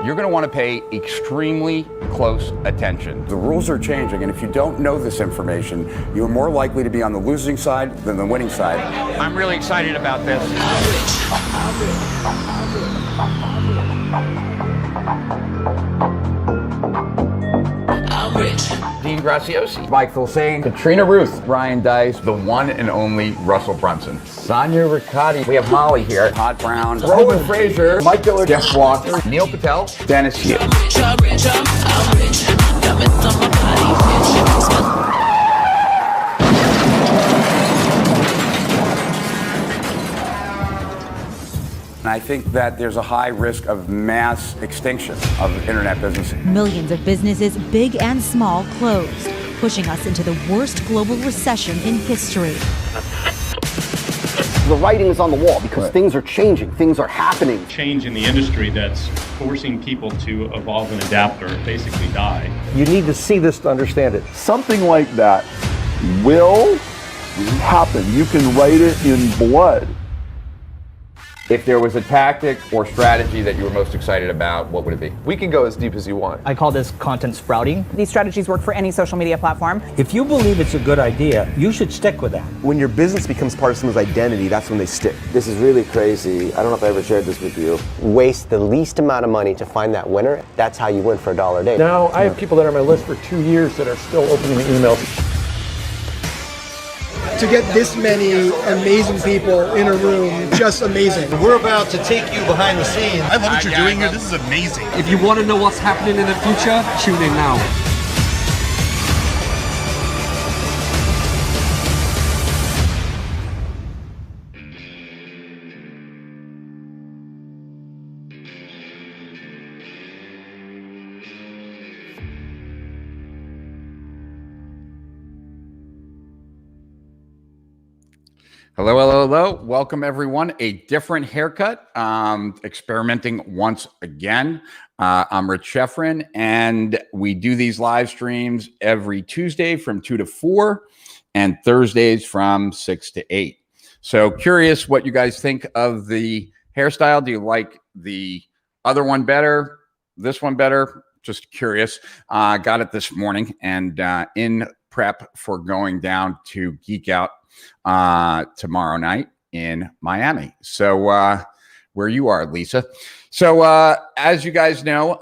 you're going to want to pay extremely close attention. The rules are changing, and if you don't know this information, you are more likely to be on the losing side than the winning side. I'm really excited about this. I'm rich. Dean Graziosi, Mike Filsaime, Katrina Ruth, Ryan Dice, the one and only Russell Brunson, Sonia Riccati. We have Molly here, Todd Brown, Roland Fraser, Mike Dillard, Jeff Walker, Neil Patel, Dennis Hughes. I'm rich. Diamonds on my body, and I think that there's a high risk of mass extinction of internet businesses. Millions of businesses, big and small, closed, pushing us into the worst global recession in history. The writing is on the wall because things are changing, things are happening. Change in the industry that's forcing people to evolve and adapt or basically die. You need to see this to understand it. Something like that will happen. You can write it in blood. If there was a tactic or strategy that you were most excited about, what would it be? We can go as deep as you want. I call this content sprouting. These strategies work for any social media platform. If you believe it's a good idea, you should stick with that. When your business becomes part of someone's identity, that's when they stick. This is really crazy. I don't know if I ever shared this with you. Waste the least amount of money to find that winner. That's how you win for $1 a day. Now, I have people that are on my list for 2 years that are still opening the emails. To get this many amazing people in a room, just amazing. We're about to take you behind the scenes. I love what you're doing here. This is amazing. If you want to know what's happening in the future, tune in now. Hello. Welcome, everyone. A different haircut, experimenting once again. I'm Rich Sheffrin, and we do these live streams every Tuesday from 2 to 4 and Thursdays from 6 to 8. So curious what you guys think of the hairstyle. Do you like the other one better? This one better? Just curious. Got it this morning and in prep for going down to Geek Out tomorrow night in Miami. So where you are, Lisa. So as you guys know,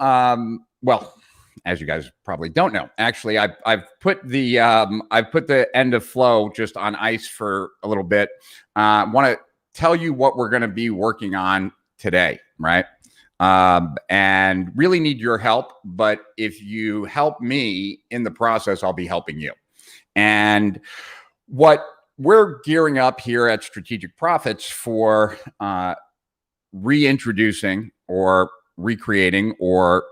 as you guys probably don't know, actually, I've put the end of flow just on ice for a little bit. Want to tell you what we're going to be working on today, right? And really need your help. But if you help me in the process, I'll be helping you. And what we're gearing up here at Strategic Profits for reintroducing or recreating or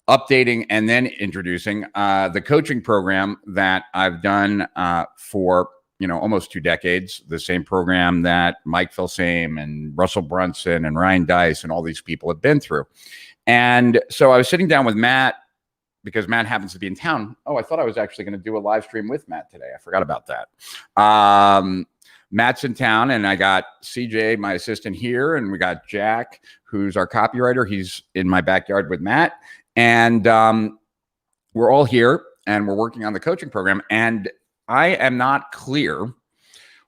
updating and then introducing the coaching program that I've done for almost 2 decades, the same program that Mike Filsaime and Russell Brunson and Ryan Dice and all these people have been through. And so I was sitting down with Matt because Matt happens to be in town. Oh, I thought I was actually going to do a live stream with Matt today. I forgot about that. Matt's in town, and I got CJ, my assistant, here, and we got Jack, who's our copywriter. He's in my backyard with Matt, and we're all here, and we're working on the coaching program. And I am not clear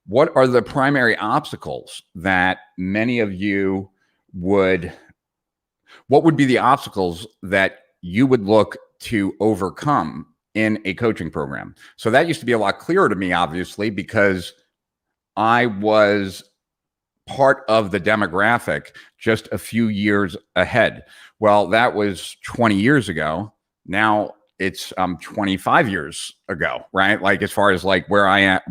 what are the primary obstacles that many of you what would be the obstacles that you would look to overcome in a coaching program. So that used to be a lot clearer to me, obviously, because I was part of the demographic just a few years ahead. Well, that was 20 years ago. Now it's 25 years ago, right? Like as far as like where I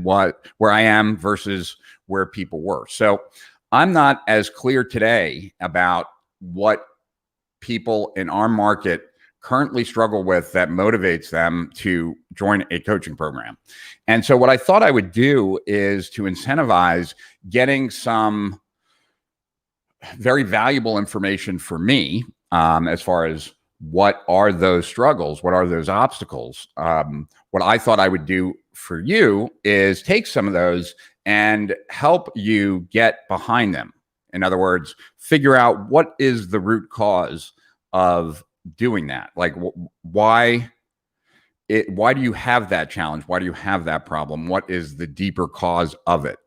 am versus where people were. So I'm not as clear today about what people in our market currently struggle with that motivates them to join a coaching program. And so what I thought I would do is to incentivize getting some very valuable information for me as far as what are those struggles, what are those obstacles. What I thought I would do for you is take some of those and help you get behind them. In other words, figure out what is the root cause of doing that? Like, why do you have that challenge? Why do you have that problem? What is the deeper cause of it?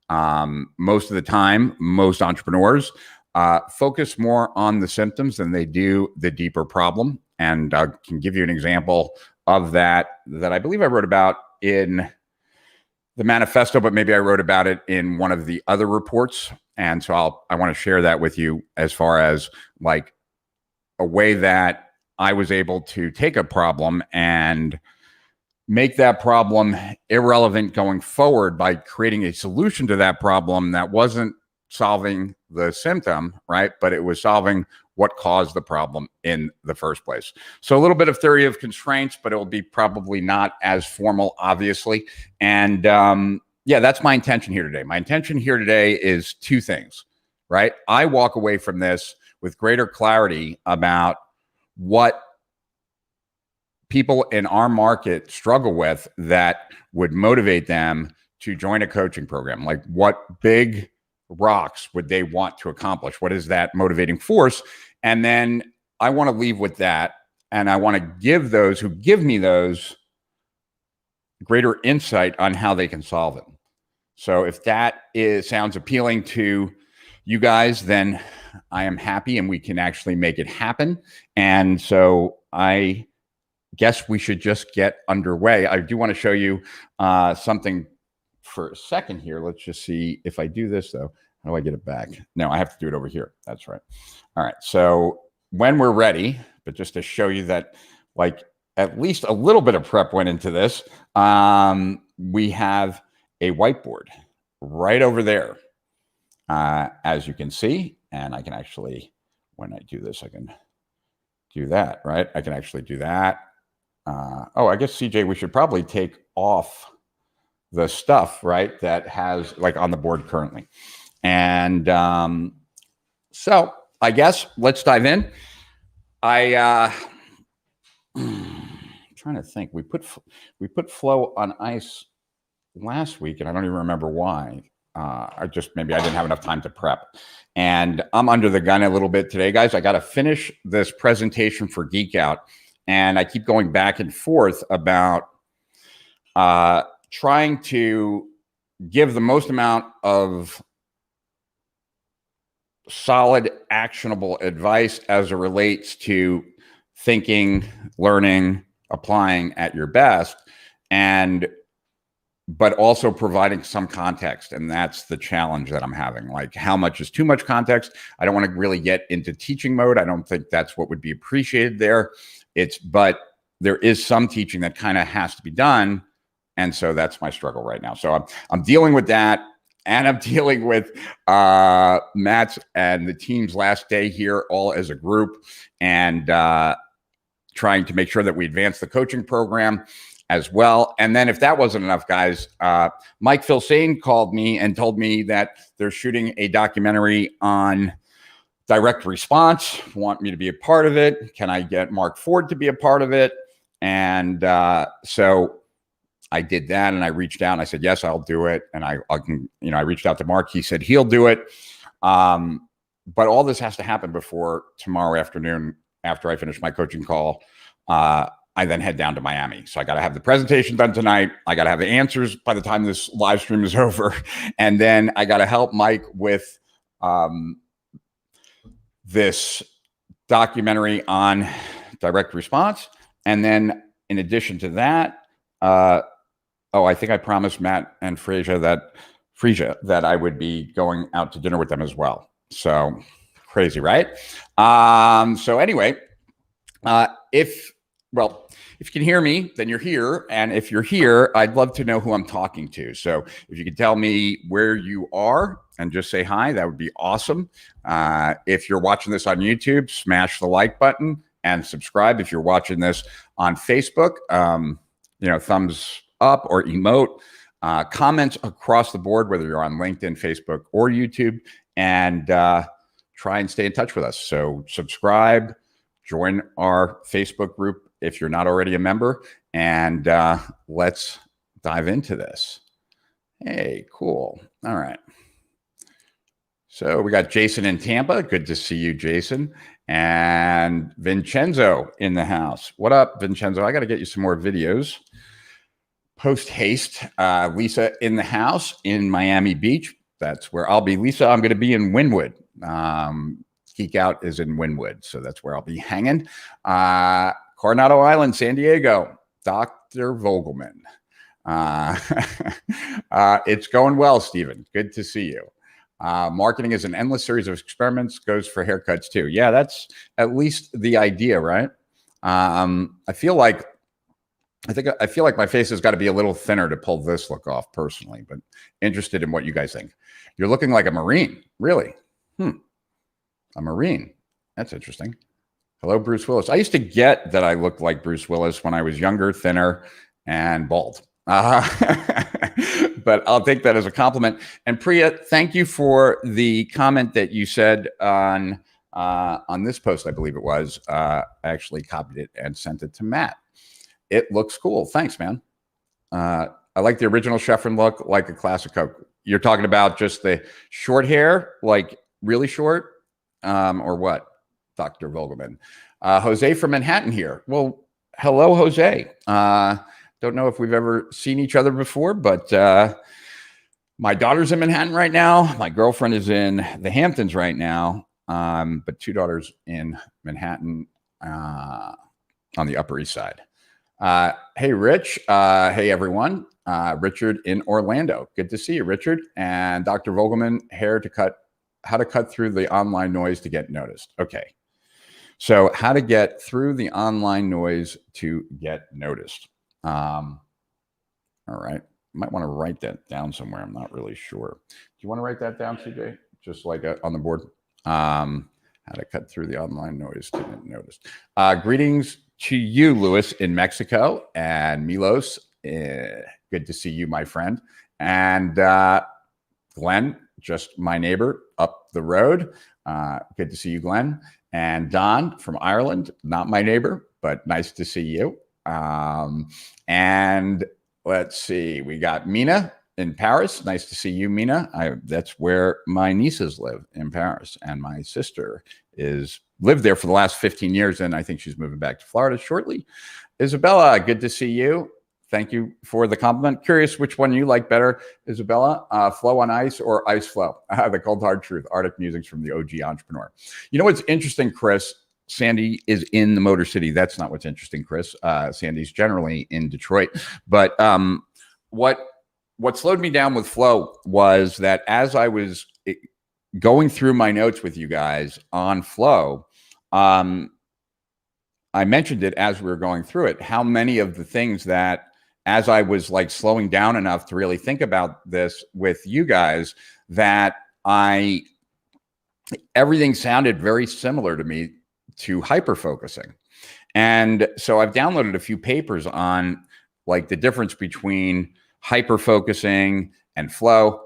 Most of the time, most entrepreneurs focus more on the symptoms than they do the deeper problem. And I can give you an example of that I believe I wrote about in the manifesto, but maybe I wrote about it in one of the other reports. And so I want to share that with you as far as like a way that I was able to take a problem and make that problem irrelevant going forward by creating a solution to that problem that wasn't solving the symptom, right? But it was solving what caused the problem in the first place. So a little bit of theory of constraints, but it will be probably not as formal, obviously. And yeah, that's my intention here today. My intention here today is two things, right? I walk away from this with greater clarity about what people in our market struggle with that would motivate them to join a coaching program. Like, what big rocks would they want to accomplish? What is that motivating force? And then I want to leave with that. And I want to give those who give me those greater insight on how they can solve it. So if that sounds appealing to you guys, then I am happy and we can actually make it happen. And so I guess we should just get underway. I do want to show you something for a second here. Let's just see if I do this, though. How do I get it back? No, I have to do it over here. That's right. All right. So when we're ready, but just to show you that, like, at least a little bit of prep went into this, we have a whiteboard right over there, as you can see. And I can actually, when I do this, I can do that, right? I can actually do that. Oh, I guess, CJ, we should probably take off the stuff, right, that has, like, on the board currently. And so I guess let's dive in. I'm trying to think. We put flow on ice last week, and I don't even remember why. Maybe I didn't have enough time to prep. And I'm under the gun a little bit today, guys. I got to finish this presentation for Geek Out, and I keep going back and forth about trying to give the most amount of solid, actionable advice as it relates to thinking, learning, applying at your best, but also providing some context. And that's the challenge that I'm having. Like, how much is too much context? I don't want to really get into teaching mode. I don't think that's what would be appreciated there. But there is some teaching that kind of has to be done. And so that's my struggle right now. So I'm dealing with that. And I'm dealing with Matt's and the team's last day here, all as a group, and trying to make sure that we advance the coaching program as well. And then if that wasn't enough, guys, Mike Filsain called me and told me that they're shooting a documentary on direct response, want me to be a part of it. Can I get Mark Ford to be a part of it? And so I did that, and I reached out and I said, yes, I'll do it. And I can, I reached out to Mark. He said he'll do it. But all this has to happen before tomorrow afternoon, after I finish my coaching call. I then head down to Miami. So I got to have the presentation done tonight. I got to have the answers by the time this live stream is over. And then I got to help Mike with this documentary on direct response. And then in addition to that, I think I promised Matt and Frisia that I would be going out to dinner with them as well. So crazy, right? So anyway, if you can hear me, then you're here. And if you're here, I'd love to know who I'm talking to. So if you could tell me where you are and just say hi, that would be awesome. If you're watching this on YouTube, smash the like button and subscribe. If you're watching this on Facebook, thumbs up or emote, comments across the board, whether you're on LinkedIn, Facebook, or YouTube, and try and stay in touch with us. So subscribe, join our Facebook group if you're not already a member, and let's dive into this. Hey, cool. All right. So we got Jason in Tampa. Good to see you, Jason. And Vincenzo in the house. What up, Vincenzo? I got to get you some more videos. Post haste. Lisa in the house in Miami Beach. That's where I'll be. Lisa, I'm going to be in Wynwood. Geek Out is in Wynwood, so that's where I'll be hanging. Coronado Island, San Diego. Dr. Vogelman. It's going well, Stephen. Good to see you. Marketing is an endless series of experiments, goes for haircuts too. Yeah, that's at least the idea, right? I feel like my face has got to be a little thinner to pull this look off personally, but interested in what you guys think. You're looking like a Marine, really? A Marine. That's interesting. Hello, Bruce Willis. I used to get that I looked like Bruce Willis when I was younger, thinner, and bald. But I'll take that as a compliment. And Priya, thank you for the comment that you said on this post, I believe it was. I actually copied it and sent it to Matt. It looks cool. Thanks, man. I like the original Sheffrin look, like a classic Coke. You're talking about just the short hair, like really short, or what, Dr. Vogelman? Jose from Manhattan here. Well, hello, Jose. Don't know if we've ever seen each other before, but my daughter's in Manhattan right now. My girlfriend is in the Hamptons right now, but 2 daughters in Manhattan on the Upper East Side. Hey, Rich. Hey, everyone. Richard in Orlando. Good to see you, Richard. And Dr. Vogelman, how to cut through the online noise to get noticed. Okay. So how to get through the online noise to get noticed. All right. Might want to write that down somewhere. I'm not really sure. Do you want to write that down, CJ? Just like on the board. How to cut through the online noise to get noticed. Greetings to you, Luis, in Mexico, and Milos. Good to see you, my friend. And Glenn, just my neighbor up the road. Good to see you, Glenn. And Don from Ireland, not my neighbor, but nice to see you. And let's see, we got Mina in Paris. Nice to see you, Mina. That's where my nieces live, in Paris, and my sister lived there for the last 15 years, and I think she's moving back to Florida shortly. Isabella, good to see you. Thank you for the compliment. Curious which one you like better, Isabella, Flow on Ice or Ice Flow? The cold hard truth, Arctic musings from the OG entrepreneur. You know what's interesting, Chris? Sandy is in the Motor City. That's not what's interesting, Chris. Sandy's generally in Detroit. But what slowed me down with Flow was that as I was going through my notes with you guys on Flow, I mentioned it as we were going through it, how many of the things that as I was like slowing down enough to really think about this with you guys, that everything sounded very similar to me to hyper-focusing. And so I've downloaded a few papers on like the difference between hyper-focusing and flow.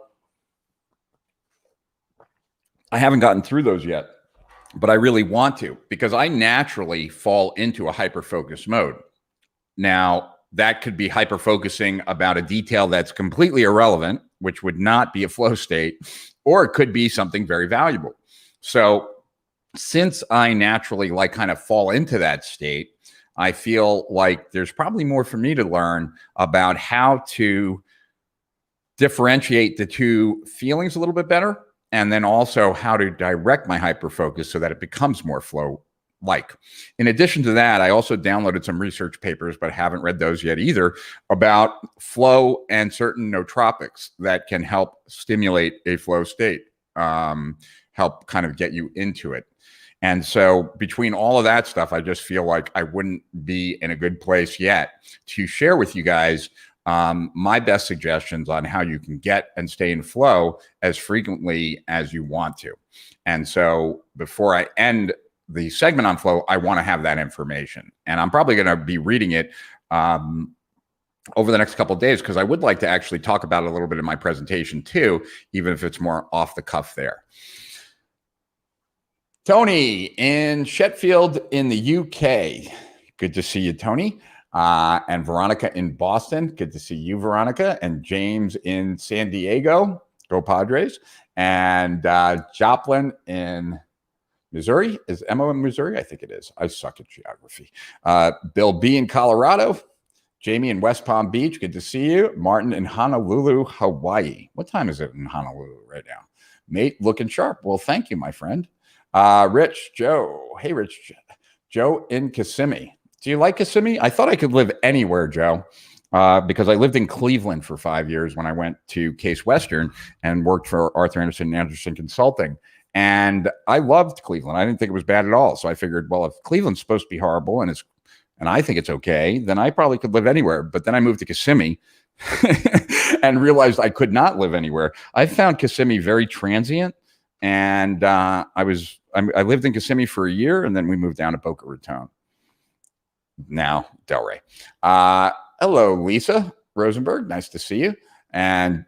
I haven't gotten through those yet, but I really want to, because I naturally fall into a hyper-focus mode. Now, that could be hyper-focusing about a detail that's completely irrelevant, which would not be a flow state, or it could be something very valuable. So since I naturally like kind of fall into that state, I feel like there's probably more for me to learn about how to differentiate the two feelings a little bit better, and then also how to direct my hyper-focus so that it becomes more flow-like. In addition to that, I also downloaded some research papers, but haven't read those yet either, about flow and certain nootropics that can help stimulate a flow state, help kind of get you into it. And so between all of that stuff, I just feel like I wouldn't be in a good place yet to share with you guys my best suggestions on how you can get and stay in flow as frequently as you want to. And so before I end the segment on flow, I want to have that information. And I'm probably going to be reading it over the next couple of days, because I would like to actually talk about it a little bit in my presentation too, even if it's more off the cuff there. Tony in Sheffield in the UK. Good to see you, Tony. And Veronica in Boston. Good to see you, Veronica. And James in San Diego. Go Padres. And Joplin in Missouri. Is Emma in Missouri? I think it is. I suck at geography. Bill B in Colorado. Jamie in West Palm Beach. Good to see you. Martin in Honolulu, Hawaii. What time is it in Honolulu right now? Mate, looking sharp. Well, thank you, my friend. Rich, Joe. Hey, Rich. Joe in Kissimmee. Do you like Kissimmee? I thought I could live anywhere, Joe, because I lived in Cleveland for 5 years when I went to Case Western and worked for Arthur Anderson and Anderson Consulting. And I loved Cleveland. I didn't think it was bad at all. So I figured, well, if Cleveland's supposed to be horrible and I think it's okay, then I probably could live anywhere. But then I moved to Kissimmee and realized I could not live anywhere. I found Kissimmee very transient. And I lived in Kissimmee for a year, and then we moved down to Boca Raton. Now Delray. Hello, Lisa Rosenberg. Nice to see you. And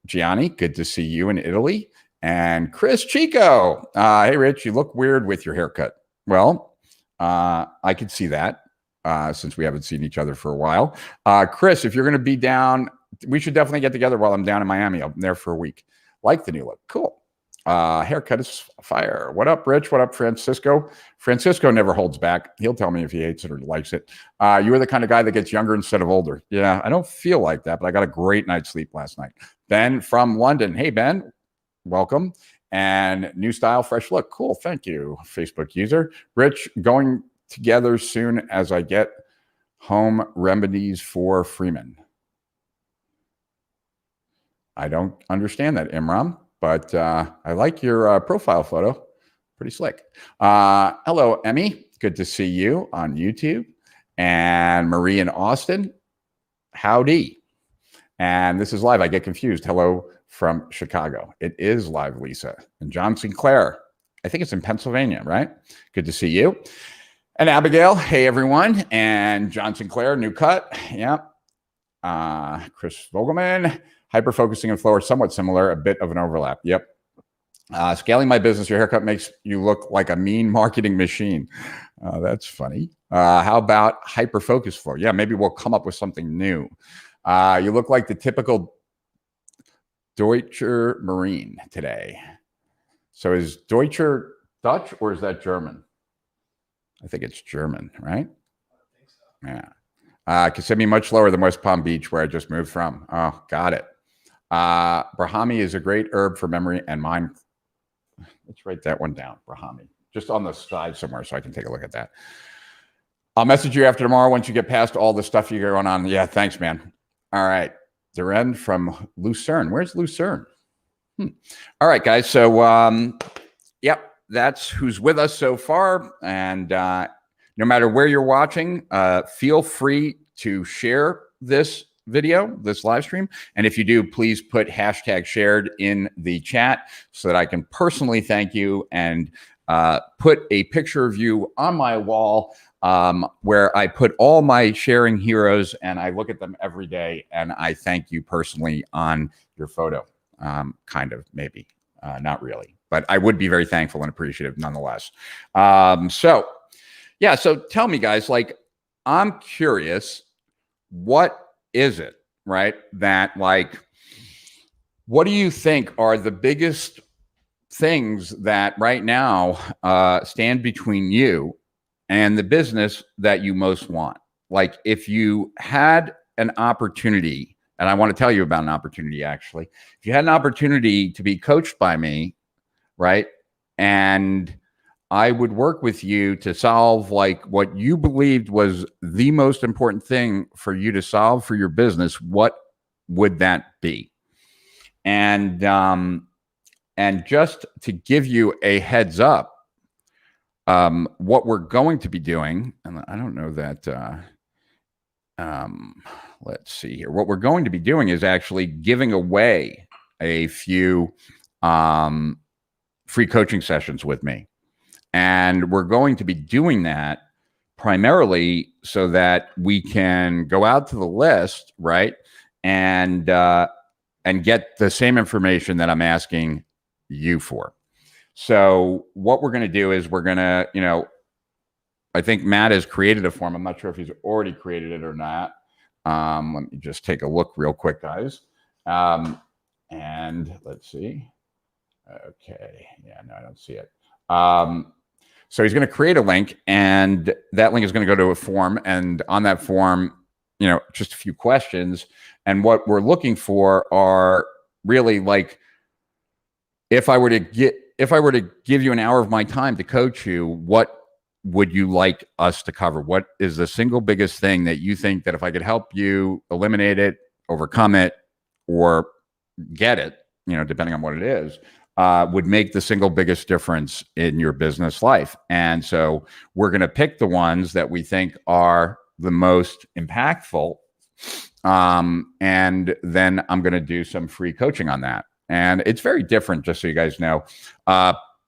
Gianni, good to see you in Italy. And Chris Chico. Hey, Rich, you look weird with your haircut. Well, I could see that since we haven't seen each other for a while. Chris, if you're going to be down, we should definitely get together while I'm down in Miami. I'm there for a week. Like the new look. Cool. Haircut is fire. What up, Rich? What up, Francisco? Francisco never holds back. He'll tell me if he hates it or likes it. You are the kind of guy that gets younger instead of older. Yeah, I don't feel like that, but I got a great night's sleep last night. Ben from London. Hey, Ben. Welcome. And new style, fresh look. Cool. Thank you, Facebook user. Rich, going together soon as I get home remedies for Freeman. I don't understand that, Imran. But I like your profile photo. Pretty slick. Hello, Emmy. Good to see you on YouTube. And Marie in Austin. Howdy. And this is live. I get confused. Hello from Chicago. It is live, Lisa. And John Sinclair. I think it's in Pennsylvania, right? Good to see you. And Abigail. Hey, everyone. And John Sinclair, new cut. Yep. Chris Vogelman. Hyper-focusing and flow are somewhat similar, a bit of an overlap. Yep. Scaling my business, your haircut makes you look like a mean marketing machine. That's funny. How about hyper-focus flow? Yeah, maybe we'll come up with something new. You look like the typical Deutscher Marine today. So is Deutscher Dutch or is that German? I think it's German, right? I think so. Yeah. Kissimmee much lower than West Palm Beach, where I just moved from. Oh, got it. Brahmi is a great herb for memory and mind. Let's write that one down. Brahmi, just on the side somewhere so I can take a look at that. I'll message you after tomorrow once you get past all the stuff you're going on. Yeah, thanks, man. All right. Duran from Lucerne. Where's Lucerne? All right, guys. So, yep, that's who's with us so far. And no matter where you're watching, feel free to share this video, this live stream. And if you do, please put #shared in the chat so that I can personally thank you and put a picture of you on my wall where I put all my sharing heroes and I look at them every day and I thank you personally on your photo. Kind of, maybe, not really, but I would be very thankful and appreciative nonetheless. So tell me, guys, like, I'm curious, what is it, right? That, like, what do you think are the biggest things that right now stand between you and the business that you most want? Like, if you had an opportunity, and I want to tell you about an opportunity, actually, if you had an opportunity to be coached by me, right? And I would work with you to solve like what you believed was the most important thing for you to solve for your business, what would that be? And just to give you a heads up, what we're going to be doing, and I don't know that, let's see here. What we're going to be doing is actually giving away a few free coaching sessions with me. And we're going to be doing that primarily so that we can go out to the list, right? And get the same information that I'm asking you for. So what we're going to do is we're going to, I think Matt has created a form. I'm not sure if he's already created it or not. Let me just take a look real quick, guys. And let's see. Okay. Yeah, no, I don't see it. So he's going to create a link, and that link is going to go to a form. And on that form, just a few questions. And what we're looking for are really like, if I were to give you an hour of my time to coach you, what would you like us to cover? What is the single biggest thing that you think that if I could help you eliminate it, overcome it, or get it, depending on what it is, would make the single biggest difference in your business life? And so we're going to pick the ones that we think are the most impactful. And then I'm going to do some free coaching on that. And it's very different, just so you guys know.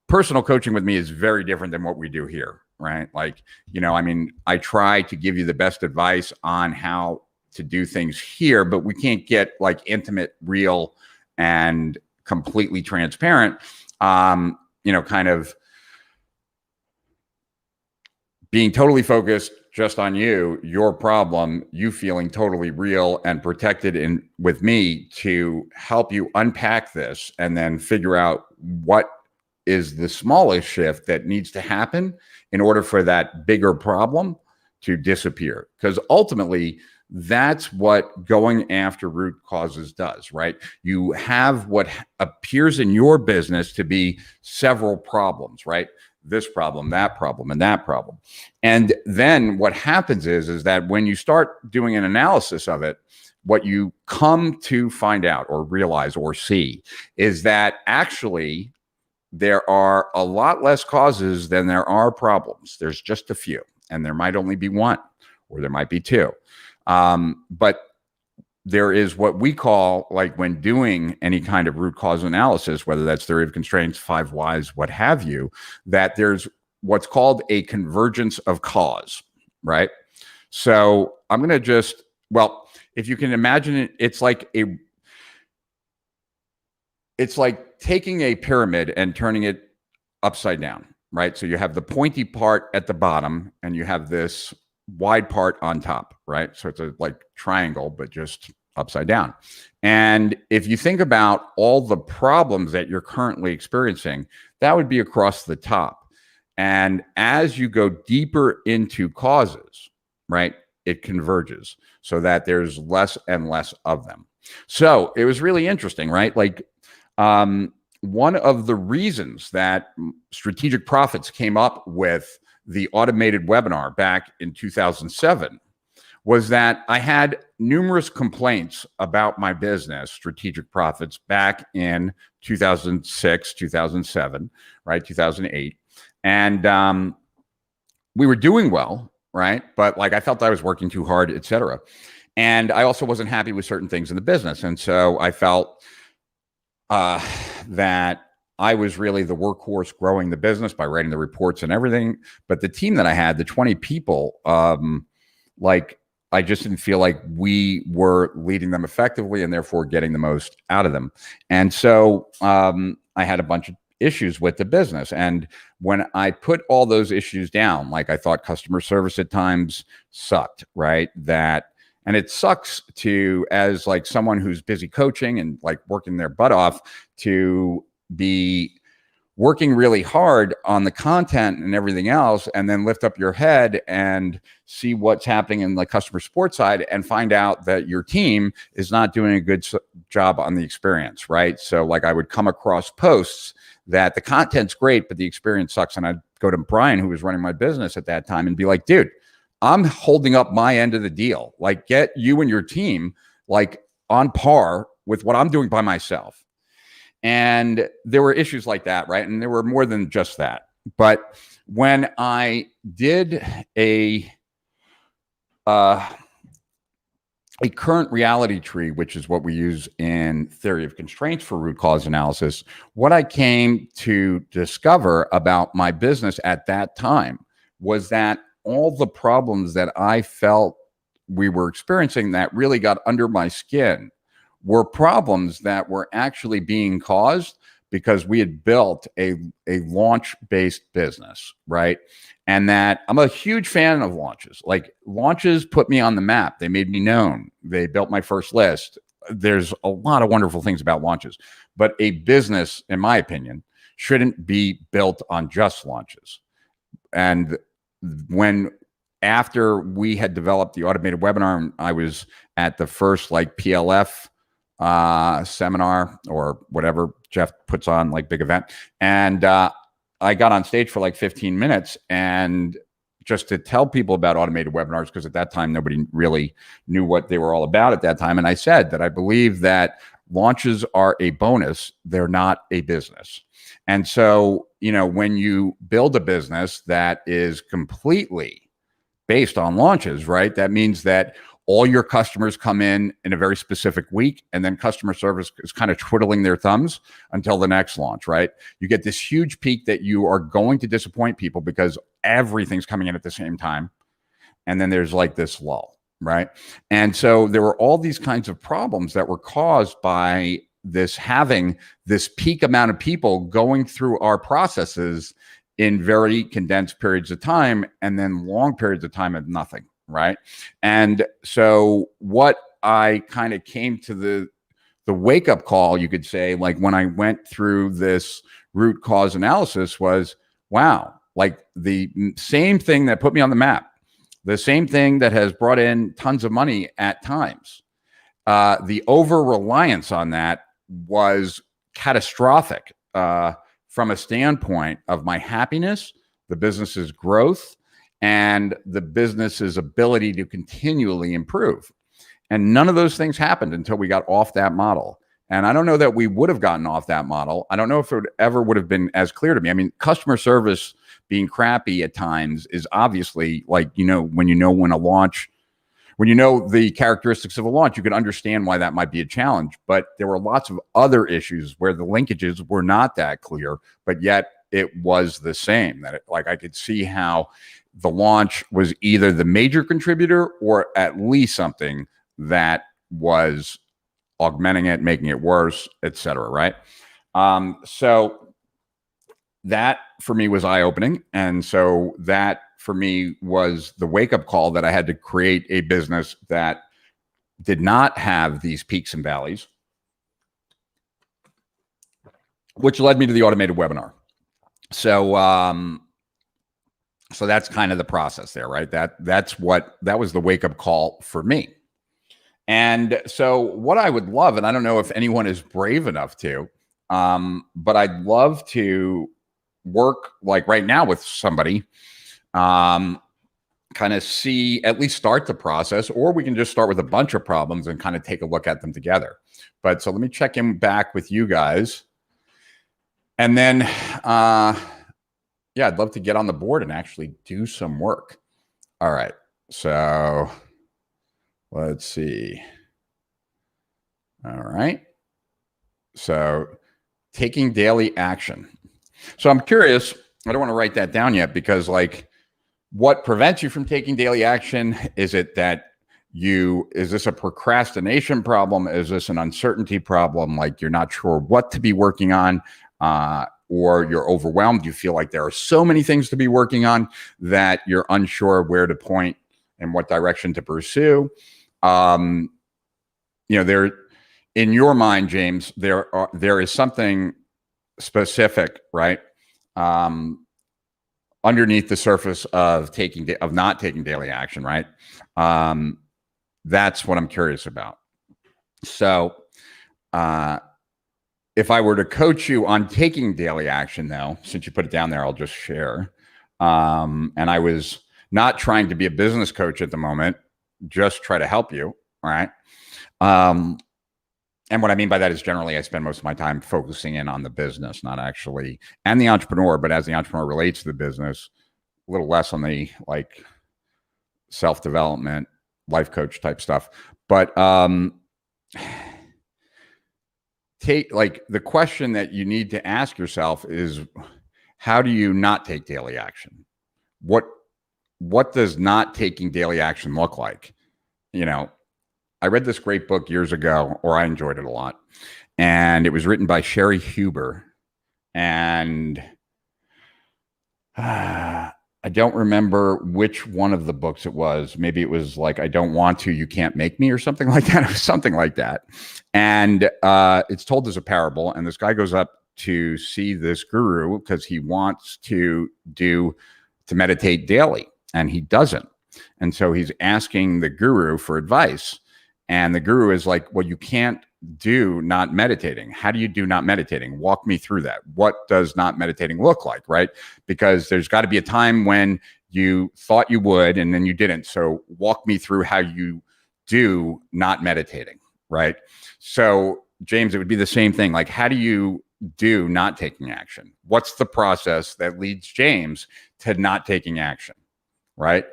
Personal coaching with me is very different than what we do here, right? Like, I try to give you the best advice on how to do things here, but we can't get like intimate, real, and completely transparent, kind of being totally focused just on you, your problem, you feeling totally real and protected with me to help you unpack this and then figure out what is the smallest shift that needs to happen in order for that bigger problem to disappear. Because ultimately, that's what going after root causes does, right? You have what appears in your business to be several problems, right? This problem, that problem, and that problem. And then what happens is that when you start doing an analysis of it, what you come to find out or realize or see is that actually there are a lot less causes than there are problems. There's just a few, and there might only be one, or there might be two. But there is what we call, like when doing any kind of root cause analysis, whether that's theory of constraints, 5 whys, what have you, that there's what's called a convergence of cause, right? So I'm going to if you can imagine it, it's like taking a pyramid and turning it upside down, right? So you have the pointy part at the bottom and you have this wide part on top, right? So it's a like triangle, but just upside down. And if you think about all the problems that you're currently experiencing, that would be across the top. And as you go deeper into causes, right, it converges so that there's less and less of them. So it was really interesting, right? Like, one of the reasons that Strategic Profits came up with the automated webinar back in 2007 was that I had numerous complaints about my business, Strategic Profits, back in 2006, 2007, right, 2008. And we were doing well, right? But like I felt I was working too hard, et cetera. And I also wasn't happy with certain things in the business. And so I felt that I was really the workhorse growing the business by writing the reports and everything. But the team that I had, the 20 people, I just didn't feel like we were leading them effectively and therefore getting the most out of them. And so I had a bunch of issues with the business. And when I put all those issues down, like I thought customer service at times sucked, right? And it sucks to, as like someone who's busy coaching and like working their butt off, to be working really hard on the content and everything else, and then lift up your head and see what's happening in the customer support side and find out that your team is not doing a good job on the experience, right? So like I would come across posts that the content's great, but the experience sucks. And I'd go to Brian, who was running my business at that time, and be like, dude, I'm holding up my end of the deal. Like, get you and your team like on par with what I'm doing by myself. And there were issues like that, right? And there were more than just that. But when I did a current reality tree, which is what we use in theory of constraints for root cause analysis, what I came to discover about my business at that time was that all the problems that I felt we were experiencing that really got under my skin were problems that were actually being caused because we had built a launch-based business, right? And that I'm a huge fan of launches. Like, launches put me on the map. They made me known. They built my first list. There's a lot of wonderful things about launches. But a business, in my opinion, shouldn't be built on just launches. and when after we had developed the automated webinar, I was at the first like PLF seminar or whatever Jeff puts on, like big event, and I got on stage for like 15 minutes and just to tell people about automated webinars, because at that time nobody really knew what they were all about at that time. And I said that I believe that launches are a bonus, they're not a business. And so, you know, when you build a business that is completely based on launches, right? That means that all your customers come in a very specific week, and then customer service is kind of twiddling their thumbs until the next launch, right? You get this huge peak that you are going to disappoint people because everything's coming in at the same time. And then there's like this lull, right? And so there were all these kinds of problems that were caused by this, having this peak amount of people going through our processes in very condensed periods of time, and then long periods of time of nothing, right? And so what I kind of came to the wake-up call, you could say, like when I went through this root cause analysis was, wow, like the same thing that put me on the map, the same thing that has brought in tons of money at times, the over-reliance on that was catastrophic from a standpoint of my happiness, the business's growth, and the business's ability to continually improve. And none of those things happened until we got off that model. And I don't know that we would have gotten off that model. I don't know if it ever would have been as clear to me. I mean, customer service being crappy at times is obviously like, you know, when a launch, when you know the characteristics of a launch, you can understand why that might be a challenge. But there were lots of other issues where the linkages were not that clear, but yet it was the same. That like I could see how the launch was either the major contributor or at least something that was augmenting it, making it worse, et cetera, right? So that for me was eye-opening. And so that for me was the wake-up call that I had to create a business that did not have these peaks and valleys, which led me to the automated webinar. So, so that's kind of the process there, right? That was the wake-up call for me. And so what I would love, and I don't know if anyone is brave enough to, but I'd love to work like right now with somebody, kind of see, at least start the process, or we can just start with a bunch of problems and kind of take a look at them together. But so let me check in back with you guys. And then, yeah, I'd love to get on the board and actually do some work. All right. So let's see. All right. So taking daily action. So I'm curious, I don't want to write that down yet, because like what prevents you from taking daily action? Is it that is this a procrastination problem? Is this an uncertainty problem? Like you're not sure what to be working on, or you're overwhelmed. You feel like there are so many things to be working on that you're unsure where to point and what direction to pursue. You know, in your mind, James, there is something specific, right? Underneath the surface of not taking daily action, right? That's what I'm curious about. So, if I were to coach you on taking daily action, though, since you put it down there, I'll just share. And I was not trying to be a business coach at the moment, just try to help you, right? And what I mean by that is generally I spend most of my time focusing in on the business, not actually, and the entrepreneur, but as the entrepreneur relates to the business, a little less on the like self-development, life coach type stuff. But the question that you need to ask yourself is, how do you not take daily action? What does not taking daily action look like? You know, I read this great book years ago, or I enjoyed it a lot, and it was written by Sherry Huber, and I don't remember which one of the books it was. Maybe it was like, I don't want to, you can't make me, or something like that. It was something like that. And it's told as a parable, and this guy goes up to see this guru because he wants to do to meditate daily, and he doesn't. And so he's asking the guru for advice. And the guru is like, well, you can't do not meditating. How do you do not meditating? Walk me through that. What does not meditating look like, right? Because there's got to be a time when you thought you would and then you didn't. So walk me through how you do not meditating, right? So James, it would be the same thing. Like, how do you do not taking action? What's the process that leads James to not taking action, right?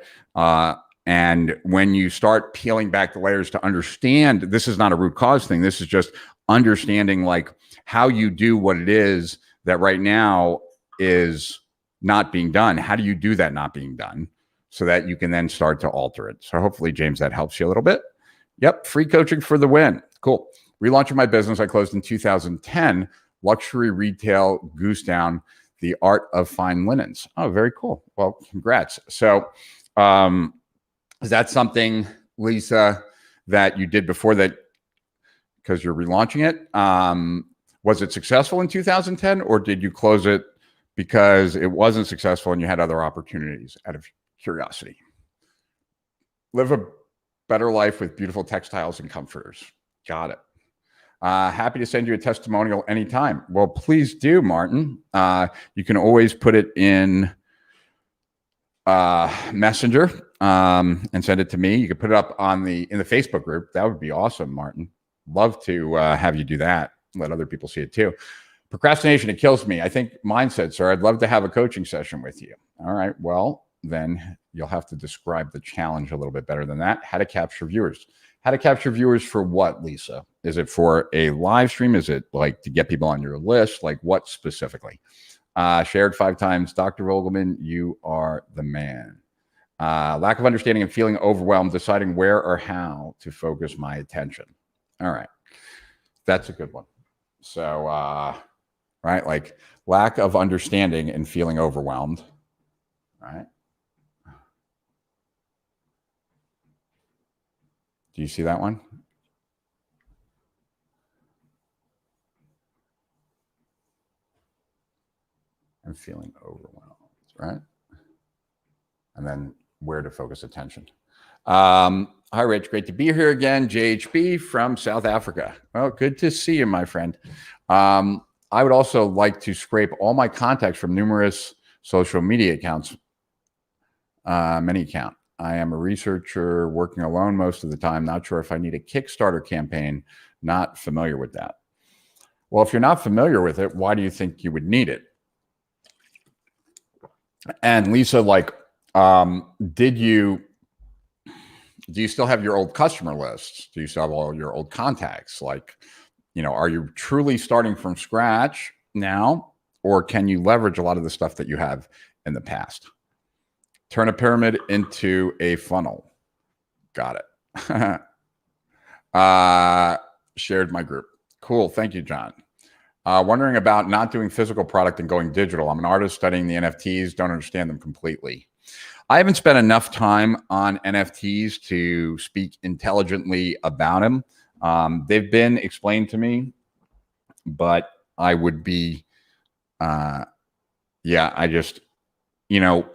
And when you start peeling back the layers to understand, this is not a root cause thing. This is just understanding like how you do what it is that right now is not being done. How do you do that not being done so that you can then start to alter it? So hopefully, James, that helps you a little bit. Yep. Free coaching for the win. Cool. Relaunching my business. I closed in 2010. Luxury retail goose down, the art of fine linens. Oh, very cool. Well, congrats. So, is that something, Lisa, that you did before that because you're relaunching it? Was it successful in 2010, or did you close it because it wasn't successful and you had other opportunities out of curiosity? Live a better life with beautiful textiles and comforters. Got it. Happy to send you a testimonial anytime. Well, please do, Martin. You can always put it in Messenger and send it to me. You could put it up in the Facebook group. That would be awesome, Martin. Love to have you do that. Let other people see it too. Procrastination, it kills me. I think mindset, sir. I'd love to have a coaching session with you. All right. Well, then you'll have to describe the challenge a little bit better than that. How to capture viewers. How to capture viewers for what, Lisa? Is it for a live stream? Is it like to get people on your list? Like what specifically? Shared 5 times. Dr. Vogelman, you are the man. Lack of understanding and feeling overwhelmed, deciding where or how to focus my attention. All right. That's a good one. So, right, like lack of understanding and feeling overwhelmed. Right. Do you see that one? I'm feeling overwhelmed, right? And then where to focus attention. Hi, Rich. Great to be here again. JHB from South Africa. Well, good to see you, my friend. I would also like to scrape all my contacts from numerous social media accounts. Many account. I am a researcher working alone most of the time. Not sure if I need a Kickstarter campaign. Not familiar with that. Well, if you're not familiar with it, why do you think you would need it? And Lisa, like, do you still have your old customer lists? Do you still have all your old contacts? Like, you know, are you truly starting from scratch now, or can you leverage a lot of the stuff that you have in the past? Turn a pyramid into a funnel. Got it. Shared my group. Cool. Thank you, John. Wondering about not doing physical product and going digital. I'm an artist studying the NFTs. Don't understand them completely. I haven't spent enough time on NFTs to speak intelligently about them. They've been explained to me, but I would be, I just, you know,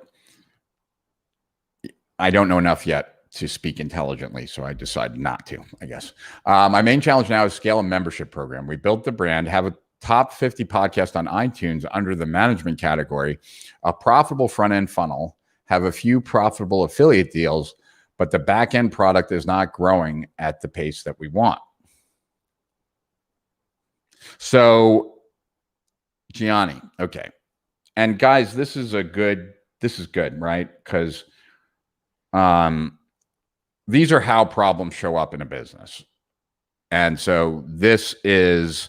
I don't know enough yet to speak intelligently, so I decided not to, I guess. My main challenge now is scale a membership program. We built the brand, have a top 50 podcast on iTunes under the management category, a profitable front-end funnel, have a few profitable affiliate deals, but the back-end product is not growing at the pace that we want. So, Gianni, okay. And guys, this is good, right? Because these are how problems show up in a business. And so this is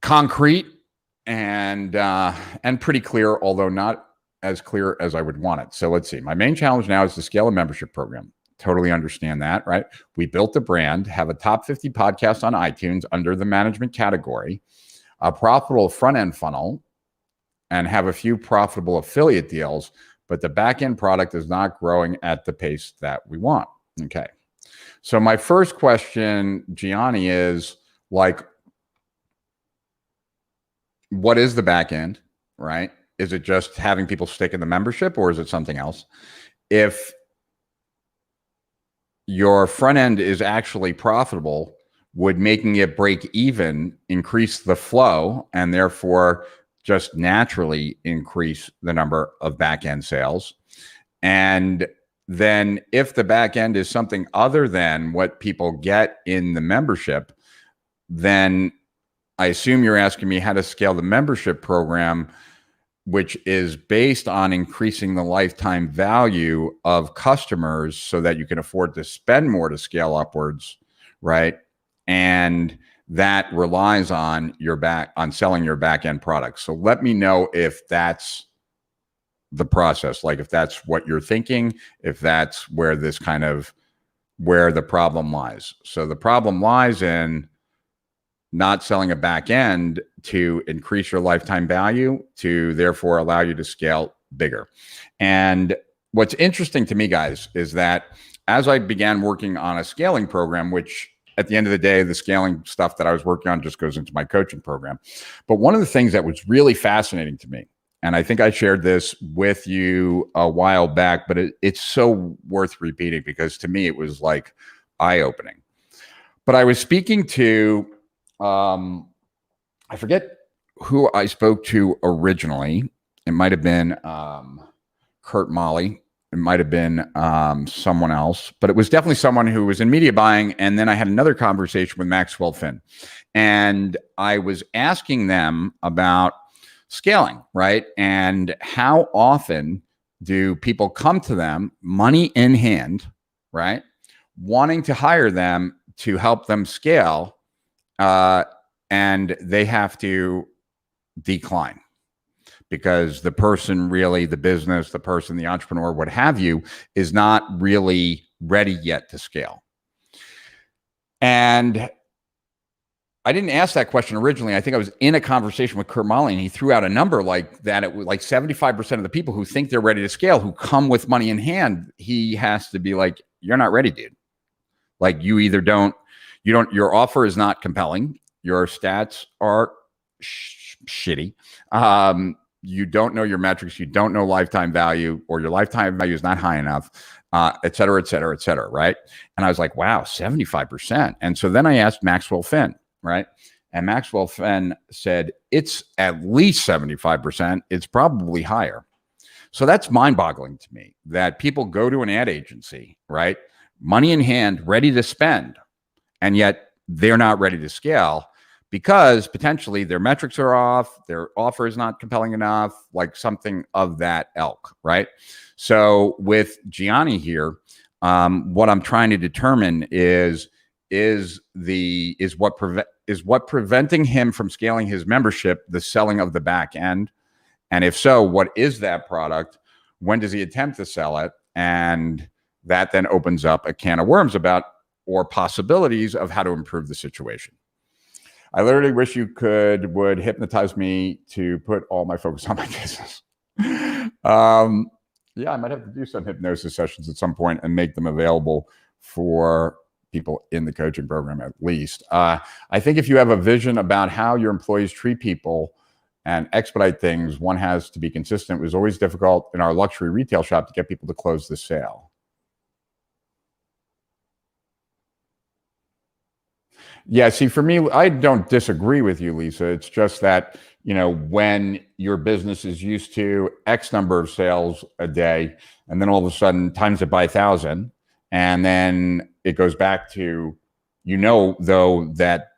concrete and pretty clear, although not as clear as I would want it. So let's see. My main challenge now is to scale a membership program. Totally understand that, right? We built the brand, have a top 50 podcast on iTunes under the management category, a profitable front-end funnel, and have a few profitable affiliate deals, but the back-end product is not growing at the pace that we want. Okay. So my first question, Gianni, is like, what is the back end, right? Is it just having people stick in the membership, or is it something else? If your front end is actually profitable, would making it break even increase the flow and therefore just naturally increase the number of back end sales? And then if the back end is something other than what people get in the membership, then I assume you're asking me how to scale the membership program, which is based on increasing the lifetime value of customers so that you can afford to spend more to scale upwards, right? And that relies on selling your back end products. So let me know if that's the process, like if that's what you're thinking, if that's where where the problem lies. So the problem lies in not selling a back end to increase your lifetime value to therefore allow you to scale bigger. And what's interesting to me, guys, is that as I began working on a scaling program, which at the end of the day, the scaling stuff that I was working on just goes into my coaching program. But one of the things that was really fascinating to me, and I think I shared this with you a while back, but it's so worth repeating because to me, it was like eye-opening. But I was speaking to, I forget who I spoke to originally. It might have been Kurt Molly. It might have been someone else, but it was definitely someone who was in media buying. And then I had another conversation with Maxwell Finn. And I was asking them about scaling, right? And how often do people come to them, money in hand, right? Wanting to hire them to help them scale, and they have to decline because the person really, the business, the person, the entrepreneur, what have you, is not really ready yet to scale. And I didn't ask that question originally. I think I was in a conversation with Kurt Molly and he threw out a number like that. It was like 75% of the people who think they're ready to scale, who come with money in hand, he has to be like, you're not ready, dude. Like you either don't, your offer is not compelling. Your stats are shitty. You don't know your metrics. You don't know lifetime value, or your lifetime value is not high enough, et cetera, et cetera, et cetera. Right. And I was like, wow, 75%. And so then I asked Maxwell Finn, right? And Maxwell Finn said, it's at least 75%. It's probably higher. So that's mind boggling to me that people go to an ad agency, right? Money in hand, ready to spend. And yet they're not ready to scale because potentially their metrics are off, their offer is not compelling enough, like something of that ilk, right? So with Gianni here, what I'm trying to determine is what preventing him from scaling his membership, the selling of the back end? And if so, what is that product? When does he attempt to sell it? And that then opens up a can of worms about or possibilities of how to improve the situation. I literally wish you would hypnotize me to put all my focus on my business. Yeah, I might have to do some hypnosis sessions at some point and make them available for people in the coaching program at least. I think if you have a vision about how your employees treat people and expedite things, one has to be consistent. It was always difficult in our luxury retail shop to get people to close the sale. Yeah, see, for me, I don't disagree with you, Lisa. It's just that, when your business is used to X number of sales a day, and then all of a sudden times it by 1,000, and then it goes back to, though, that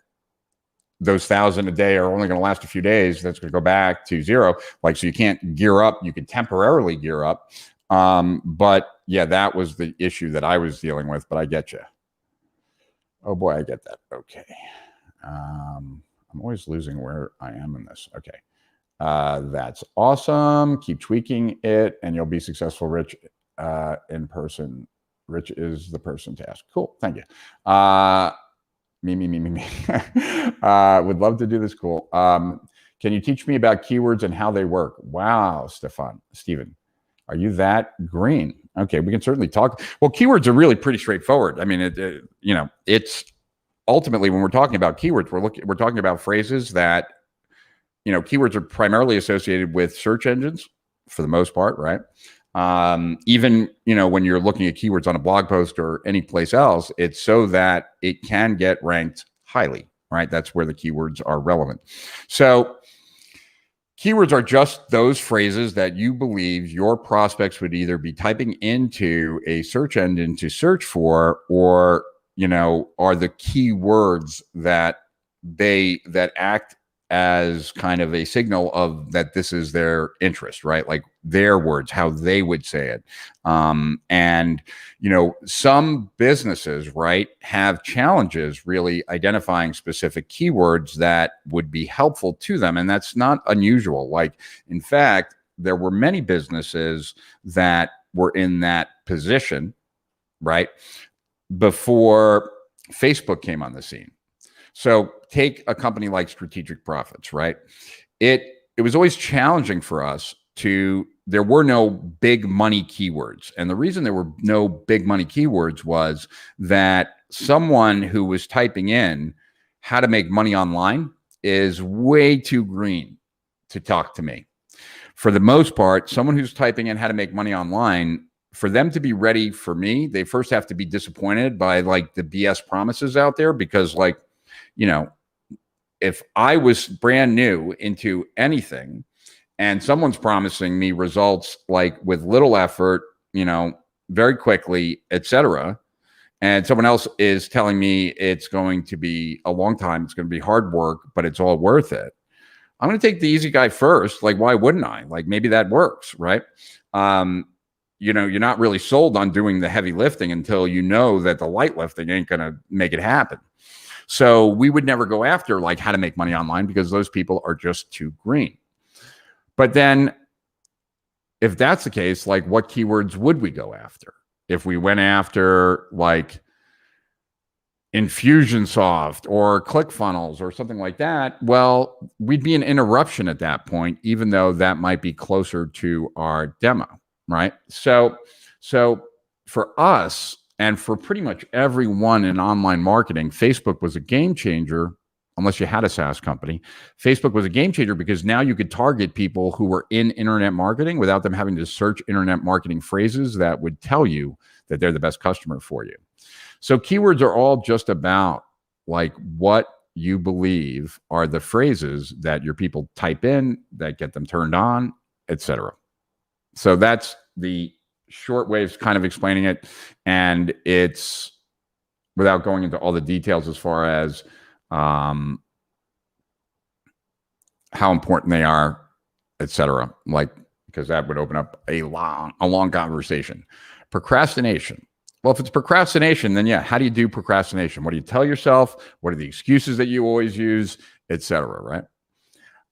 those 1,000 a day are only going to last a few days. That's going to go back to zero. Like, so you can't gear up. You can temporarily gear up. But yeah, that was the issue that I was dealing with, but I get you. Oh boy, I get that. Okay. I'm always losing where I am in this. Okay. That's awesome. Keep tweaking it and you'll be successful, Rich, in person. Rich is the person to ask. Cool. Thank you. Me. Would love to do this. Cool. Can you teach me about keywords and how they work? Wow, Steven, are you that green? Okay, we can certainly talk. Well, keywords are really pretty straightforward. I mean, it's ultimately when we're talking about keywords, we're talking about phrases that keywords are primarily associated with search engines for the most part, right? Even, when you're looking at keywords on a blog post or any place else, it's so that it can get ranked highly, right? That's where the keywords are relevant. So keywords are just those phrases that you believe your prospects would either be typing into a search engine to search for, or, are the keywords that act as kind of a signal of that this is their interest, right? Like their words, how they would say it. And, some businesses, right, have challenges really identifying specific keywords that would be helpful to them. And that's not unusual. Like, in fact, there were many businesses that were in that position, right, before Facebook came on the scene. So take a company like Strategic Profits, right? It was always challenging for us there were no big money keywords. And the reason there were no big money keywords was that someone who was typing in how to make money online is way too green to talk to me. For the most part, someone who's typing in how to make money online, for them to be ready for me, they first have to be disappointed by like the BS promises out there, because like, if I was brand new into anything and someone's promising me results like with little effort, very quickly, etc., and someone else is telling me it's going to be a long time, it's going to be hard work, but it's all worth it, I'm going to take the easy guy first. Like, why wouldn't I? Like, maybe that works, right? You're not really sold on doing the heavy lifting until you know that the light lifting ain't going to make it happen. So we would never go after like how to make money online, because those people are just too green. But then if that's the case, like what keywords would we go after? If we went after like Infusionsoft or ClickFunnels or something like that, well, we'd be an interruption at that point, even though that might be closer to our demo, right? So for us, and for pretty much everyone in online marketing, Facebook was a game changer, unless you had a SaaS company. Facebook was a game changer because now you could target people who were in internet marketing without them having to search internet marketing phrases that would tell you that they're the best customer for you. So keywords are all just about like what you believe are the phrases that your people type in that get them turned on, etc. So that's the short way of kind of explaining it, and it's without going into all the details as far as how important they are, etc. Like, because that would open up a long conversation. Procrastination. Well, if it's procrastination, then yeah, how do you do procrastination? What do you tell yourself? What are the excuses that you always use, etc. Right?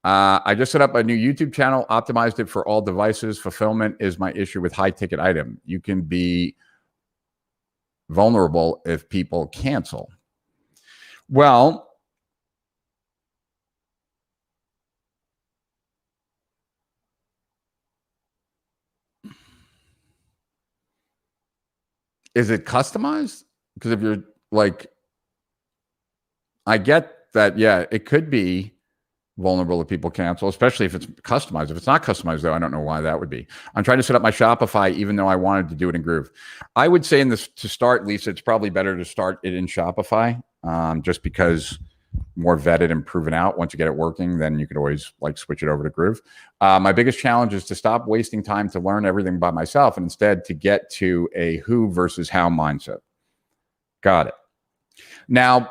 I just set up a new YouTube channel, optimized it for all devices. Fulfillment is my issue with high ticket item. You can be vulnerable if people cancel. Well, is it customized? Because if you're like, I get that, yeah, it could be vulnerable if people cancel, especially if it's customized. If it's not customized, though, I don't know why that would be. I'm trying to set up my Shopify, even though I wanted to do it in Groove. I would say to start, Lisa, it's probably better to start it in Shopify, just because more vetted and proven out. Once you get it working, then you could always like switch it over to Groove. My biggest challenge is to stop wasting time to learn everything by myself and instead to get to a who versus how mindset. Got it. Now,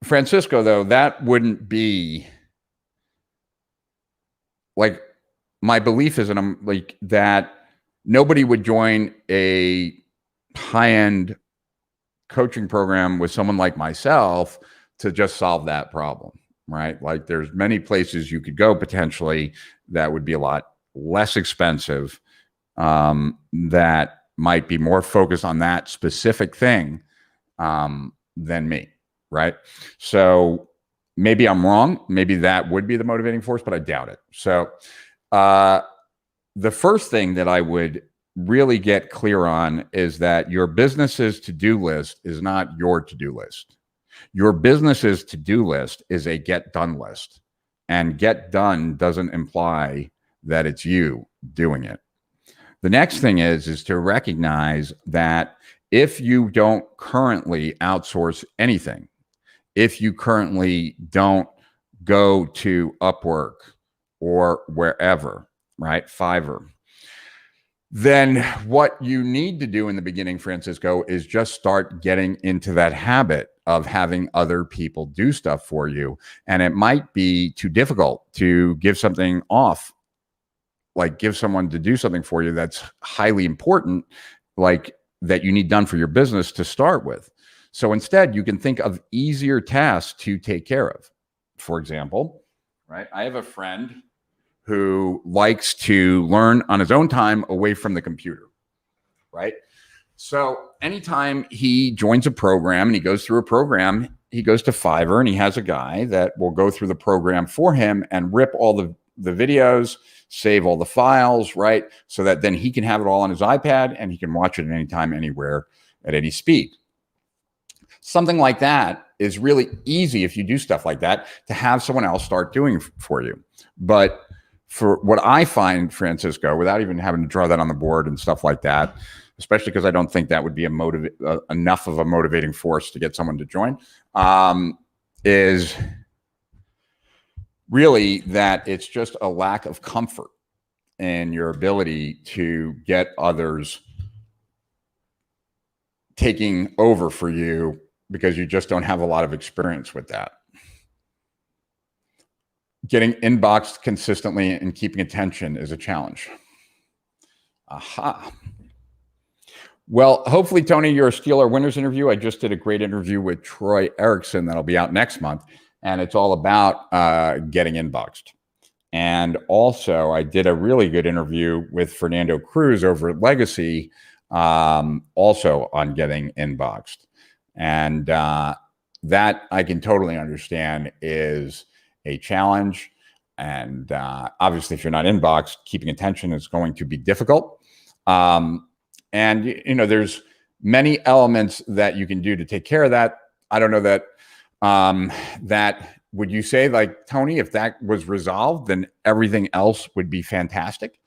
Francisco, though, that wouldn't be like, my belief is, and I'm like, that nobody would join a high-end coaching program with someone like myself to just solve that problem, right? Like, there's many places you could go potentially that would be a lot less expensive, that might be more focused on that specific thing than me, right? So maybe I'm wrong. Maybe that would be the motivating force, but I doubt it. So the first thing that I would really get clear on is that your business's to-do list is not your to-do list. Your business's to-do list is a get-done list. And get done doesn't imply that it's you doing it. The next thing is to recognize that if you don't currently outsource anything, if you currently don't go to Upwork or wherever, right, Fiverr, then what you need to do in the beginning, Francisco, is just start getting into that habit of having other people do stuff for you. And it might be too difficult to give something off, like give someone to do something for you that's highly important, like that you need done for your business to start with. So instead, you can think of easier tasks to take care of. For example, right, I have a friend who likes to learn on his own time away from the computer, right? So anytime he joins a program and he goes through a program, he goes to Fiverr and he has a guy that will go through the program for him and rip all the videos, save all the files, right? So that then he can have it all on his iPad and he can watch it at any time, anywhere, at any speed. Something like that is really easy if you do stuff like that to have someone else start doing for you. But for what I find, Francisco, without even having to draw that on the board and stuff like that, especially because I don't think that would be enough of a motivating force to get someone to join, is really that it's just a lack of comfort in your ability to get others taking over for you because you just don't have a lot of experience with that. Getting inboxed consistently and keeping attention is a challenge. Aha. Well, hopefully, Tony, you're a Steal Our Winners interview. I just did a great interview with Troy Erickson that'll be out next month, and it's all about getting inboxed. And also, I did a really good interview with Fernando Cruz over at Legacy, also on getting inboxed. And that I can totally understand is a challenge. And obviously, if you're not inboxed, keeping attention is going to be difficult. And, you know, there's many elements that you can do to take care of that. I don't know that, would you say, like, Tony, if that was resolved, then everything else would be fantastic?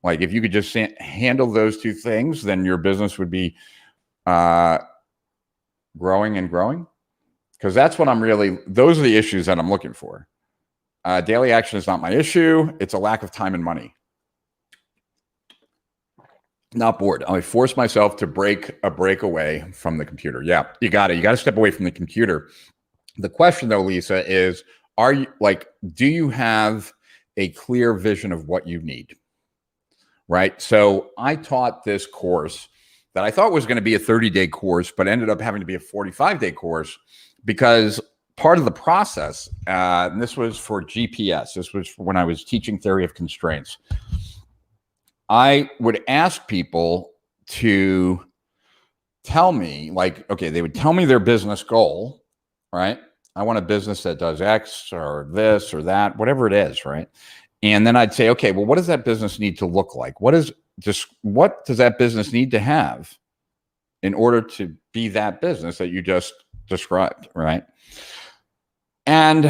Like, if you could just handle those two things, then your business would be growing and growing? Because that's what those are the issues that I'm looking for. Daily action is not my issue. It's a lack of time and money. Not bored. I force myself to break away from the computer. Yeah, you got to step away from the computer. The question though, Lisa, is, do you have a clear vision of what you need? Right? So I taught this course that I thought was going to be a 30-day course, but ended up having to be a 45-day course because part of the process, and this was for GPS, this was when I was teaching theory of constraints, I would ask people to tell me, they would tell me their business goal, right? I want a business that does X or this or that, whatever it is, right? And then I'd say, okay, well, what does that business need to look like? What does that business need to have in order to be that business that you just described, right? And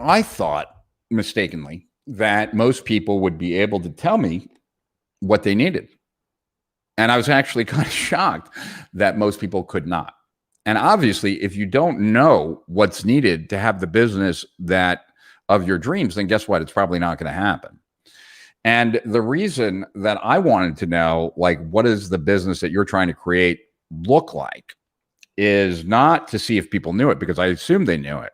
I thought mistakenly that most people would be able to tell me what they needed. And I was actually kind of shocked that most people could not. And obviously, if you don't know what's needed to have the business of your dreams, then guess what? It's probably not going to happen. And the reason that I wanted to know, what does the business that you're trying to create look like, is not to see if people knew it, because I assumed they knew it.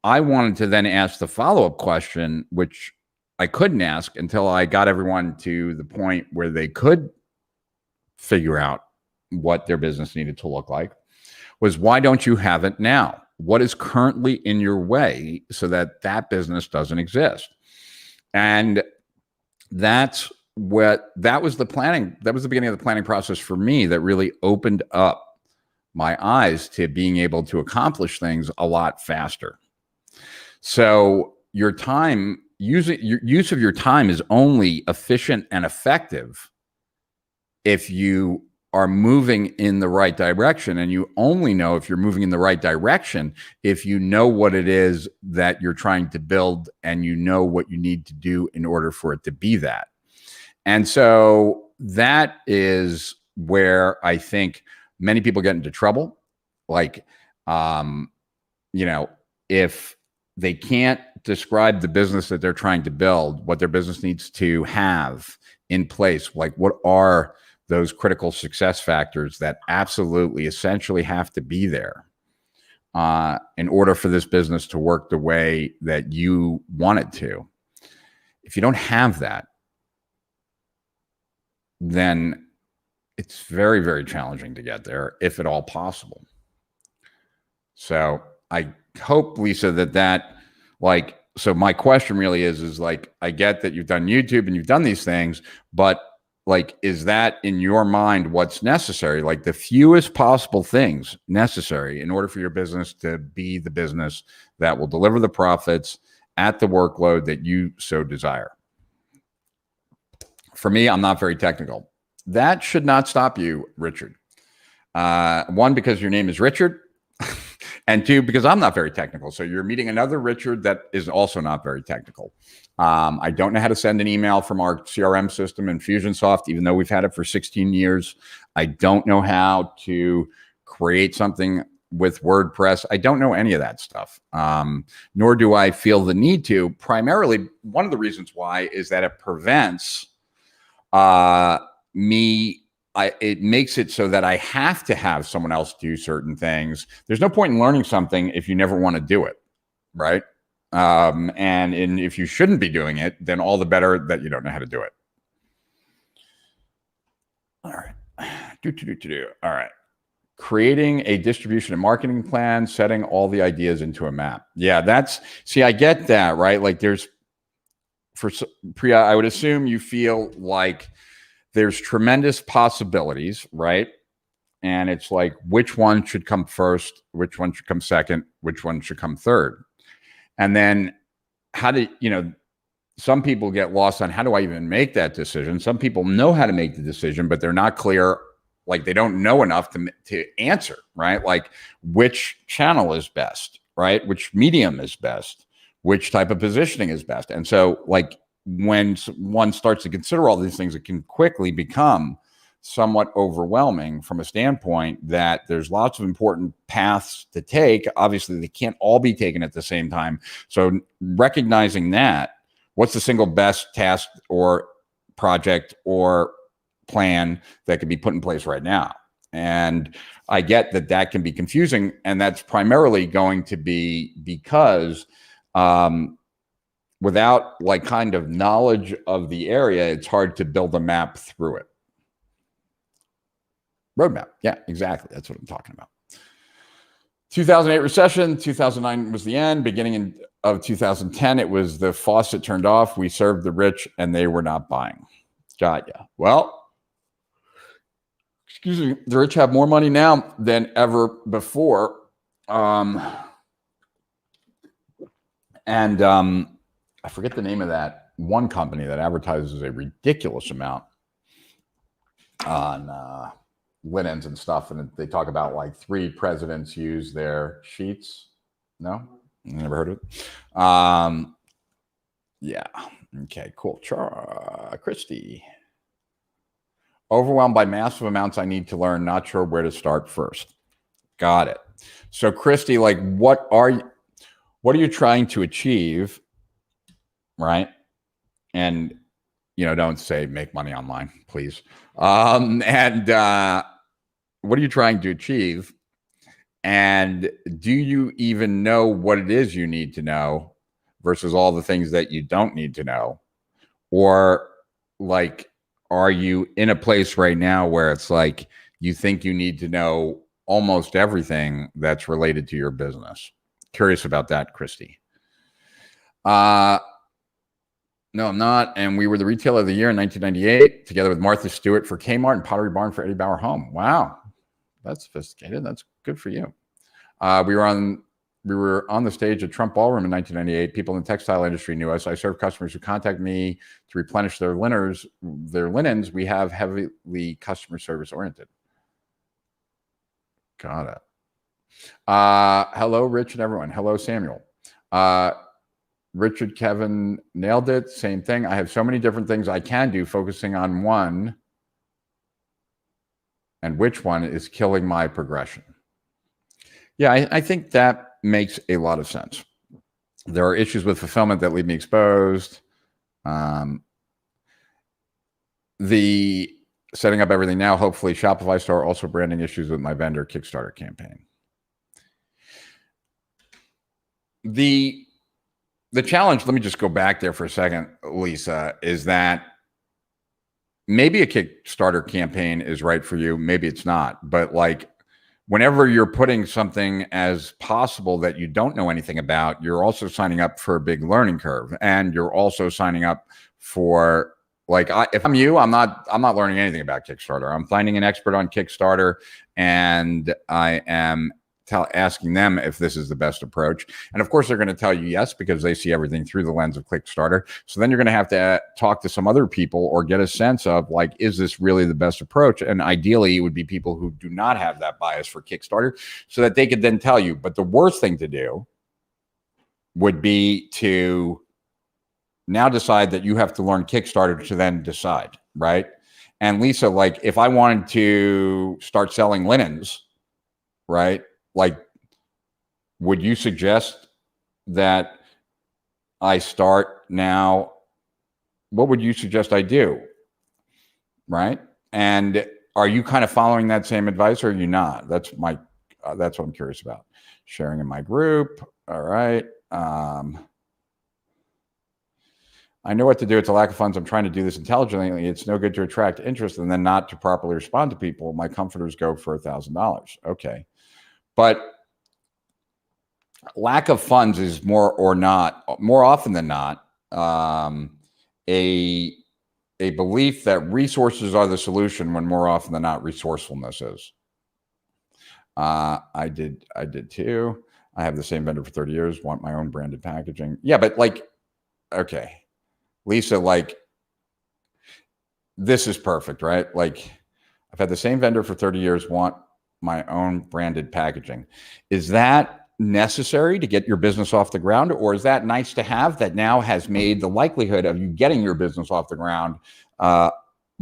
I wanted to then ask the follow-up question, which I couldn't ask until I got everyone to the point where they could figure out what their business needed to look like, was, why don't you have it now? What is currently in your way so that business doesn't exist? And that was the planning. That was the beginning of the planning process for me that really opened up my eyes to being able to accomplish things a lot faster. So your use of your time is only efficient and effective if you are moving in the right direction. And you only know if you're moving in the right direction if you know what it is that you're trying to build and you know what you need to do in order for it to be that. And so that is where I think many people get into trouble. Like, if they can't describe the business that they're trying to build, what their business needs to have in place, like what are those critical success factors that absolutely essentially have to be there in order for this business to work the way that you want it to. If you don't have that, then it's very, very challenging to get there, if at all possible. So I hope, Lisa, so my question really is like, I get that you've done YouTube and you've done these things, but like, is that in your mind what's necessary? Like the fewest possible things necessary in order for your business to be the business that will deliver the profits at the workload that you so desire. For me, I'm not very technical. That should not stop you, Richard. One, because your name is Richard. And two, because I'm not very technical. So you're meeting another Richard that is also not very technical. I don't know how to send an email from our CRM system Infusionsoft, even though we've had it for 16 years. I don't know how to create something with WordPress. I don't know any of that stuff, nor do I feel the need to. Primarily, one of the reasons why is that it prevents it makes it so that I have to have someone else do certain things. There's no point in learning something if you never want to do it, right? And if you shouldn't be doing it, then all the better that you don't know how to do it. All right. All right. Creating a distribution and marketing plan, setting all the ideas into a map. Yeah, I get that, right? Like for Priya, I would assume you feel like there's tremendous possibilities, right? And it's like, which one should come first? Which one should come second? Which one should come third? And then some people get lost on how do I even make that decision? Some people know how to make the decision, but they're not clear. Like they don't know enough to answer, right? Like which channel is best, right? Which medium is best? Which type of positioning is best? And so like, when one starts to consider all these things, it can quickly become somewhat overwhelming from a standpoint that there's lots of important paths to take. Obviously, they can't all be taken at the same time. So recognizing that, what's the single best task or project or plan that can be put in place right now? And I get that can be confusing. And that's primarily going to be because without like kind of knowledge of the area, it's hard to build a map through it. Roadmap. Yeah, exactly. That's what I'm talking about. 2008 recession, 2009 was the end. Beginning of 2010, it was the faucet turned off. We served the rich and they were not buying. Got ya. Well, excuse me, the rich have more money now than ever before. I forget the name of that one company that advertises a ridiculous amount on linens and stuff. And they talk about like 3 presidents use their sheets. No, never heard of it. Yeah. Okay, cool. Christy. Overwhelmed by massive amounts I need to learn. Not sure where to start first. Got it. So Christy, like what are you trying to achieve? Right. And, don't say make money online, please. What are you trying to achieve? And do you even know what it is you need to know versus all the things that you don't need to know? Or like, are you in a place right now where it's like, you think you need to know almost everything that's related to your business? Curious about that, Christy. No, I'm not. And we were the retailer of the year in 1998, together with Martha Stewart for Kmart and Pottery Barn for Eddie Bauer Home. Wow, that's sophisticated. That's good for you. We were on the stage at Trump Ballroom in 1998. People in the textile industry knew us. I served customers who contact me to replenish their linens. We have heavily customer service oriented. Got it. Hello, Rich and everyone. Hello, Samuel. Richard, Kevin nailed it. Same thing. I have so many different things I can do, focusing on one, and which one is killing my progression. Yeah, I think that makes a lot of sense. There are issues with fulfillment that leave me exposed. The setting up everything now, hopefully Shopify store, also branding issues with my vendor Kickstarter campaign. The challenge, let me just go back there for a second, Lisa, is that maybe a Kickstarter campaign is right for you. Maybe it's not. But like, whenever you're putting something as possible that you don't know anything about, you're also signing up for a big learning curve. And you're also signing up for, like, if I'm you, I'm not learning anything about Kickstarter. I'm finding an expert on Kickstarter, and I am asking them if this is the best approach. And of course, they're going to tell you yes, because they see everything through the lens of Kickstarter. So then you're going to have to talk to some other people or get a sense of, like, is this really the best approach? And ideally, it would be people who do not have that bias for Kickstarter, so that they could then tell you. But the worst thing to do would be to now decide that you have to learn Kickstarter to then decide, right? And Lisa, like, if I wanted to start selling linens, right? Like, would you suggest that I start now? What would you suggest I do? Right? And are you kind of following that same advice, or are you not? That's what I'm curious about. Sharing in my group. All right. I know what to do. It's a lack of funds. I'm trying to do this intelligently. It's no good to attract interest and then not to properly respond to people. My comforters go for $1,000. Okay. But lack of funds is more often than not, a belief that resources are the solution, when more often than not, resourcefulness is. I did too. I have the same vendor for 30 years, want my own branded packaging. Yeah, but like, okay, Lisa, like, this is perfect, right? Like, I've had the same vendor for 30 years, want my own branded packaging. Is that necessary to get your business off the ground, or is that nice to have that now has made the likelihood of you getting your business off the ground by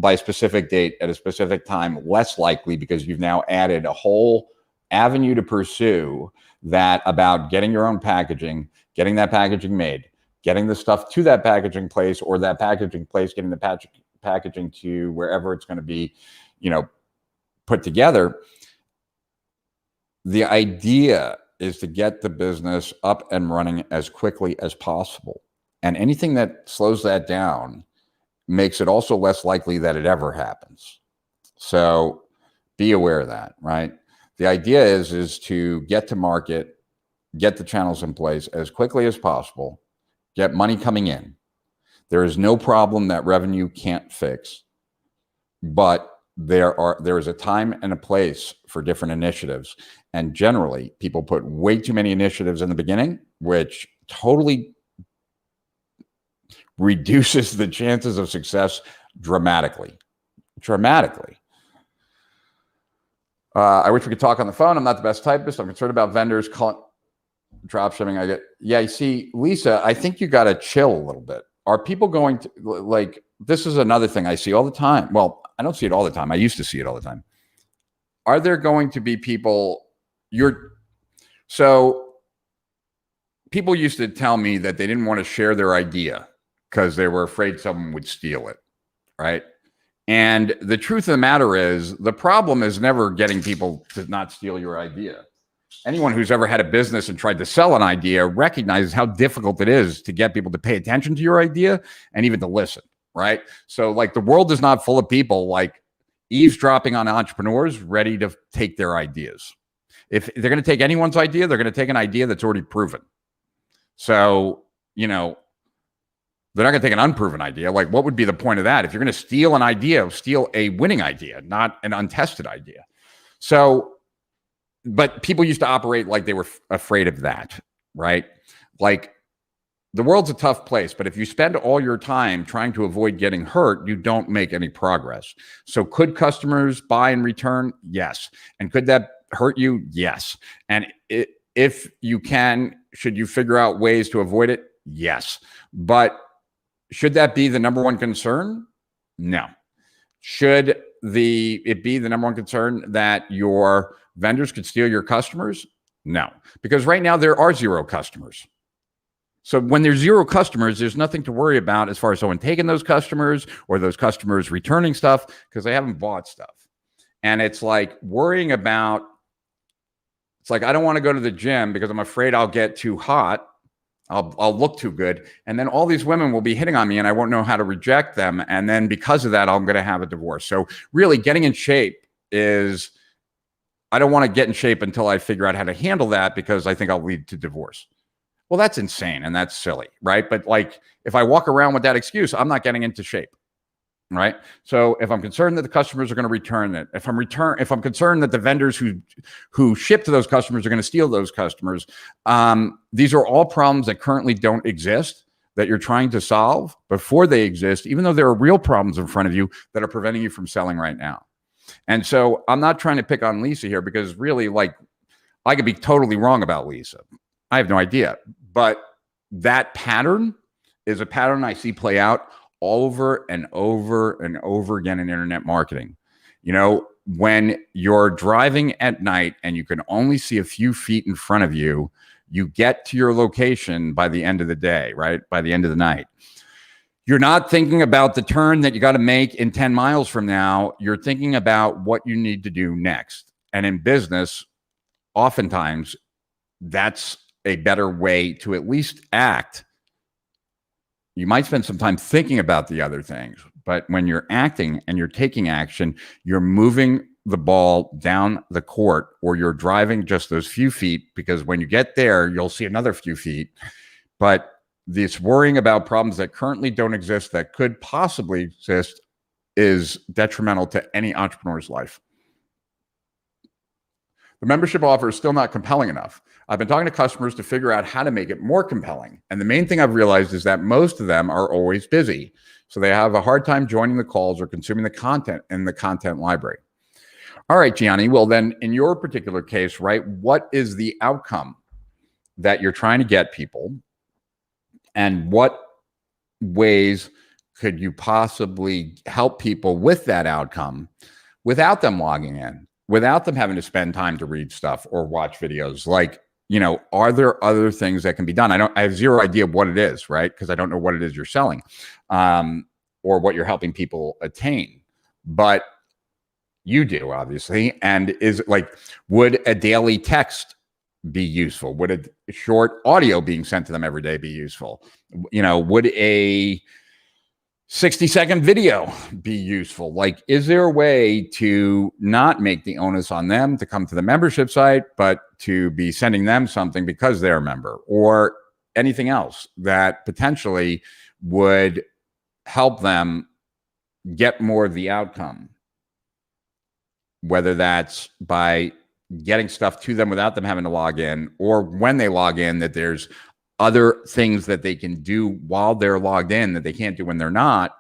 a specific date at a specific time less likely, because you've now added a whole avenue to pursue that about getting your own packaging, getting that packaging made, getting the stuff to that packaging place, or that packaging place getting the packaging to wherever it's going to be, put together. The idea is to get the business up and running as quickly as possible. And anything that slows that down makes it also less likely that it ever happens. So be aware of that, right? The idea is to get to market, get the channels in place as quickly as possible, get money coming in. There is no problem that revenue can't fix, but there is a time and a place for different initiatives. And generally, people put way too many initiatives in the beginning, which totally reduces the chances of success dramatically. I wish we could talk on the phone. I'm not the best typist. I'm concerned about vendors drop shipping. Yeah, you see, Lisa, I think you got to chill a little bit. Are people going to, like, this is another thing I see all the time. Well, I don't see it all the time. I used to see it all the time. Are there going to be people, so people used to tell me that they didn't want to share their idea because they were afraid someone would steal it, right? And the truth of the matter is, the problem is never getting people to not steal your idea. Anyone who's ever had a business and tried to sell an idea recognizes how difficult it is to get people to pay attention to your idea and even to listen, right? So, like, the world is not full of people like eavesdropping on entrepreneurs ready to take their ideas. If they're going to take anyone's idea, they're going to take an idea that's already proven. So, they're not going to take an unproven idea. Like, what would be the point of that? If you're going to steal an idea, steal a winning idea, not an untested idea. So, but people used to operate like they were afraid of that, right? Like, the world's a tough place, but if you spend all your time trying to avoid getting hurt, you don't make any progress. So could customers buy in return? Yes. And could that hurt you? Yes. And if you can, should you figure out ways to avoid it? Yes. But should that be the number one concern? No. Should it be the number one concern that your vendors could steal your customers? No. Because right now there are 0 customers. So when there's 0 customers, there's nothing to worry about as far as someone taking those customers or those customers returning stuff because they haven't bought stuff. And it's like worrying about, it's like, I don't want to go to the gym because I'm afraid I'll get too hot. I'll look too good. And then all these women will be hitting on me and I won't know how to reject them. And then because of that, I'm going to have a divorce. So really getting in shape is, I don't want to get in shape until I figure out how to handle that because I think I'll lead to divorce. Well, that's insane and that's silly, right? But like, if I walk around with that excuse, I'm not getting into shape, right? So if I'm concerned that the customers are going to return it, if I'm concerned that the vendors who ship to those customers are going to steal those customers, these are all problems that currently don't exist that you're trying to solve before they exist, even though there are real problems in front of you that are preventing you from selling right now. And so I'm not trying to pick on Lisa here because really, like, I could be totally wrong about Lisa. I have no idea. But that pattern is a pattern I see play out over and over and over again in internet marketing. You know, when you're driving at night and you can only see a few feet in front of you, you get to your location by the end of the day, right? By the end of the night. You're not thinking about the turn that you got to make in 10 miles from now. You're thinking about what you need to do next. And in business, oftentimes, that's a better way to at least act. You might spend some time thinking about the other things, but when you're acting and you're taking action, you're moving the ball down the court or you're driving just those few feet because when you get there, you'll see another few feet. But this worrying about problems that currently don't exist that could possibly exist is detrimental to any entrepreneur's life. The membership offer is still not compelling enough. I've been talking to customers to figure out how to make it more compelling. And the main thing I've realized is that most of them are always busy. So they have a hard time joining the calls or consuming the content in the content library. All right, Gianni. Well, then in your particular case, right, what is the outcome that you're trying to get people? And what ways could you possibly help people with that outcome without them logging in, without them having to spend time to read stuff or watch videos? Like, you know, are there other things that can be done? I have zero idea what it is, right? Because I don't know what it is you're selling or what you're helping people attain. But you do, obviously. And is it like, would a daily text be useful? Would a short audio being sent to them every day be useful? You know, would a 60-second video be useful? Like, is there a way to not make the onus on them to come to the membership site, but to be sending them something because they're a member, or anything else that potentially would help them get more of the outcome? Whether that's by getting stuff to them without them having to log in, or when they log in, that there's other things that they can do while they're logged in that they can't do when they're not,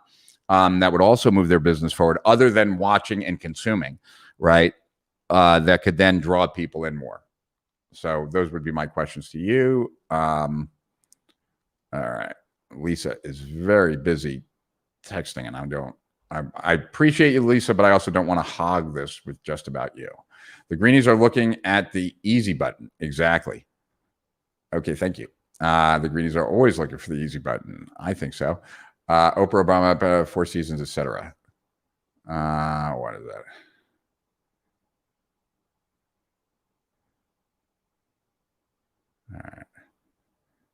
that would also move their business forward, other than watching and consuming, right? That could then draw people in more. So those would be my questions to you. All right. Lisa is very busy texting, and I appreciate you, Lisa, but I also don't want to hog this with just about you. The greenies are looking at the easy button. Exactly. Okay, thank you. The greenies are always looking for the easy button. I think so. Oprah Obama, Four Seasons, etc. What is that? All right.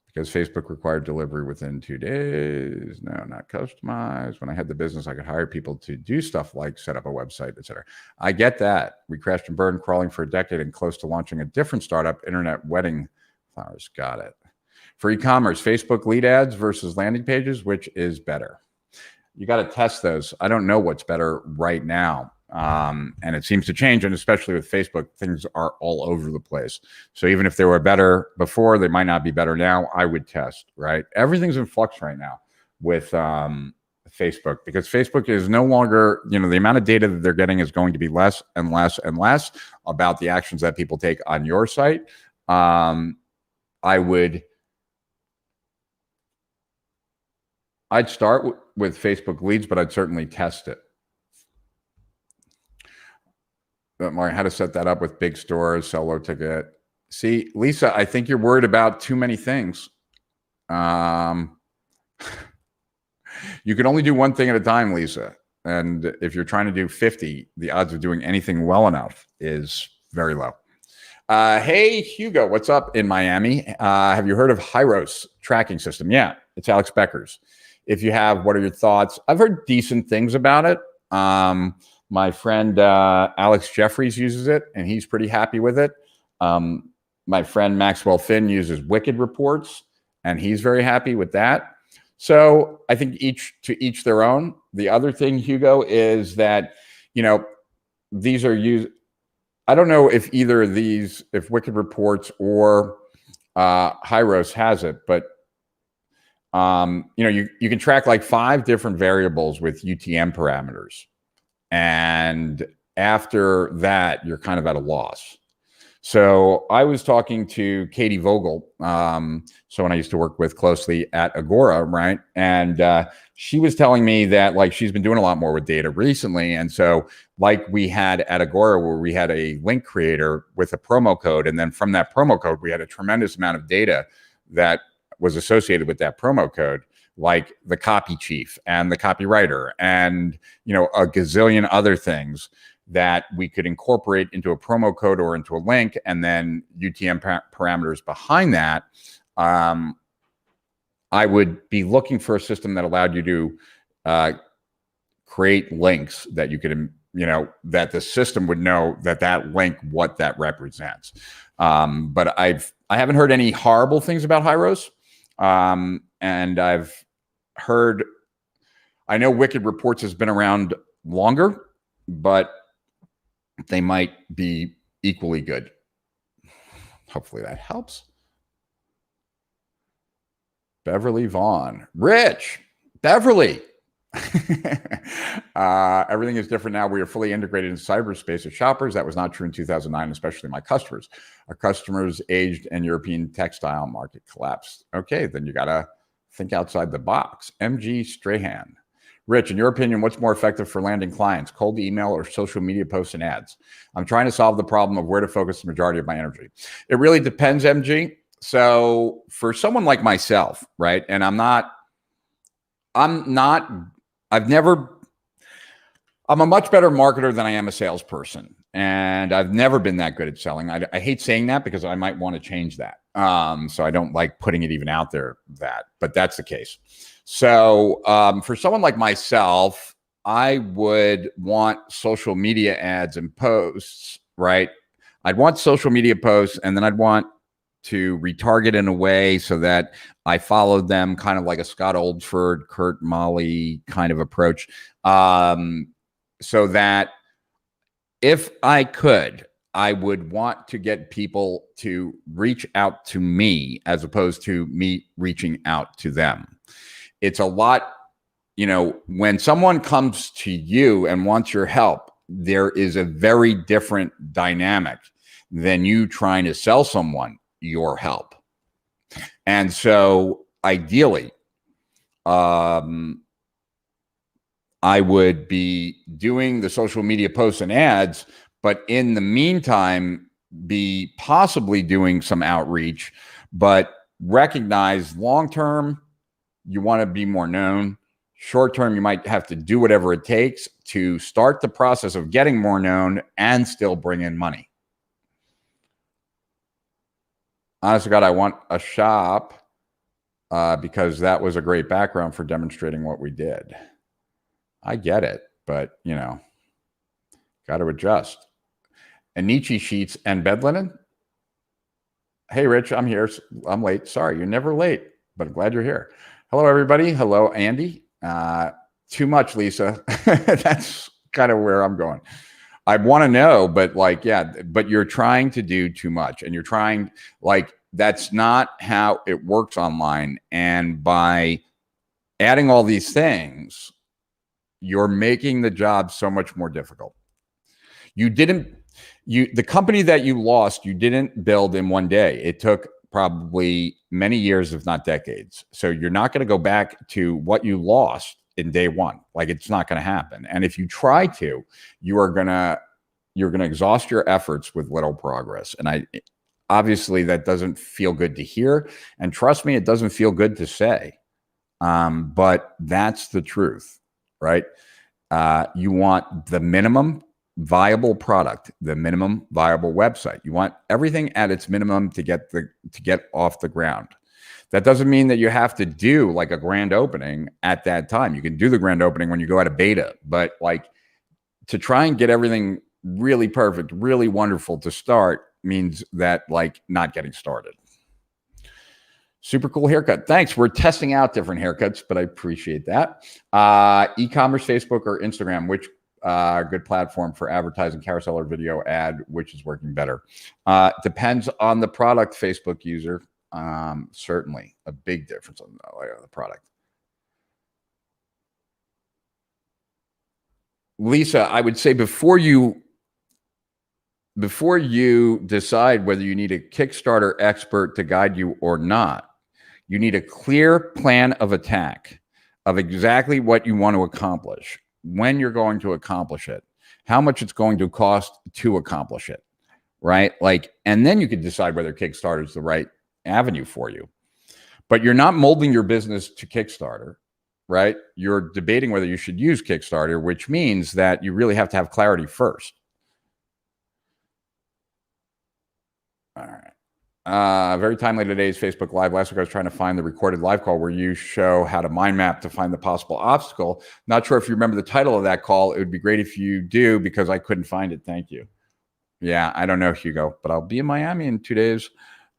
Because Facebook required delivery within 2 days. No, not customized. When I had the business, I could hire people to do stuff like set up a website, etc. I get that. We crashed and burned, crawling for a decade and close to launching a different startup, internet wedding flowers. Got it. For e-commerce, Facebook lead ads versus landing pages, which is better? You got to test those. I don't know what's better right now. And it seems to change. And especially with Facebook, things are all over the place. So even if they were better before, they might not be better now. I would test, right? Everything's in flux right now with Facebook, because Facebook is no longer, the amount of data that they're getting is going to be less and less and less about the actions that people take on your site. I'd start with Facebook leads, but I'd certainly test it. How to set that up with big stores, sell low ticket. See, Lisa, I think you're worried about too many things. You can only do one thing at a time, Lisa. And if you're trying to do 50, the odds of doing anything well enough is very low. Hey, Hugo, what's up in Miami? Have you heard of Hyros tracking system? Yeah, it's Alex Becker's. If you have, what are your thoughts? I've heard decent things about it. My friend Alex Jeffries uses it, and he's pretty happy with it. My friend Maxwell Finn uses Wicked Reports, and he's very happy with that. So I think to each their own. The other thing, Hugo, is that, these are used. I don't know if either of these, if Wicked Reports or Hyros has it, but you can track like 5 different variables with UTM parameters. And after that, you're kind of at a loss. So I was talking to Katie Vogel, someone I used to work with closely at Agora, right? And she was telling me that like she's been doing a lot more with data recently. And so like we had at Agora, where we had a link creator with a promo code. And then from that promo code, we had a tremendous amount of data that was associated with that promo code, like the copy chief and the copywriter and, a gazillion other things that we could incorporate into a promo code or into a link, and then UTM parameters behind that. I would be looking for a system that allowed you to create links that you could, that the system would know that link, what that represents. But I haven't heard any horrible things about Hyros. And I've heard, I know Wicked Reports has been around longer, but they might be equally good. Hopefully that helps. Beverly Vaughn. Rich. Beverly. Everything is different now. We are fully integrated in cyberspace as shoppers. That was not true in 2009, especially my customers. Our customers aged and European textile market collapsed. Okay, then you got to think outside the box. MG Strahan. Rich, in your opinion, what's more effective for landing clients, cold email or social media posts and ads? I'm trying to solve the problem of where to focus the majority of my energy. It really depends, MG. So for someone like myself, right, and I'm a much better marketer than I am a salesperson. And I've never been that good at selling. I hate saying that because I might want to change that. So I don't like putting it even out there but that's the case. So for someone like myself, I would want social media ads and posts, right? I'd want social media posts, and then I'd want to retarget in a way so that I followed them, kind of like a Scott Oldford, Kurt Molly kind of approach. So that if I could, I would want to get people to reach out to me as opposed to me reaching out to them. It's a lot, when someone comes to you and wants your help, there is a very different dynamic than you trying to sell someone your help. And so ideally, I would be doing the social media posts and ads, but in the meantime, be possibly doing some outreach, but recognize long-term, you want to be more known. Short-term, you might have to do whatever it takes to start the process of getting more known and still bring in money. Honest to God, I want a shop because that was a great background for demonstrating what we did. I get it, but, got to adjust. Anichi sheets and bed linen. Hey, Rich, I'm here. I'm late. Sorry, you're never late, but I'm glad you're here. Hello, everybody. Hello, Andy. Too much, Lisa. That's kind of where I'm going. I want to know, but but you're trying to do too much, and you're trying, that's not how it works online. And by adding all these things, you're making the job so much more difficult. The company that you lost, you didn't build in one day. It took probably many years, if not decades. So you're not going to go back to what you lost in day one. Like, it's not going to happen. And if you try to, you're going to exhaust your efforts with little progress. And obviously that doesn't feel good to hear. And trust me, it doesn't feel good to say. But that's the truth, right? You want the minimum viable product, the minimum viable website. You want everything at its minimum to get off the ground. That doesn't mean that you have to do like a grand opening at that time. You can do the grand opening when you go out of beta, but like to try and get everything really perfect, really wonderful to start means that like not getting started. Super cool haircut. Thanks. We're testing out different haircuts, but I appreciate that. E-commerce, Facebook or Instagram, which good platform for advertising, carousel or video ad, which is working better? Depends on the product, Facebook user. Certainly a big difference on the product. Lisa, I would say before you decide whether you need a Kickstarter expert to guide you or not, you need a clear plan of attack of exactly what you want to accomplish, when you're going to accomplish it, how much it's going to cost to accomplish it, right? Like, and then you can decide whether Kickstarter is the right avenue for you. But you're not molding your business to Kickstarter, right? You're debating whether you should use Kickstarter, which means that you really have to have clarity first. All right. Very timely today's Facebook Live. Last week I was trying to find the recorded live call where you show how to mind map to find the possible obstacle. Not sure if you remember the title of that call. It would be great if you do, because I couldn't find it. Thank you. Yeah, I don't know, Hugo, but I'll be in Miami in 2 days.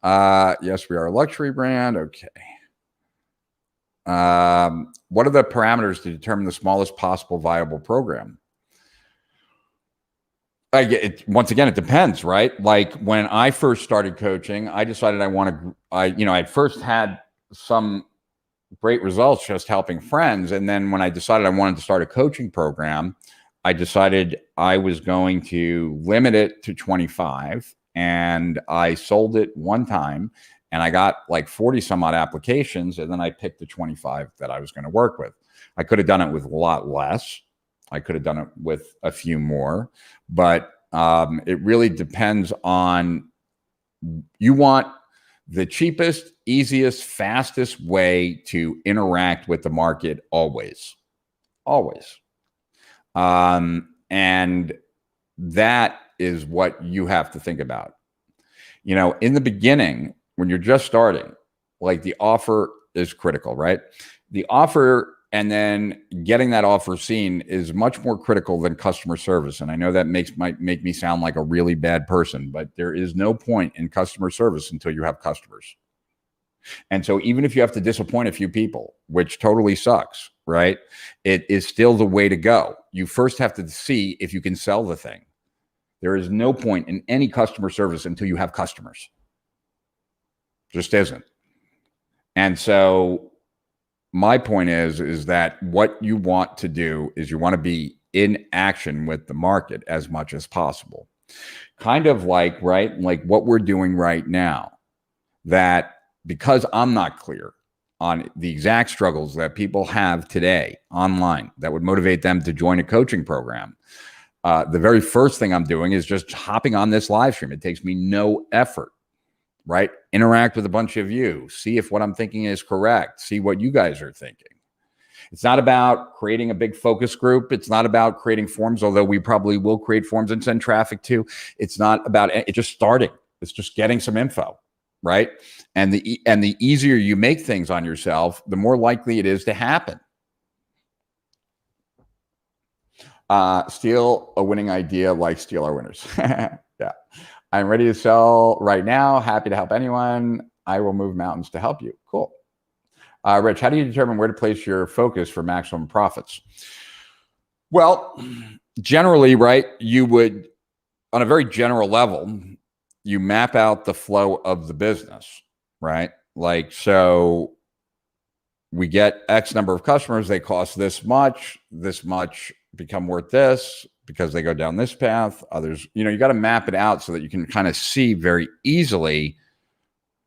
Yes, we are a luxury brand. Okay. What are the parameters to determine the smallest possible viable program? Once again, it depends, right? Like when I first started coaching, I decided I first had some great results just helping friends. And then when I decided I wanted to start a coaching program, I decided I was going to limit it to 25. And I sold it one time and I got like 40 some odd applications. And then I picked the 25 that I was going to work with. I could have done it with a lot less. I could have done it with a few more, but it really depends on, you want the cheapest, easiest, fastest way to interact with the market always. And that is what you have to think about. You know, in the beginning, when you're just starting, like the offer is critical, right? The offer and then getting that offer seen is much more critical than customer service. And I know that might make me sound like a really bad person, but there is no point in customer service until you have customers. And so even if you have to disappoint a few people, which totally sucks, right? It is still the way to go. You first have to see if you can sell the thing. There is no point in any customer service until you have customers. Just isn't. And so my point is that what you want to do is you want to be in action with the market as much as possible. Kind of like, right, like what we're doing right now, that because I'm not clear on the exact struggles that people have today online that would motivate them to join a coaching program, the very first thing I'm doing is just hopping on this live stream. It takes me no effort. Right? Interact with a bunch of you, see if what I'm thinking is correct, see what you guys are thinking. It's not about creating a big focus group. It's not about creating forms, although we probably will create forms and send traffic to. It's not about it, just starting. It's just getting some info, right? And the easier you make things on yourself, the more likely it is to happen. Steal a winning idea like steal our winners. Yeah. I'm ready to sell right now. Happy to help anyone. I will move mountains to help you. Cool. Rich, how do you determine where to place your focus for maximum profits? Well, generally, right, you would, on a very general level, you map out the flow of the business, right? Like, so we get X number of customers, they cost this much become worth this because they go down this path. Others, you got to map it out so that you can kind of see very easily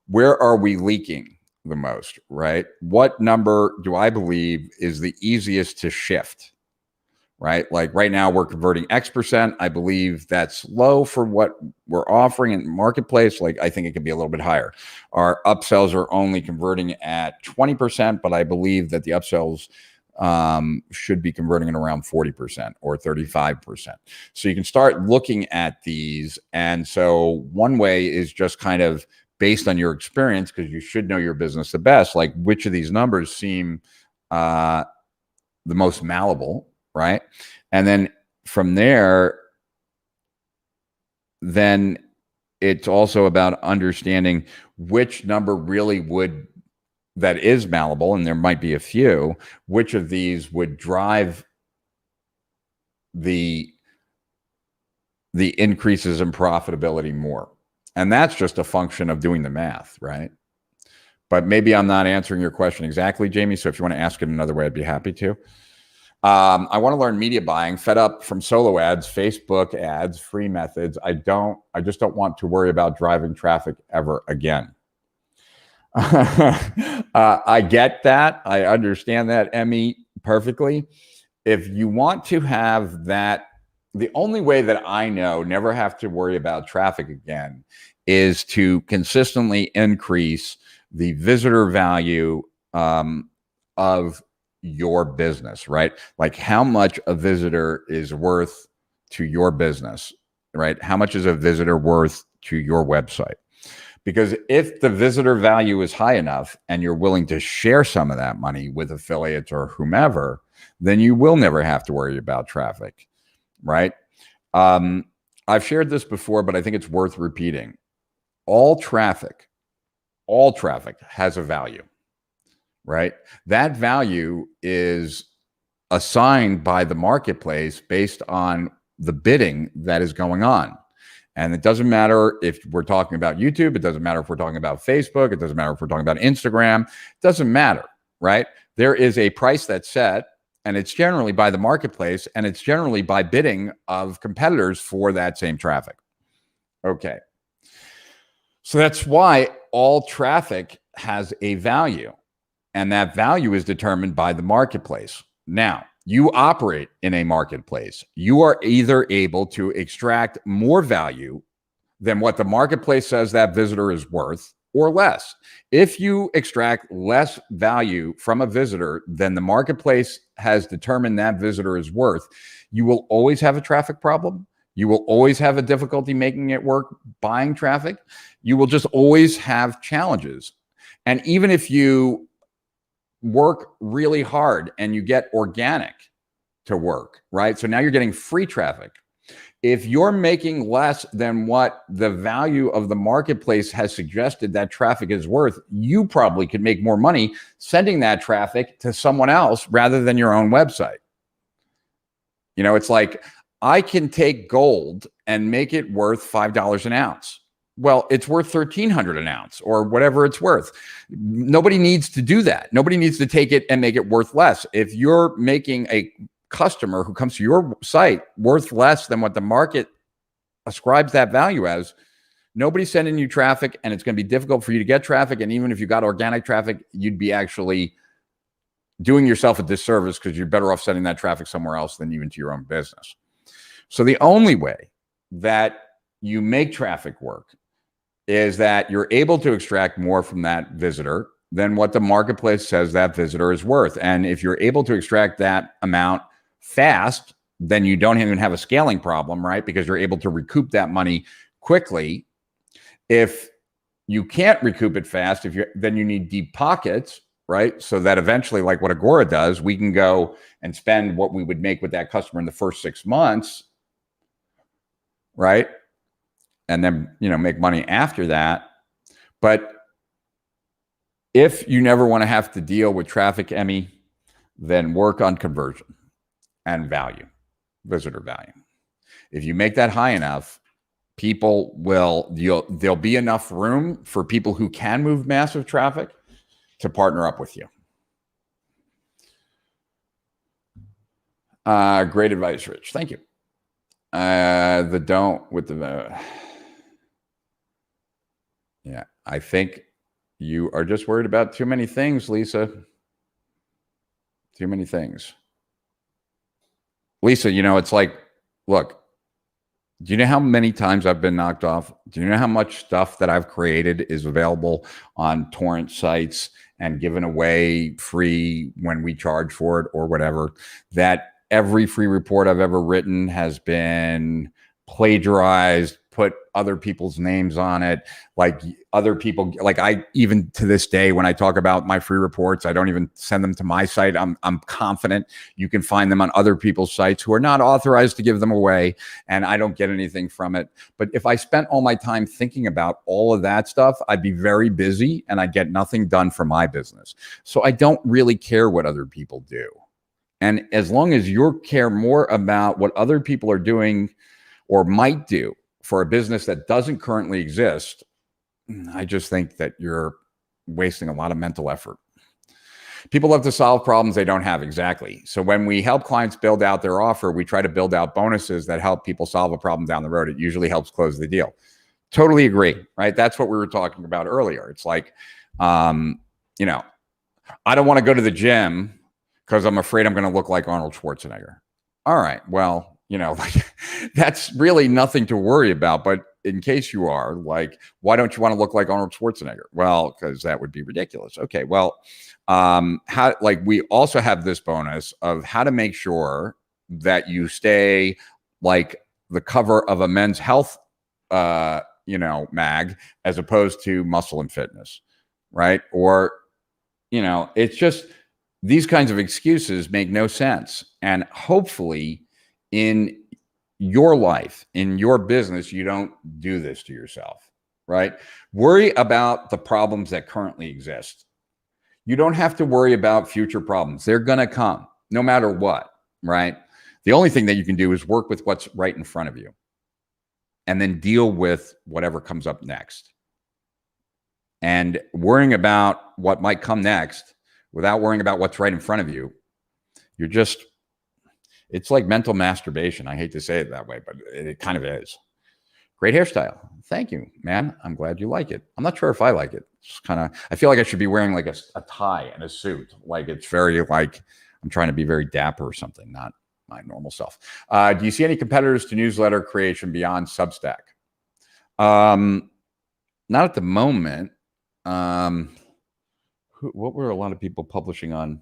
where are we leaking the most, right? What number do I believe is the easiest to shift, right? Like right now we're converting X%. I believe that's low for what we're offering in the marketplace. Like I think it could be a little bit higher. Our upsells are only converting at 20%, but I believe that the upsells should be converting at around 40% or 35%. So you can start looking at these. And so one way is just kind of based on your experience, because you should know your business the best, like which of these numbers seem the most malleable, right? And then from there, then it's also about understanding which number really that is malleable, and there might be a few, which of these would drive the increases in profitability more. And that's just a function of doing the math, right? But maybe I'm not answering your question exactly, Jamie. So if you want to ask it another way, I'd be happy to. I want to learn media buying, fed up from solo ads, Facebook ads, free methods. I just don't want to worry about driving traffic ever again. I get that. I understand that, Emmy, perfectly. If you want to have that, the only way that I know never have to worry about traffic again is to consistently increase the visitor value of your business, right? Like how much a visitor is worth to your business, right? How much is a visitor worth to your website? Because if the visitor value is high enough and you're willing to share some of that money with affiliates or whomever, then you will never have to worry about traffic, right? I've shared this before, but I think it's worth repeating. All traffic has a value, right? That value is assigned by the marketplace based on the bidding that is going on. And it doesn't matter if we're talking about YouTube. It doesn't matter if we're talking about Facebook. It doesn't matter if we're talking about Instagram. It doesn't matter, right? There is a price that's set, and it's generally by the marketplace, and it's generally by bidding of competitors for that same traffic. Okay. So that's why all traffic has a value, and that value is determined by the marketplace. Now, you operate in a marketplace. You are either able to extract more value than what the marketplace says that visitor is worth or less. If you extract less value from a visitor than the marketplace has determined that visitor is worth, you will always have a traffic problem. You will always have a difficulty making it work, buying traffic. You will just always have challenges. And even if you work really hard and you get organic to work, right? So now you're getting free traffic. If you're making less than what the value of the marketplace has suggested that traffic is worth, you probably could make more money sending that traffic to someone else rather than your own website. It's like I can take gold and make it worth $5 an ounce. Well, it's worth $1,300 an ounce or whatever it's worth. Nobody needs to do that. Nobody needs to take it and make it worth less. If you're making a customer who comes to your site worth less than what the market ascribes that value as, nobody's sending you traffic, and it's going to be difficult for you to get traffic. And even if you got organic traffic, you'd be actually doing yourself a disservice because you're better off sending that traffic somewhere else than even to your own business. So the only way that you make traffic work is that you're able to extract more from that visitor than what the marketplace says that visitor is worth. And if you're able to extract that amount fast, then you don't even have a scaling problem, right? Because you're able to recoup that money quickly. If you can't recoup it fast, then you need deep pockets, right? So that eventually, like what Agora does, we can go and spend what we would make with that customer in the first 6 months, right? And then, make money after that. But if you never want to have to deal with traffic, Emmy, then work on conversion and value, visitor value. If you make that high enough, there'll be enough room for people who can move massive traffic to partner up with you. Great advice, Rich. Thank you. The don't with the yeah, I think you are just worried about too many things, Lisa. Too many things. Lisa, it's like, look, do you know how many times I've been knocked off? Do you know how much stuff that I've created is available on torrent sites and given away free when we charge for it or whatever? That every free report I've ever written has been plagiarized, put other people's names on it, like other people, like I, even to this day, when I talk about my free reports, I don't even send them to my site. I'm confident you can find them on other people's sites who are not authorized to give them away, and I don't get anything from it. But if I spent all my time thinking about all of that stuff, I'd be very busy and I'd get nothing done for my business. So I don't really care what other people do. And as long as you care more about what other people are doing or might do for a business that doesn't currently exist, I just think that you're wasting a lot of mental effort. People love to solve problems they don't have. Exactly. So when we help clients build out their offer, we try to build out bonuses that help people solve a problem down the road. It usually helps close the deal. Totally agree, right? That's what we were talking about earlier. It's like, I don't want to go to the gym because I'm afraid I'm going to look like Arnold Schwarzenegger. All right, well, that's really nothing to worry about. But in case you are, like, why don't you want to look like Arnold Schwarzenegger? Well, because that would be ridiculous. Okay, well, we also have this bonus of how to make sure that you stay like the cover of a Men's Health, mag, as opposed to Muscle and Fitness, right? Or, it's just these kinds of excuses make no sense. And hopefully, in your life, in your business, you don't do this to yourself, right? Worry about the problems that currently exist. You don't have to worry about future problems. They're going to come no matter what, right? The only thing that you can do is work with what's right in front of you and then deal with whatever comes up next. And worrying about what might come next without worrying about what's right in front of you, it's like mental masturbation. I hate to say it that way, but it kind of is. Great hairstyle. Thank you, man. I'm glad you like it. I'm not sure if I like it. It's kind of, I feel like I should be wearing like a tie and a suit. Like it's very like, I'm trying to be very dapper or something, not my normal self. Do you see any competitors to newsletter creation beyond Substack? Not at the moment. What were a lot of people publishing on?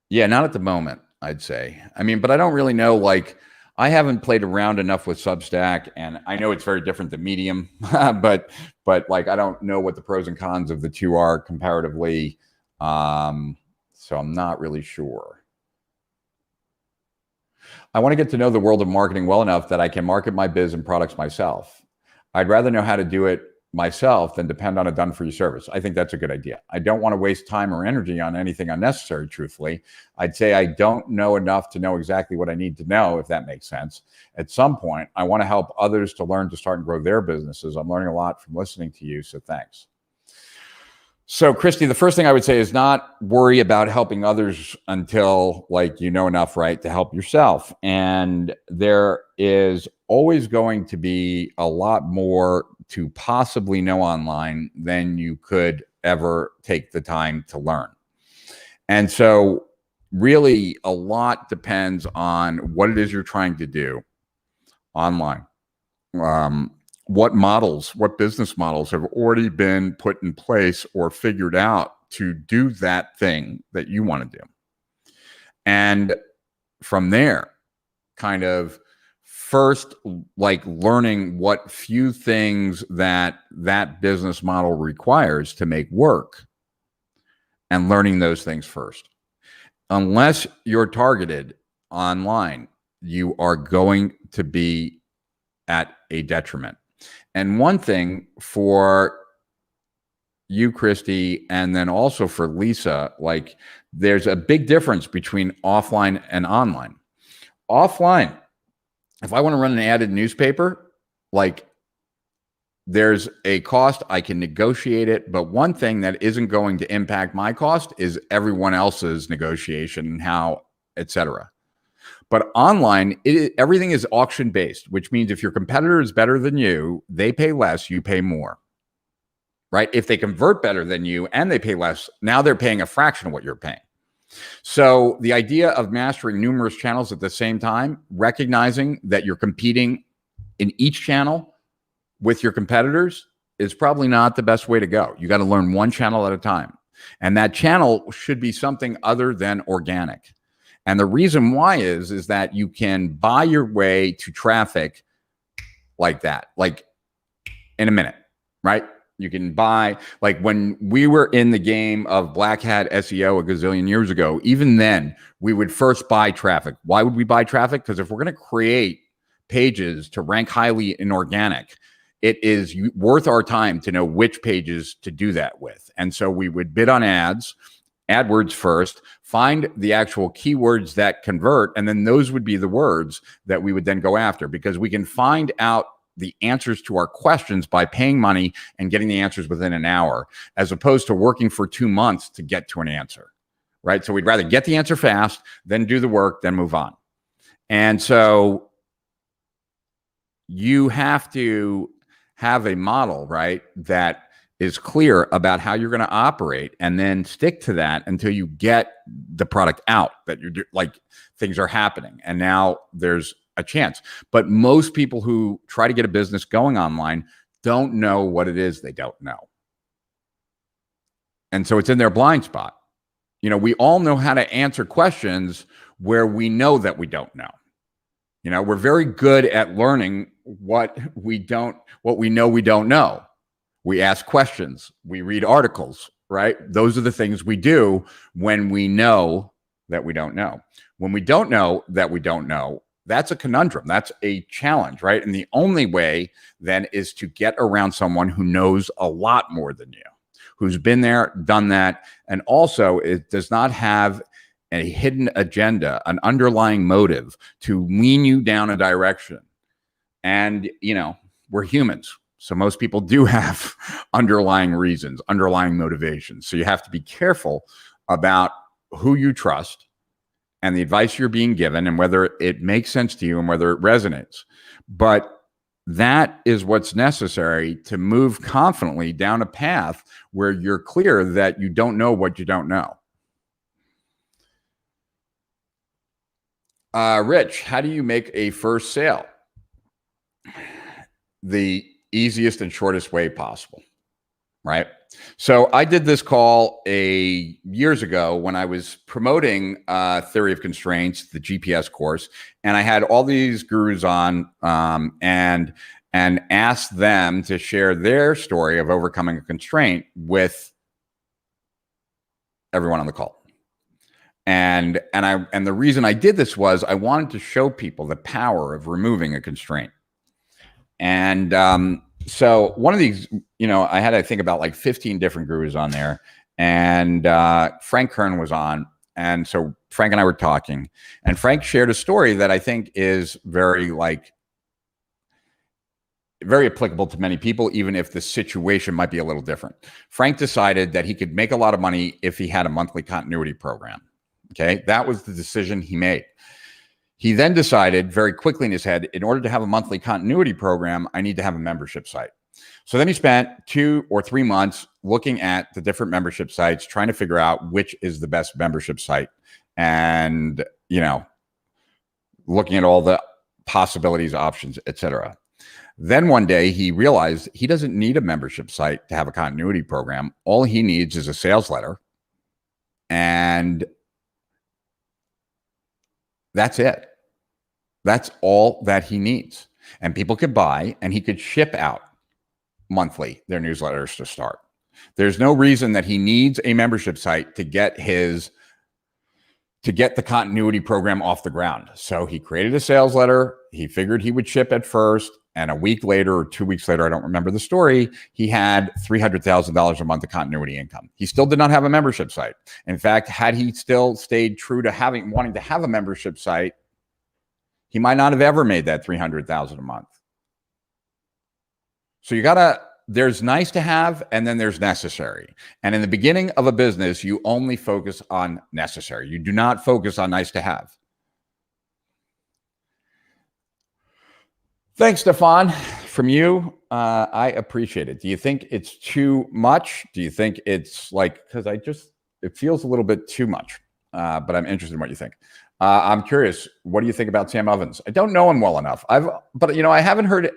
Yeah, not at the moment, I'd say. I mean, but I don't really know, like, I haven't played around enough with Substack, and I know it's very different than Medium, but like, I don't know what the pros and cons of the two are comparatively. So I'm not really sure. I want to get to know the world of marketing well enough that I can market my biz and products myself. I'd rather know how to do it myself than depend on a done-for-you service. I think that's a good idea. I don't want to waste time or energy on anything unnecessary, truthfully. I'd say I don't know enough to know exactly what I need to know, if that makes sense. At some point, I want to help others to learn to start and grow their businesses. I'm learning a lot from listening to you, so thanks. So, Christy, the first thing I would say is not worry about helping others until, like, you know enough, right, to help yourself. And there is always going to be a lot more to possibly know online than you could ever take the time to learn. And so really a lot depends on what it is you're trying to do online. What business models have already been put in place or figured out to do that thing that you want to do. And from there, kind of first, like learning what few things that business model requires to make work and learning those things first. Unless you're targeted online, you are going to be at a detriment. And one thing for you, Christy, and then also for Lisa, like there's a big difference between offline and online. Offline, if I want to run an ad in newspaper, like there's a cost, I can negotiate it. But one thing that isn't going to impact my cost is everyone else's negotiation and how, et cetera. But online, everything is auction based, which means if your competitor is better than you, they pay less, you pay more. Right? If they convert better than you and they pay less, now they're paying a fraction of what you're paying. So the idea of mastering numerous channels at the same time, recognizing that you're competing in each channel with your competitors, is probably not the best way to go. You got to learn one channel at a time. And that channel should be something other than organic. And the reason why is that you can buy your way to traffic like that, like in a minute, right? You can buy, like when we were in the game of black hat SEO a gazillion years ago, even then we would first buy traffic. Why would we buy traffic? Because if we're going to create pages to rank highly in organic, it is worth our time to know which pages to do that with. And so we would bid on ads, AdWords first, find the actual keywords that convert, and then those would be the words that we would then go after, because we can find out the answers to our questions by paying money and getting the answers within an hour, as opposed to working for 2 months to get to an answer, right? So we'd rather get the answer fast, then do the work, then move on. And so you have to have a model, right, that is clear about how you're going to operate, and then stick to that until you get the product out, that you're like things are happening. And now there's a chance. But most people who try to get a business going online don't know what it is they don't know. And so it's in their blind spot. You know, we all know how to answer questions where we know that we don't know. You know, we're very good at learning what we know we don't know. We ask questions, we read articles, right? Those are the things we do when we know that we don't know. When we don't know that we don't know, that's a conundrum. That's a challenge, right? And the only way then is to get around someone who knows a lot more than you, who's been there, done that, and also it does not have a hidden agenda, an underlying motive to lean you down a direction. And, you know, we're humans. So most people do have underlying reasons, underlying motivations. So you have to be careful about who you trust and the advice you're being given, and whether it makes sense to you and whether it resonates. But that is what's necessary to move confidently down a path where you're clear that you don't know what you don't know. Rich, how do you make a first sale? The easiest and shortest way possible, right? So I did this call years ago when I was promoting Theory of Constraints, the GPS course, and I had all these gurus on and asked them to share their story of overcoming a constraint with everyone on the call. And the reason I did this was I wanted to show people the power of removing a constraint. And so one of these, you know, I had, I think, about like 15 different gurus on there, and Frank Kern was on. And so Frank and I were talking, and Frank shared a story that I think is very applicable to many people, even if the situation might be a little different. Frank decided that he could make a lot of money if he had a monthly continuity program. Okay, that was the decision he made. He then decided very quickly in his head, in order to have a monthly continuity program, I need to have a membership site. So then he spent 2 or 3 months looking at the different membership sites, trying to figure out which is the best membership site, and, you know, looking at all the possibilities, options, etc. Then one day he realized he doesn't need a membership site to have a continuity program. All he needs is a sales letter, and that's it. That's all that he needs. And people could buy, and he could ship out monthly their newsletters to start. There's no reason that he needs a membership site to get the continuity program off the ground. So he created a sales letter. He figured he would ship at first, and a week later or 2 weeks later, I don't remember the story, he had $300,000 a month of continuity income. He still did not have a membership site. In fact, had he still stayed true to wanting to have a membership site, he might not have ever made that $300,000 a month. So there's nice to have, and then there's necessary. And in the beginning of a business, you only focus on necessary. You do not focus on nice to have. Thanks, Stefan. From you, I appreciate it. Do you think it's too much? Do you think it's like, because it feels a little bit too much, but I'm interested in what you think. I'm curious, what do you think about Sam Ovens? I don't know him well enough. But I haven't heard it.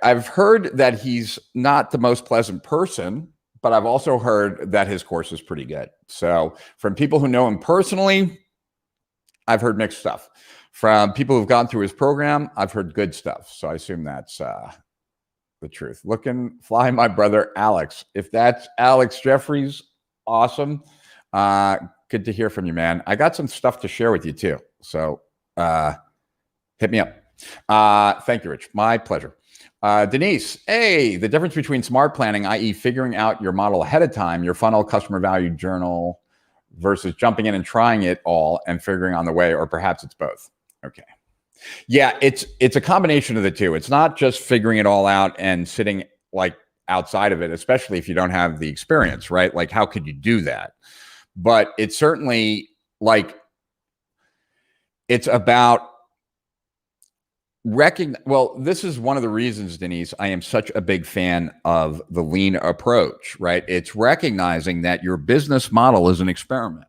I've heard that he's not the most pleasant person, but I've also heard that his course is pretty good. So from people who know him personally, I've heard mixed stuff. From people who've gone through his program, I've heard good stuff. So I assume that's the truth. Fly, my brother Alex. If that's Alex Jeffries, awesome. Good to hear from you, man. I got some stuff to share with you too. So hit me up. Thank you, Rich. My pleasure. Denise, hey, the difference between smart planning, i.e. figuring out your model ahead of time, your funnel, customer value journal, versus jumping in and trying it all and figuring on the way, or perhaps it's both. Okay. Yeah, it's a combination of the two. It's not just figuring it all out and sitting like outside of it, especially if you don't have the experience, right? Like, how could you do that? But it's certainly like, it's about well, this is one of the reasons, Denise, I am such a big fan of the lean approach, right? It's recognizing that your business model is an experiment.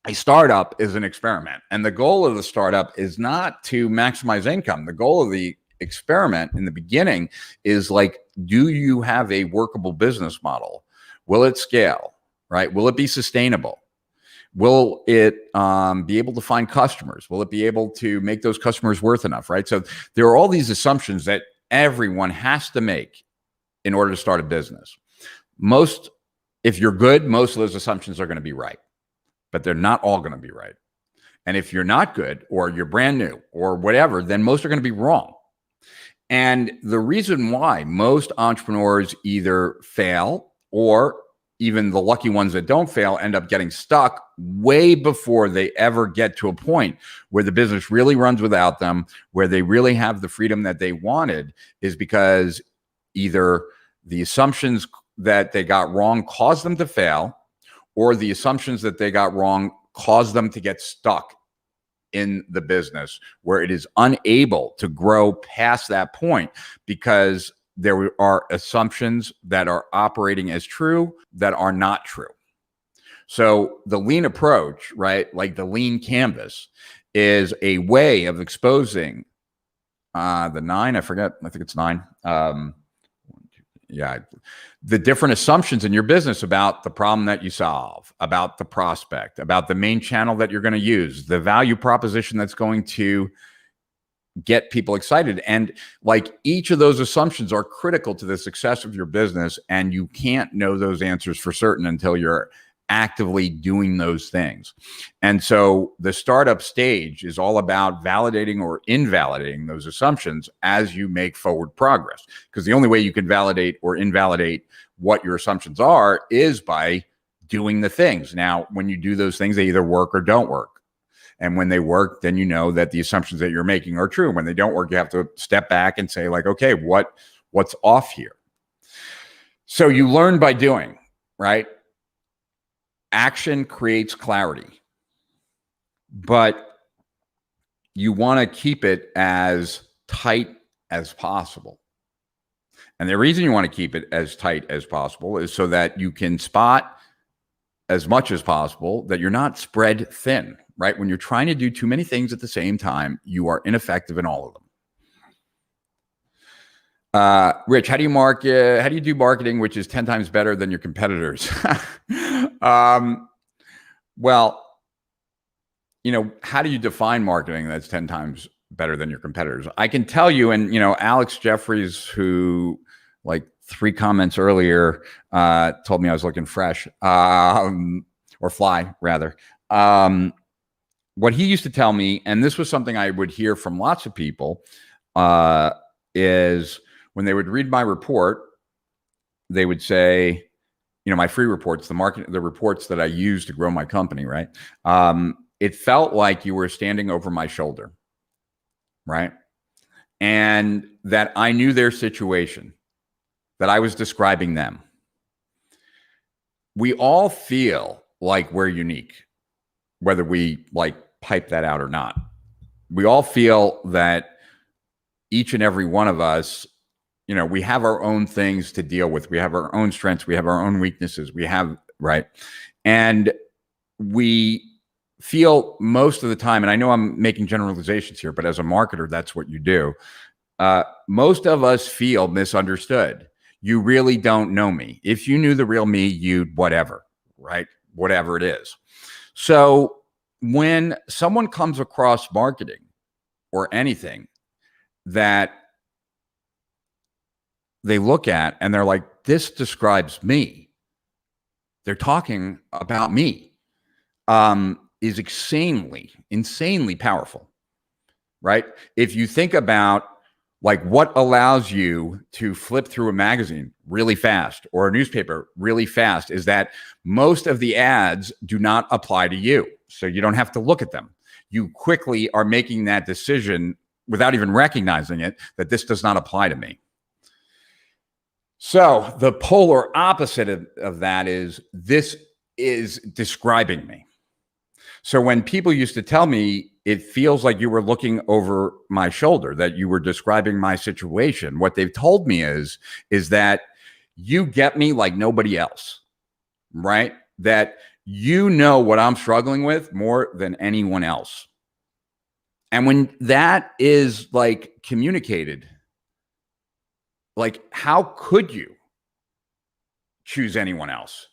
A startup is an experiment. And the goal of the startup is not to maximize income. The goal of the experiment in the beginning is like, do you have a workable business model? Will it scale, right? Will it be sustainable? Will it be able to find customers? Will it be able to make those customers worth enough, right? So there are all these assumptions that everyone has to make in order to start a business. If you're good, most of those assumptions are going to be right, but they're not all going to be right. And if you're not good, or you're brand new, or whatever, then most are going to be wrong. And the reason why most entrepreneurs either fail, or even the lucky ones that don't fail end up getting stuck way before they ever get to a point where the business really runs without them, where they really have the freedom that they wanted, is because either the assumptions that they got wrong caused them to fail, or the assumptions that they got wrong caused them to get stuck in the business where it is unable to grow past that point, because there are assumptions that are operating as true that are not true. So the lean approach, right, like the lean canvas, is a way of exposing the 9, I forget, I think it's 9. The different assumptions in your business about the problem that you solve, about the prospect, about the main channel that you're going to use, the value proposition that's going to get people excited. And like, each of those assumptions are critical to the success of your business. And you can't know those answers for certain until you're actively doing those things. And so the startup stage is all about validating or invalidating those assumptions as you make forward progress. Because the only way you can validate or invalidate what your assumptions are is by doing the things. Now, when you do those things, they either work or don't work. And when they work, then you know that the assumptions that you're making are true. When they don't work, you have to step back and say, like, okay, what's off here? So you learn by doing, right? Action creates clarity, but you want to keep it as tight as possible. And the reason you want to keep it as tight as possible is so that you can spot as much as possible that you're not spread thin, right? When you're trying to do too many things at the same time, you are ineffective in all of them. Rich, how do you do marketing which is 10 times better than your competitors? Well, how do you define marketing that's 10 times better than your competitors? I can tell you, and Alex Jeffries, who like 3 comments earlier told me I was looking fresh, or fly rather. What he used to tell me, and this was something I would hear from lots of people, is when they would read my report, they would say, my free reports, the reports that I use to grow my company, right? It felt like you were standing over my shoulder, right? And that I knew their situation, that I was describing them. We all feel like we're unique, whether we like pipe that out or not. We all feel that each and every one of us, you know, we have our own things to deal with. We have our own strengths. We have our own weaknesses. We have, right? And we feel most of the time, and I know I'm making generalizations here, but as a marketer, that's what you do. Most of us feel misunderstood. You really don't know me. If you knew the real me, you'd whatever, right? Whatever it is. So when someone comes across marketing or anything that they look at and they're like, this describes me, they're talking about me, is insanely powerful, right? If you think about like what allows you to flip through a magazine really fast or a newspaper really fast is that most of the ads do not apply to you. So you don't have to look at them. You quickly are making that decision without even recognizing it, that this does not apply to me. So the polar opposite of that is this is describing me. So when people used to tell me, it feels like you were looking over my shoulder, that you were describing my situation, what they've told me is that you get me like nobody else, right? That you know what I'm struggling with more than anyone else. And when that is like communicated, like how could you choose anyone else?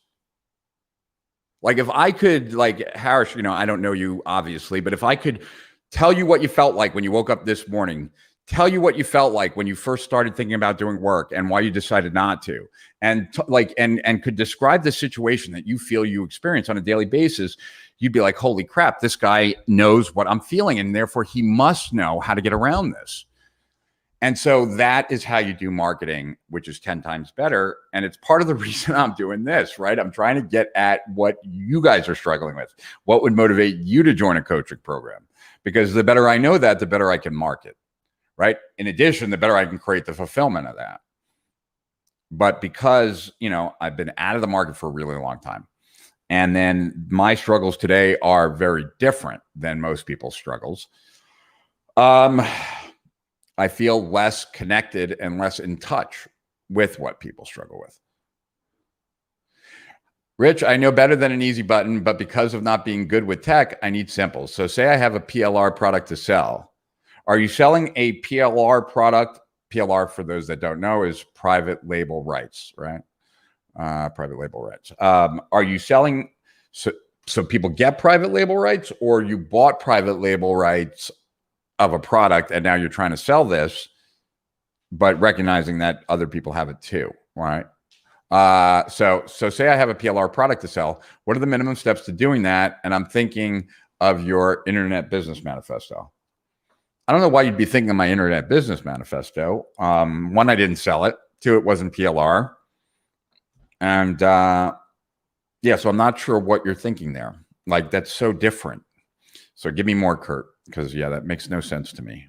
Like if I could, like Harris, you know, I don't know you obviously, but if I could tell you what you felt like when you woke up this morning, tell you what you felt like when you first started thinking about doing work and why you decided not to, and and could describe the situation that you feel you experience on a daily basis, you'd be like, holy crap, this guy knows what I'm feeling, and therefore he must know how to get around this. And so that is how you do marketing, which is 10 times better. And it's part of the reason I'm doing this, right? I'm trying to get at what you guys are struggling with. What would motivate you to join a coaching program? Because the better I know that, the better I can market, right? In addition, the better I can create the fulfillment of that. But because, you know, I've been out of the market for a really long time, and then my struggles today are very different than most people's struggles. I feel less connected and less in touch with what people struggle with. Rich, I know better than an easy button, but because of not being good with tech, I need simple. So say I have a PLR product to sell. Are you selling a PLR product? PLR, for those that don't know, is private label rights, right? Private label rights. Are you selling so people get private label rights, or you bought private label rights of a product and now you're trying to sell this, but recognizing that other people have it too, right? So say I have a PLR product to sell. What are the minimum steps to doing that? And I'm thinking of your internet business manifesto. I don't know why you'd be thinking of my internet business manifesto. One, I didn't sell it. Two, it wasn't PLR. And yeah, so I'm not sure what you're thinking there. Like, that's so different. So give me more, Kurt, because yeah, that makes no sense to me.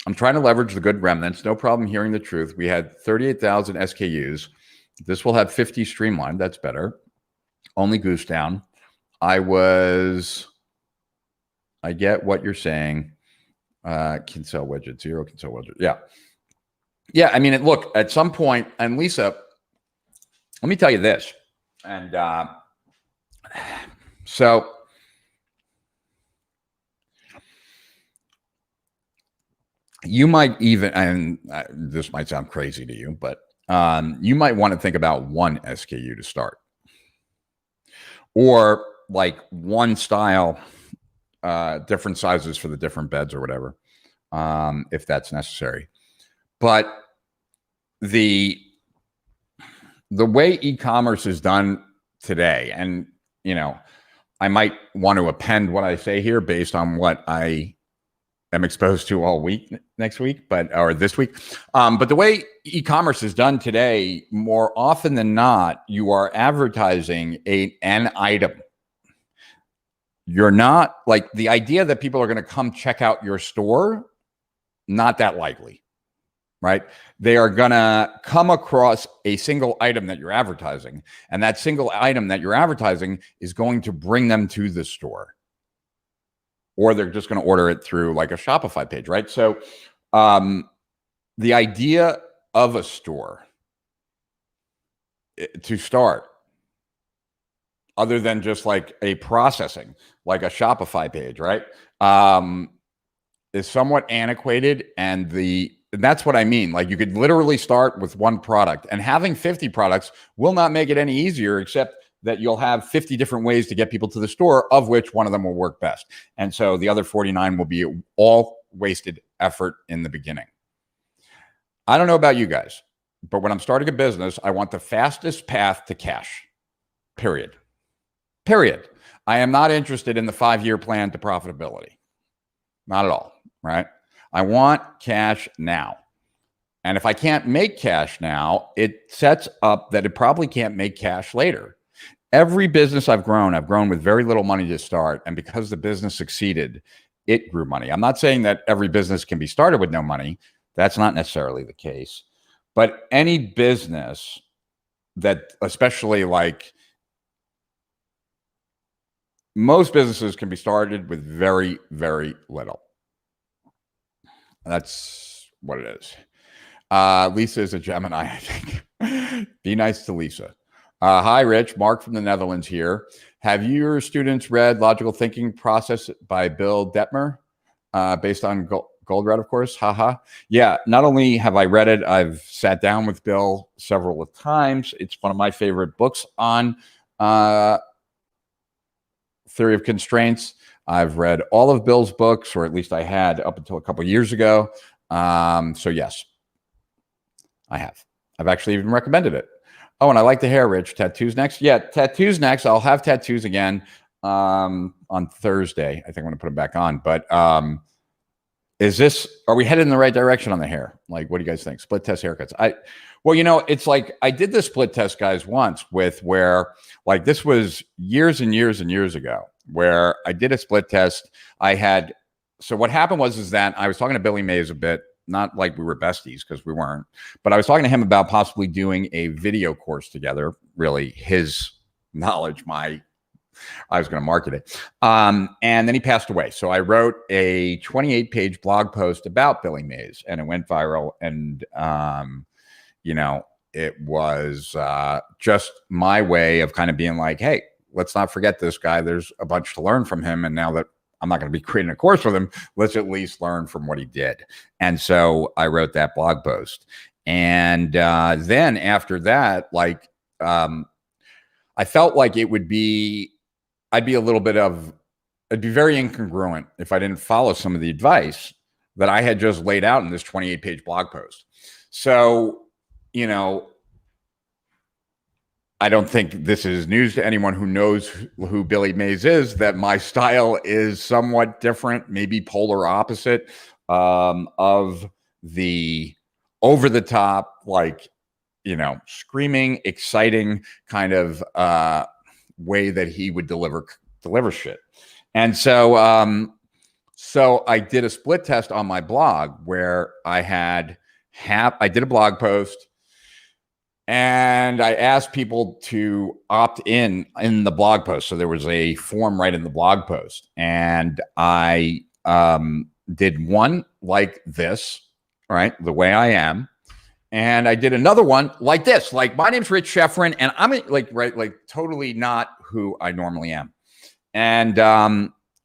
I'm trying to leverage the good remnants. No problem hearing the truth. We had 38,000 SKUs. This will have 50 streamlined. That's better. Only goose down. I get what you're saying. Can sell widgets. Zero can sell widgets. Yeah. Yeah. I mean, look, at some point, and Lisa, let me tell you this. And so you might even, and this might sound crazy to you, but you might want to think about one SKU to start, or like one style, different sizes for the different beds or whatever, if that's necessary. But the way e-commerce is done today, and you know, I might want to append what I say here based on what I am exposed to all week next week, or this week. But the way e-commerce is done today, more often than not, you are advertising an item. You're not, like, the idea that people are going to come check out your store, not that likely, right? They are going to come across a single item that you're advertising, and that single item that you're advertising is going to bring them to the store. or they're just going to order it through like a Shopify page, right? So the idea of a store to start, other than just like a processing, like a Shopify page, right, is somewhat antiquated. And that's what I mean. Like, you could literally start with one product, and having 50 products will not make it any easier, except that you'll have 50 different ways to get people to the store, of which one of them will work best. And so the other 49 will be all wasted effort in the beginning. I don't know about you guys, but when I'm starting a business, I want the fastest path to cash, period. I am not interested in the 5-year plan to profitability. Not at all, right? I want cash now. And if I can't make cash now, it sets up that it probably can't make cash later. Every business I've grown with very little money to start. And because the business succeeded, it grew money. I'm not saying that every business can be started with no money. That's not necessarily the case. But any business that, especially like most businesses, can be started with very, very little. That's what it is. Lisa is a Gemini, I think. Be nice to Lisa. Hi, Rich. Mark from the Netherlands here. Have your students read Logical Thinking Process by Bill Detmer, based on Goldratt, of course? Haha. Yeah, not only have I read it, I've sat down with Bill several times. It's one of my favorite books on theory of constraints. I've read all of Bill's books, or at least I had up until a couple of years ago. So yes, I have. I've actually even recommended it. Oh, and I like the hair, Rich. Tattoos next? Yeah, tattoos next. I'll have tattoos again on Thursday. I think I'm going to put them back on. But are we headed in the right direction on the hair? Like, what do you guys think? Split test haircuts. Well, it's like I did the split test, guys, once where like this was years and years and years ago, where I did a split test. So what happened was that I was talking to Billy Mays a bit, not like we were besties, because we weren't, but I was talking to him about possibly doing a video course together, really his knowledge, I was going to market it. And then he passed away. So I wrote a 28-page blog post about Billy Mays, and it went viral. And, it was just my way of kind of being like, hey, let's not forget this guy. There's a bunch to learn from him. And now that I'm not going to be creating a course with him, let's at least learn from what he did. And so I wrote that blog post. And then after that, like, I felt like I'd be very incongruent if I didn't follow some of the advice that I had just laid out in this 28-page blog post. So, I don't think this is news to anyone who knows who Billy Mays is, that my style is somewhat different, maybe polar opposite of the over-the-top, like, screaming, exciting kind of way that he would deliver shit. And so I did a split test on my blog where I did a blog post, and I asked people to opt in the blog post. So there was a form right in the blog post. And I did one like this, right, the way I am. And I did another one like this, like, my name's Rich Sheffrin, and I'm like totally not who I normally am. And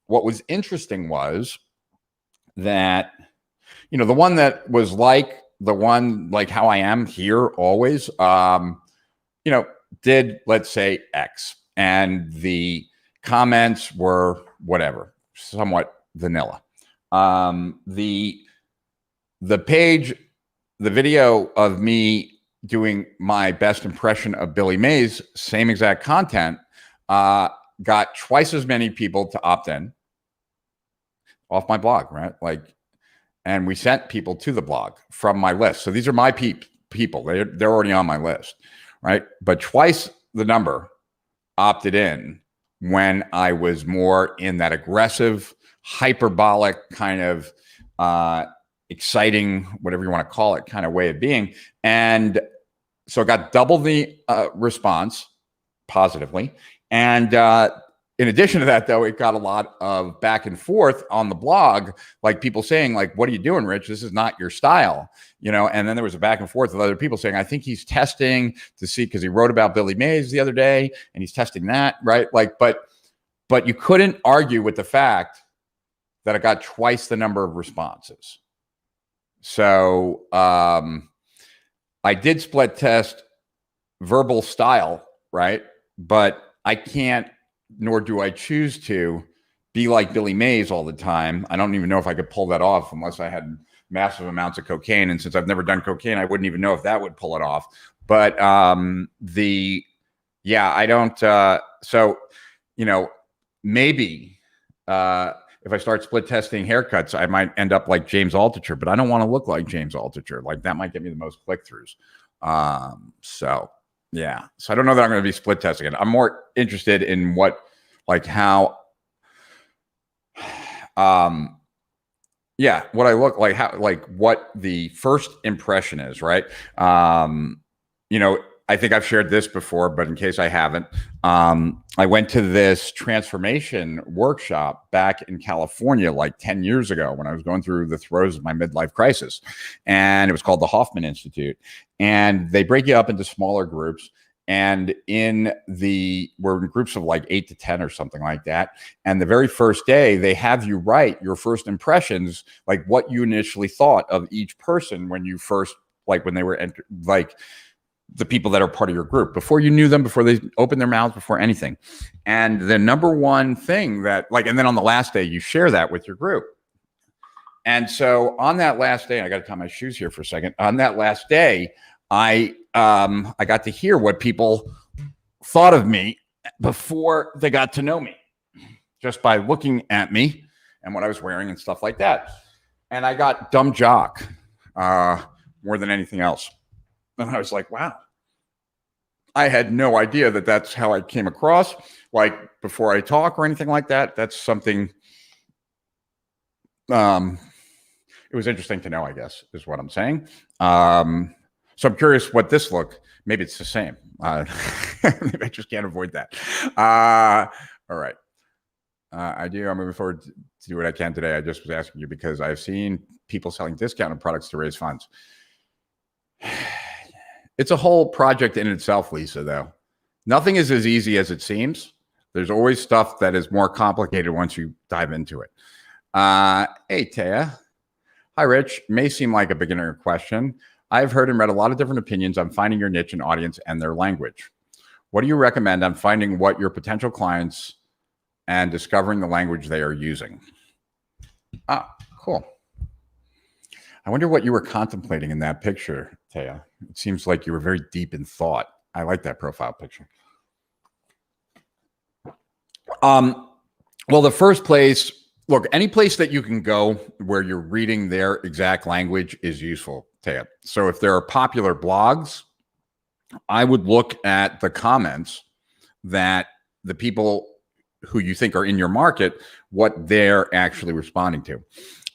what was interesting was that, the one that was like the one, like how I am here always, did, let's say, X. And the comments were whatever, somewhat vanilla. The page, the video of me doing my best impression of Billy Mays, same exact content, got twice as many people to opt in off my blog, right? Like, and we sent people to the blog from my list. So these are my people. They're already on my list, right? But twice the number opted in when I was more in that aggressive, hyperbolic kind of exciting, whatever you want to call it, kind of way of being. And so it got double the response positively. And in addition to that, though, it got a lot of back and forth on the blog, like people saying, like, what are you doing, Rich? This is not your style, and then there was a back and forth with other people saying, I think he's testing to see, because he wrote about Billy Mays the other day and he's testing that, right? Like, but you couldn't argue with the fact that I got twice the number of responses. So I did split test verbal style, right? But I can't, nor do I choose to, be like Billy Mays all the time. I don't even know if I could pull that off unless I had massive amounts of cocaine. And since I've never done cocaine, I wouldn't even know if that would pull it off. But I don't. Maybe if I start split testing haircuts, I might end up like James Altucher, but I don't want to look like James Altucher. Like, that might get me the most click-throughs. So I don't know that I'm going to be split testing it. I'm more interested in what I look like, how, like, what the first impression is, right? I think I've shared this before, but in case I haven't, I went to this transformation workshop back in California like 10 years ago when I was going through the throes of my midlife crisis. And it was called the Hoffman Institute. And they break you up into smaller groups. And we're in groups of like 8 to 10 or something like that. And the very first day, they have you write your first impressions, like what you initially thought of each person when you first, like when they were the people that are part of your group, before you knew them, before they opened their mouths, before anything. And the number one thing that, and then on the last day, you share that with your group. And so on that last day, I got to tie my shoes here for a second. On that last day, I got to hear what people thought of me before they got to know me, just by looking at me and what I was wearing and stuff like that. And I got dumb jock more than anything else. And I was like, wow, I had no idea that that's how I came across, like, before I talk or anything like that. That's something, it was interesting to know, I guess, is what I'm saying. So I'm curious what this look, maybe it's the same. Maybe I just can't avoid that. All right. I'm moving forward to do what I can today. I just was asking you because I've seen people selling discounted products to raise funds. It's a whole project in itself, Lisa, though. Nothing is as easy as it seems. There's always stuff that is more complicated once you dive into it. Hey, Taya. Hi, Rich. May seem like a beginner question. I've heard and read a lot of different opinions on finding your niche and audience and their language. What do you recommend on finding what your potential clients and discovering the language they are using? Cool. I wonder what you were contemplating in that picture, Taya. It seems like you were very deep in thought. I like that profile picture. Well, the first place, look, any place that you can go where you're reading their exact language is useful, Taya. So if there are popular blogs, I would look at the comments that the people who you think are in your market, what they're actually responding to.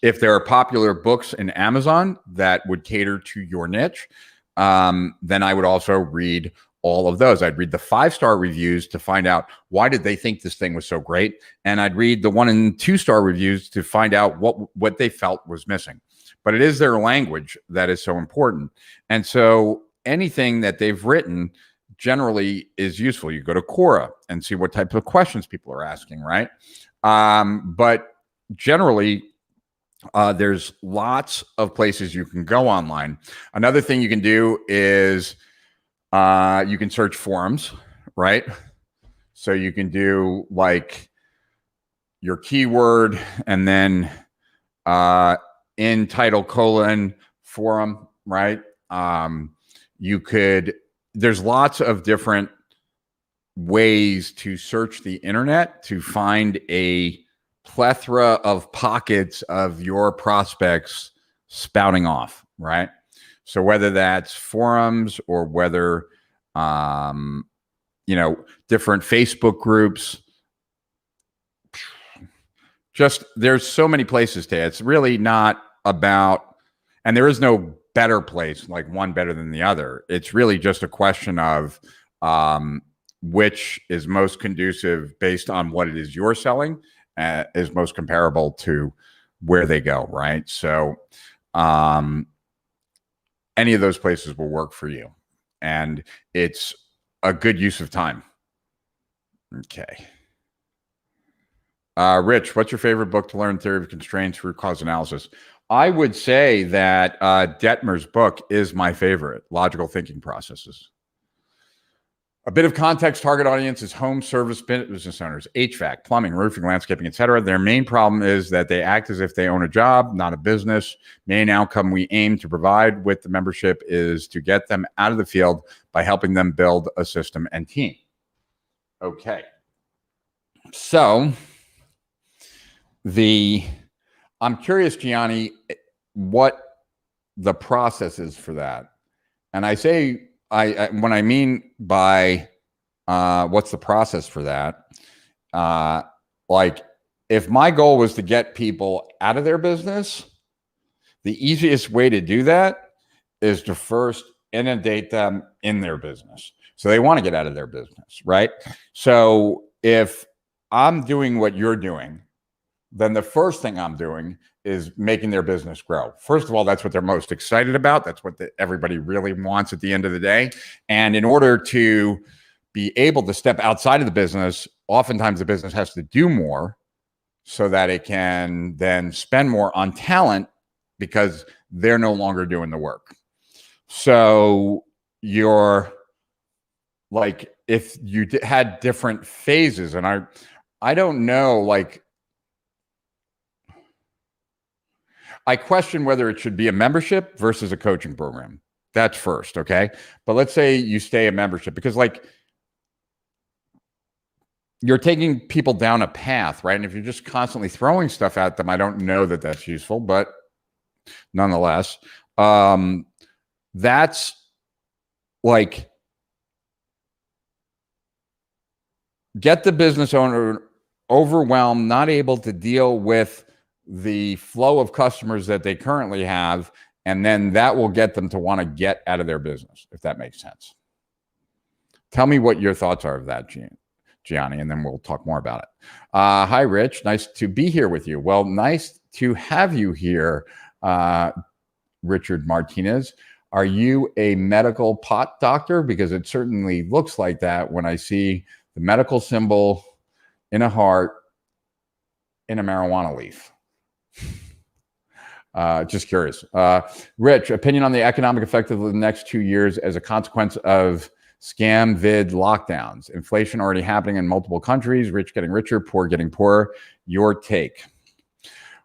If there are popular books in Amazon that would cater to your niche, then I would also read all of those. I'd read the 5-star reviews to find out why did they think this thing was so great. And I'd read the 1 and 2-star reviews to find out what they felt was missing. But it is their language that is so important. And so anything that they've written generally is useful. You go to Quora and see what type of questions people are asking, right? But generally, there's lots of places you can go online. Another thing you can do is you can search forums, right? So you can do like your keyword and then in title : forum, right? There's lots of different ways to search the internet to find a plethora of pockets of your prospects spouting off, right? So whether that's forums or whether, different Facebook groups, just there's so many places to it. It's really not about, and there is no better place, like one better than the other. It's really just a question of which is most conducive based on what it is you're selling, is most comparable to where they go, right? So any of those places will work for you. And it's a good use of time. Okay. Rich, what's your favorite book to learn theory of constraints, root cause analysis? I would say that Detmer's book is my favorite, Logical Thinking Processes. A bit of context: target audience is home service business owners, HVAC, plumbing, roofing, landscaping, etc. Their main problem is that they act as if they own a job, not a business. Main outcome we aim to provide with the membership is to get them out of the field by helping them build a system and team. Okay. So I'm curious, Gianni, what the process is for that. And I say, when I mean by what's the process for that, like if my goal was to get people out of their business, the easiest way to do that is to first inundate them in their business. So they want to get out of their business, right? So if I'm doing what you're doing, then the first thing I'm doing is making their business grow. First of all, that's what they're most excited about. That's what everybody really wants at the end of the day. And in order to be able to step outside of the business, oftentimes the business has to do more so that it can then spend more on talent because they're no longer doing the work. So you're like, if you had different phases, and I don't know, like, I question whether it should be a membership versus a coaching program. That's first, okay? But let's say you stay a membership because, like, you're taking people down a path, right? And if you're just constantly throwing stuff at them, I don't know that that's useful, but nonetheless, that's like, get the business owner overwhelmed, not able to deal with the flow of customers that they currently have, and then that will get them to want to get out of their business, if that makes sense. Tell me what your thoughts are of that, Gianni, and then we'll talk more about it. Hi, Rich. Nice to be here with you. Well, nice to have you here, Richard Martinez. Are you a medical pot doctor? Because it certainly looks like that when I see the medical symbol in a heart in a marijuana leaf. Just curious. Rich, opinion on the economic effect of the next 2 years as a consequence of scam vid lockdowns, inflation already happening in multiple countries, rich getting richer, poor getting poorer. Your take.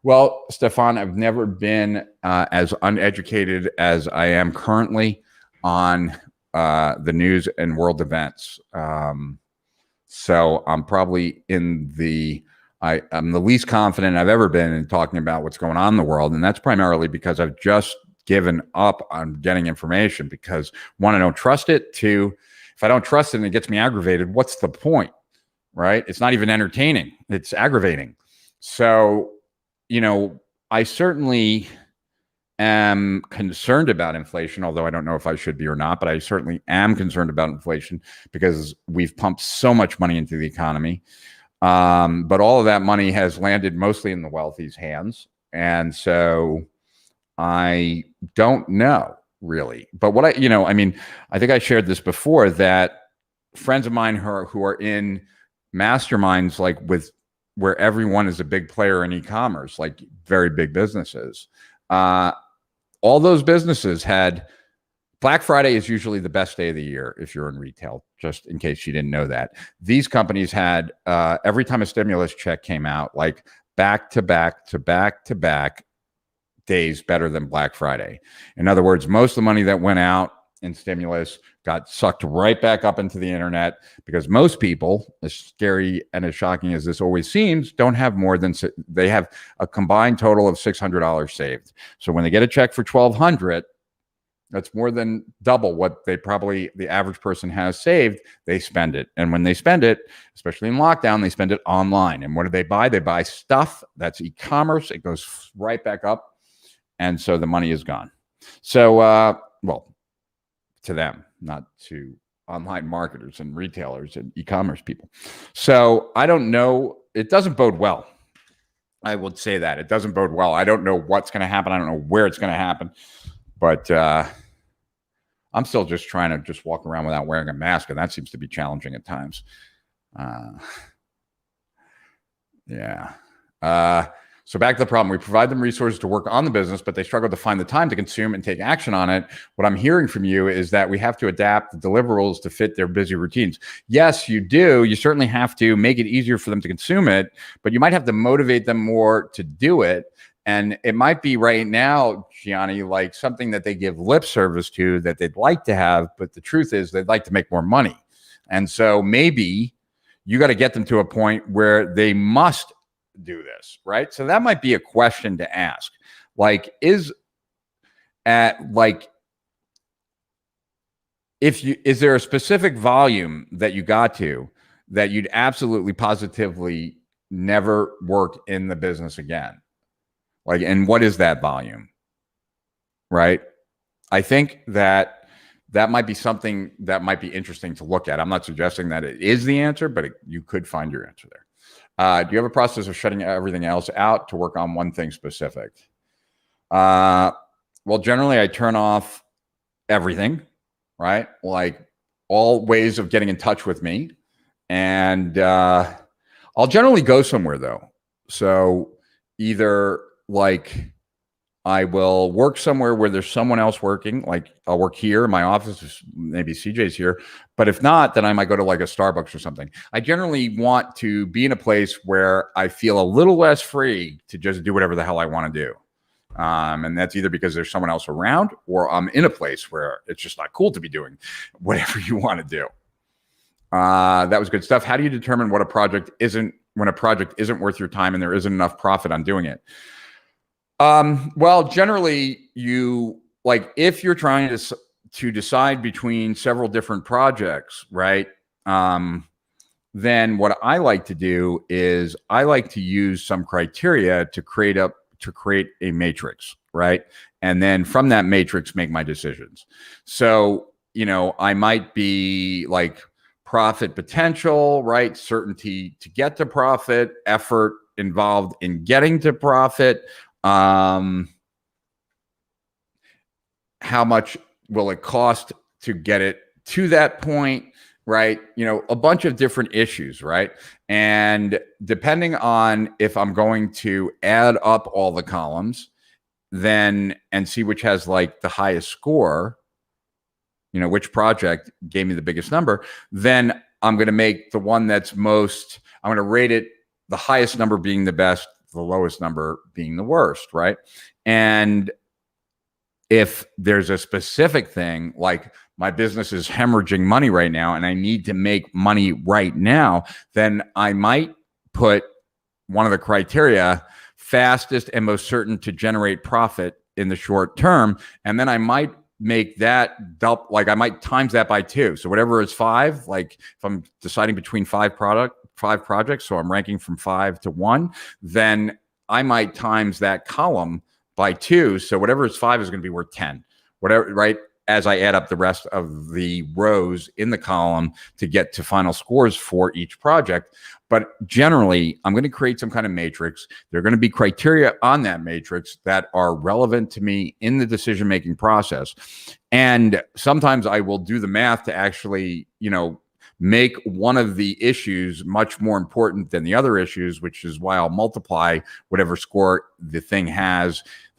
Well, Stefan, I've never been as uneducated as I am currently on the news and world events. So I'm probably I'm the least confident I've ever been in talking about what's going on in the world. And that's primarily because I've just given up on getting information because, one, I don't trust it. Two, if I don't trust it and it gets me aggravated, what's the point, right? It's not even entertaining. It's aggravating. So, I certainly am concerned about inflation, although I don't know if I should be or not, but I certainly am concerned about inflation because we've pumped so much money into the economy. But all of that money has landed mostly in the wealthy's hands. And so I don't know really, but what I think I shared this before, that friends of mine who are in masterminds, like where everyone is a big player in e-commerce, like very big businesses, all those businesses had Black Friday is usually the best day of the year if you're in retail, just in case you didn't know that. These companies had, every time a stimulus check came out, like back to back to back to back days better than Black Friday. In other words, most of the money that went out in stimulus got sucked right back up into the internet because most people, as scary and as shocking as this always seems, don't have more than, they have a combined total of $600 saved. So when they get a check for $1,200, that's more than double what the average person has saved. They spend it. And when they spend it, especially in lockdown, they spend it online. And what do they buy? They buy stuff. That's e-commerce. It goes right back up. And so the money is gone. So, well, to them, not to online marketers and retailers and e-commerce people. So I don't know. It doesn't bode well. I would say that it doesn't bode well. I don't know what's going to happen. I don't know where it's going to happen, but I'm still just trying to just walk around without wearing a mask, and that seems to be challenging at times. Yeah. So back to the problem. We provide them resources to work on the business, but they struggle to find the time to consume and take action on it. What I'm hearing from you is that we have to adapt the deliverables to fit their busy routines. Yes, you do. You certainly have to make it easier for them to consume it, but you might have to motivate them more to do it. And it might be right now, Gianni, like something that they give lip service to that they'd like to have, but the truth is they'd like to make more money. And so maybe you got to get them to a point where they must do this, right? So that might be a question to ask. Like, is there a specific volume that you got to that you'd absolutely positively never work in the business again? Like, and what is that volume? Right? I think that might be something that might be interesting to look at. I'm not suggesting that it is the answer, but you could find your answer there. Do you have a process of shutting everything else out to work on one thing specific? Well, generally I turn off everything, right? Like all ways of getting in touch with me. And I'll generally go somewhere though. So either like I will work somewhere where there's someone else working. Like I'll work here in my office, maybe CJ's here. But if not, then I might go to like a Starbucks or something. I generally want to be in a place where I feel a little less free to just do whatever the hell I want to do. And that's either because there's someone else around or I'm in a place where it's just not cool to be doing whatever you want to do. That was good stuff. How do you determine when a project isn't worth your time and there isn't enough profit on doing it? Well, generally if you're trying to decide between several different projects, right? Then what I like to do is I like to use some criteria to create a matrix, right? And then from that matrix, make my decisions. So, I might be like profit potential, right? Certainty to get to profit, effort involved in getting to profit. How much will it cost to get it to that point, right? A bunch of different issues, right? And depending on if I'm going to add up all the columns and see which has like the highest score, which project gave me the biggest number, then I'm going to make the one I'm going to rate it the highest number being the best, the lowest number being the worst, right? And if there's a specific thing like my business is hemorrhaging money right now and I need to make money right now, then I might put one of the criteria fastest and most certain to generate profit in the short term. And then I might make that I might times that by 2. So whatever is 5, like if I'm deciding between 5 projects, so I'm ranking from 5 to 1, then I might times that column by 2. So whatever is 5 is going to be worth 10, whatever, right? As I add up the rest of the rows in the column to get to final scores for each project. But generally, I'm going to create some kind of matrix. There are going to be criteria on that matrix that are relevant to me in the decision-making process. And sometimes I will do the math to actually, make one of the issues much more important than the other issues, which is why I'll multiply whatever score the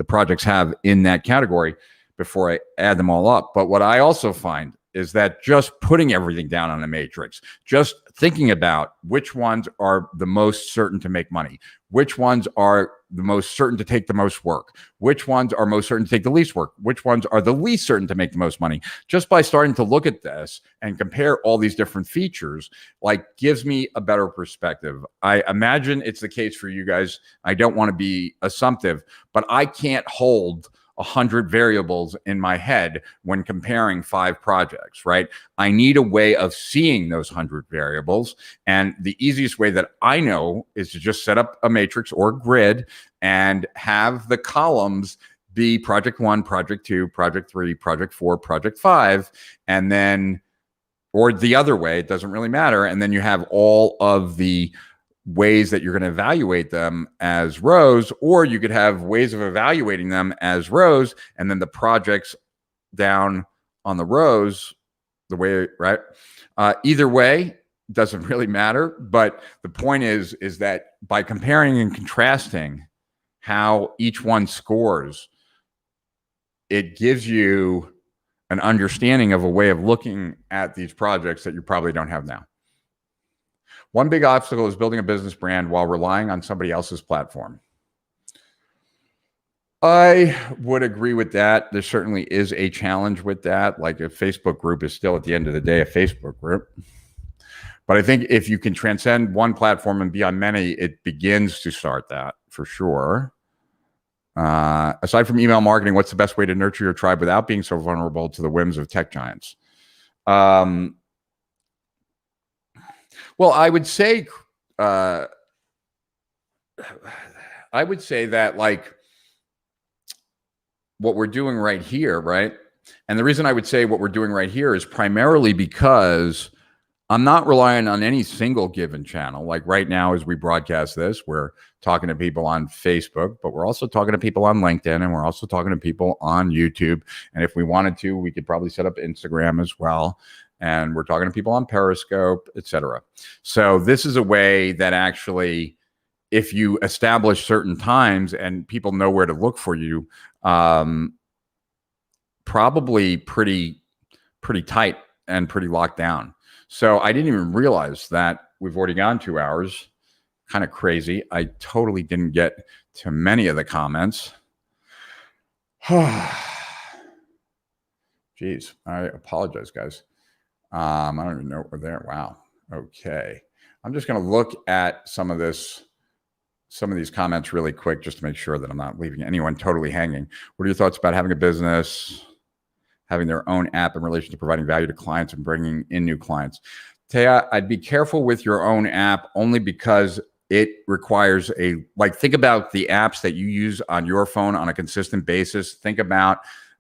projects have in that category before I add them all up. But what I also find is that just putting everything down on a matrix, just thinking about which ones are the most certain to make money, which ones are the most certain to take the most work, which ones are most certain to take the least work, which ones are the least certain to make the most money. Just by starting to look at this and compare all these different features, gives me a better perspective. I imagine it's the case for you guys. I don't want to be assumptive, but I can't hold 100 variables in my head when comparing 5 projects, right? I need a way of seeing those 100 variables. And the easiest way that I know is to just set up a matrix or grid and have the columns be project 1, project 2, project 3, project 4, project 5, and then or the other way, it doesn't really matter. And then you have all of the ways that you're going to evaluate them as rows, or you could have ways of evaluating them as rows, and then the projects down on the rows, the way, right? Either way, doesn't really matter. But the point is that by comparing and contrasting how each one scores, it gives you an understanding of a way of looking at these projects that you probably don't have now. One big obstacle is building a business brand while relying on somebody else's platform. I would agree with that. There certainly is a challenge with that. Like a Facebook group is still at the end of the day a Facebook group. But I think if you can transcend one platform and be on many, it begins to start that for sure. Aside from email marketing, what's the best way to nurture your tribe without being so vulnerable to the whims of tech giants? Well, I would say that like what we're doing right here, right? And the reason I would say what we're doing right here is primarily because I'm not relying on any single given channel. Like right now, as we broadcast this, we're talking to people on Facebook, but we're also talking to people on LinkedIn, and we're also talking to people on YouTube. And if we wanted to, we could probably set up Instagram as well. And we're talking to people on Periscope, etc. So this is a way that actually, if you establish certain times and people know where to look for you, probably pretty tight and pretty locked down. So I didn't even realize that we've already gone 2 hours. Kind of crazy. I totally didn't get to many of the comments. Jeez, I apologize, guys. I don't even know what we're there. Wow. Okay. I'm just going to look at some of these comments really quick, just to make sure that I'm not leaving anyone totally hanging. What are your thoughts about having a business, having their own app in relation to providing value to clients and bringing in new clients? Taya, I'd be careful with your own app only because it requires think about the apps that you use on your phone on a consistent basis. Think about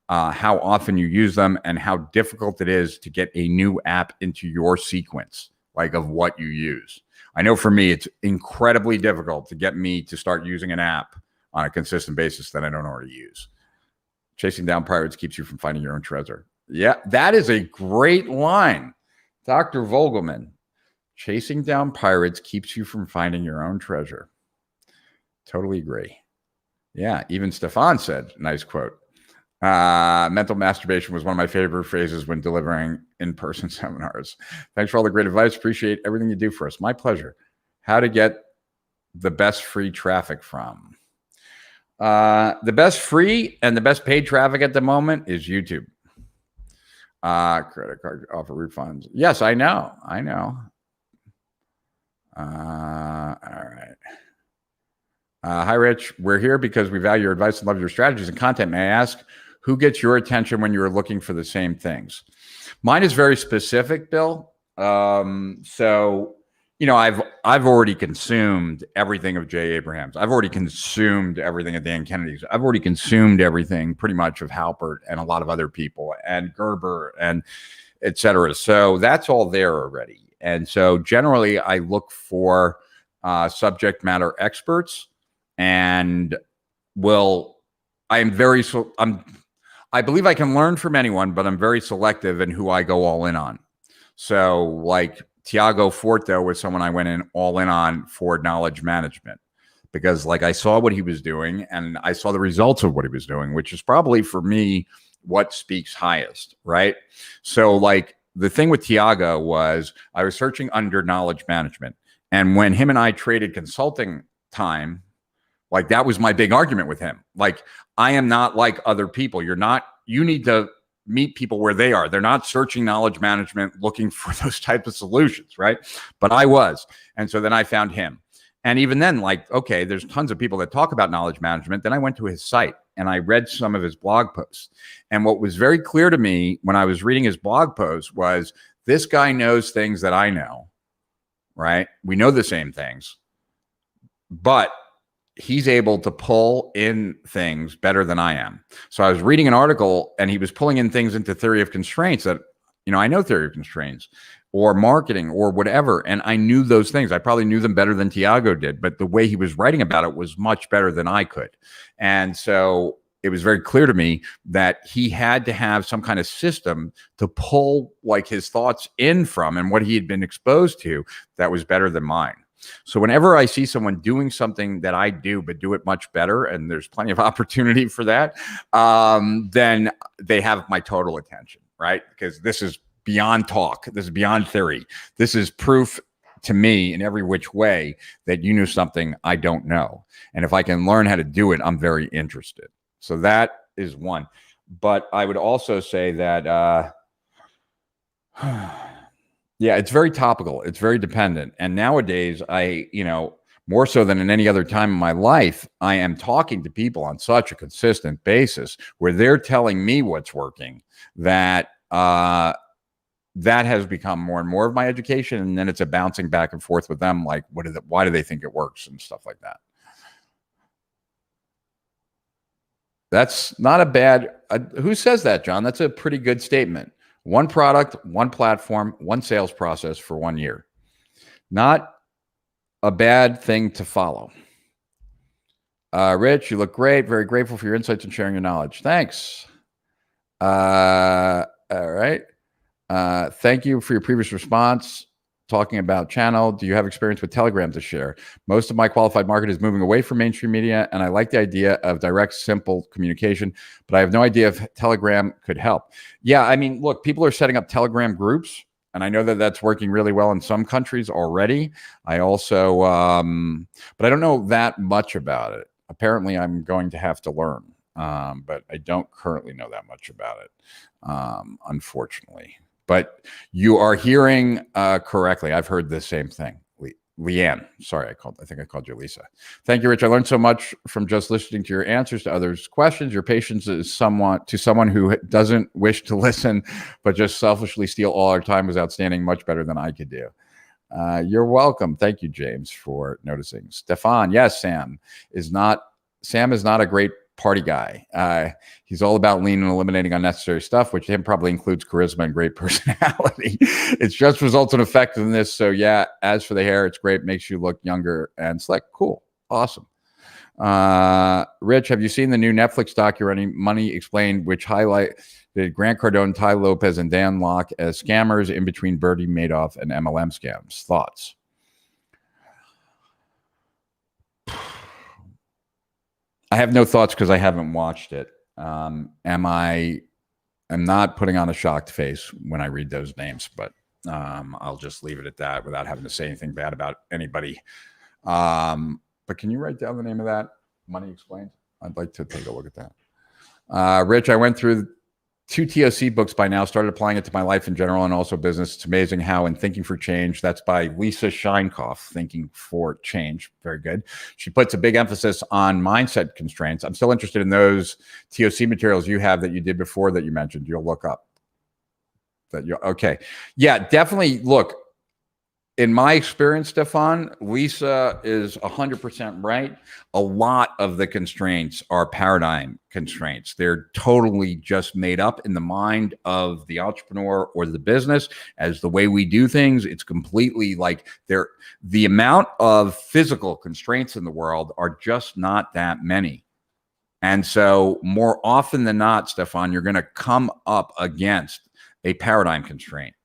how often you use them and how difficult it is to get a new app into your sequence, like of what you use. I know for me, it's incredibly difficult to get me to start using an app on a consistent basis that I don't already use. Chasing down pirates keeps you from finding your own treasure. Yeah, that is a great line. Dr. Vogelman, chasing down pirates keeps you from finding your own treasure. Totally agree. Yeah, even Stefan said, nice quote. Mental masturbation was one of my favorite phrases when delivering in-person seminars. Thanks for all the great advice. Appreciate everything you do for us. My pleasure. How to get the best free traffic from? The best free and the best paid traffic at the moment is YouTube. Credit card offer refunds. Yes, I know. All right. Hi, Rich. We're here because we value your advice and love your strategies and content. May I ask, who gets your attention when you're looking for the same things? Mine is very specific, Bill. So, I've already consumed everything of Jay Abrahams. I've already consumed everything of Dan Kennedy's. I've already consumed everything pretty much of Halpert and a lot of other people and Gerber and et cetera. So that's all there already. And so generally I look for subject matter experts and I believe I can learn from anyone, but I'm very selective in who I go all in on. So like Tiago Forto was someone I went in all in on for knowledge management because like I saw what he was doing and I saw the results of what he was doing, which is probably for me what speaks highest, right? So like the thing with Tiago was I was searching under knowledge management. And when him and I traded consulting time, like that was my big argument with him. Like I am not like other people. You need to meet people where they are. They're not searching knowledge management, looking for those types of solutions, right? But I was. And so then I found him. And even then, like, okay, there's tons of people that talk about knowledge management. Then I went to his site and I read some of his blog posts. And what was very clear to me when I was reading his blog posts was this guy knows things that I know, right? We know the same things, but he's able to pull in things better than I am. So I was reading an article and he was pulling in things into theory of constraints that I know theory of constraints or marketing or whatever. And I knew those things. I probably knew them better than Tiago did, but the way he was writing about it was much better than I could. And so it was very clear to me that he had to have some kind of system to pull like his thoughts in from and what he had been exposed to that was better than mine. So whenever I see someone doing something that I do, but do it much better, and there's plenty of opportunity for that, then they have my total attention, right? Because this is beyond talk. This is beyond theory. This is proof to me in every which way that you knew something I don't know. And if I can learn how to do it, I'm very interested. So that is one. But I would also say that, yeah, it's very topical. It's very dependent. And nowadays, more so than in any other time in my life, I am talking to people on such a consistent basis where they're telling me what's working, that that has become more and more of my education. And then it's a bouncing back and forth with them. Like, why do they think it works and stuff like that? That's not a bad, who says that, John? That's a pretty good statement. One product, one platform, one sales process for 1 year. Not a bad thing to follow. Rich, you look great. Very grateful for your insights and sharing your knowledge. Thanks. All right. Thank you for your previous response. Talking about channel, do you have experience with Telegram to share? Most of my qualified market is moving away from mainstream media, and I like the idea of direct, simple communication, but I have no idea if Telegram could help. Yeah, I mean, look, people are setting up Telegram groups, and I know that that's working really well in some countries already. I also, but I don't know that much about it. Apparently, I'm going to have to learn, but I don't currently know that much about it, unfortunately. But you are hearing correctly. I've heard the same thing. Leanne, sorry, I think I called you Lisa. Thank you, Rich. I learned so much from just listening to your answers to others' questions. Your patience is someone who doesn't wish to listen, but just selfishly steal all our time was outstanding, much better than I could do. You're welcome. Thank you, James, for noticing. Stefan, yes, Sam is not a great party guy. He's all about lean and eliminating unnecessary stuff, which him probably includes charisma and great personality. It's just results in effectiveness. So yeah, as for the hair, it's great. Makes you look younger and slick. Cool. Awesome. Rich, have you seen the new Netflix documentary Money Explained, which highlighted Grant Cardone, Ty Lopez, and Dan Locke as scammers in between Bernie Madoff and MLM scams? Thoughts? I have no thoughts because I haven't watched it. I'm not putting on a shocked face when I read those names, but I'll just leave it at that without having to say anything bad about anybody. But can you write down the name of that? Money Explained? I'd like to take a look at that. Rich, I went through 2 TOC books by now, started applying it to my life in general and also business. It's amazing how in Thinking for Change, that's by Lisa Scheinkoff, Thinking for Change. Very good. She puts a big emphasis on mindset constraints. I'm still interested in those TOC materials you have that you did before that you mentioned. You'll look up. Okay. Yeah, definitely. Look, in my experience, Stefan, Lisa is 100% right. A lot of the constraints are paradigm constraints. They're totally just made up in the mind of the entrepreneur or the business as the way we do things. It's completely like the amount of physical constraints in the world are just not that many. And so more often than not, Stefan, you're going to come up against a paradigm constraint.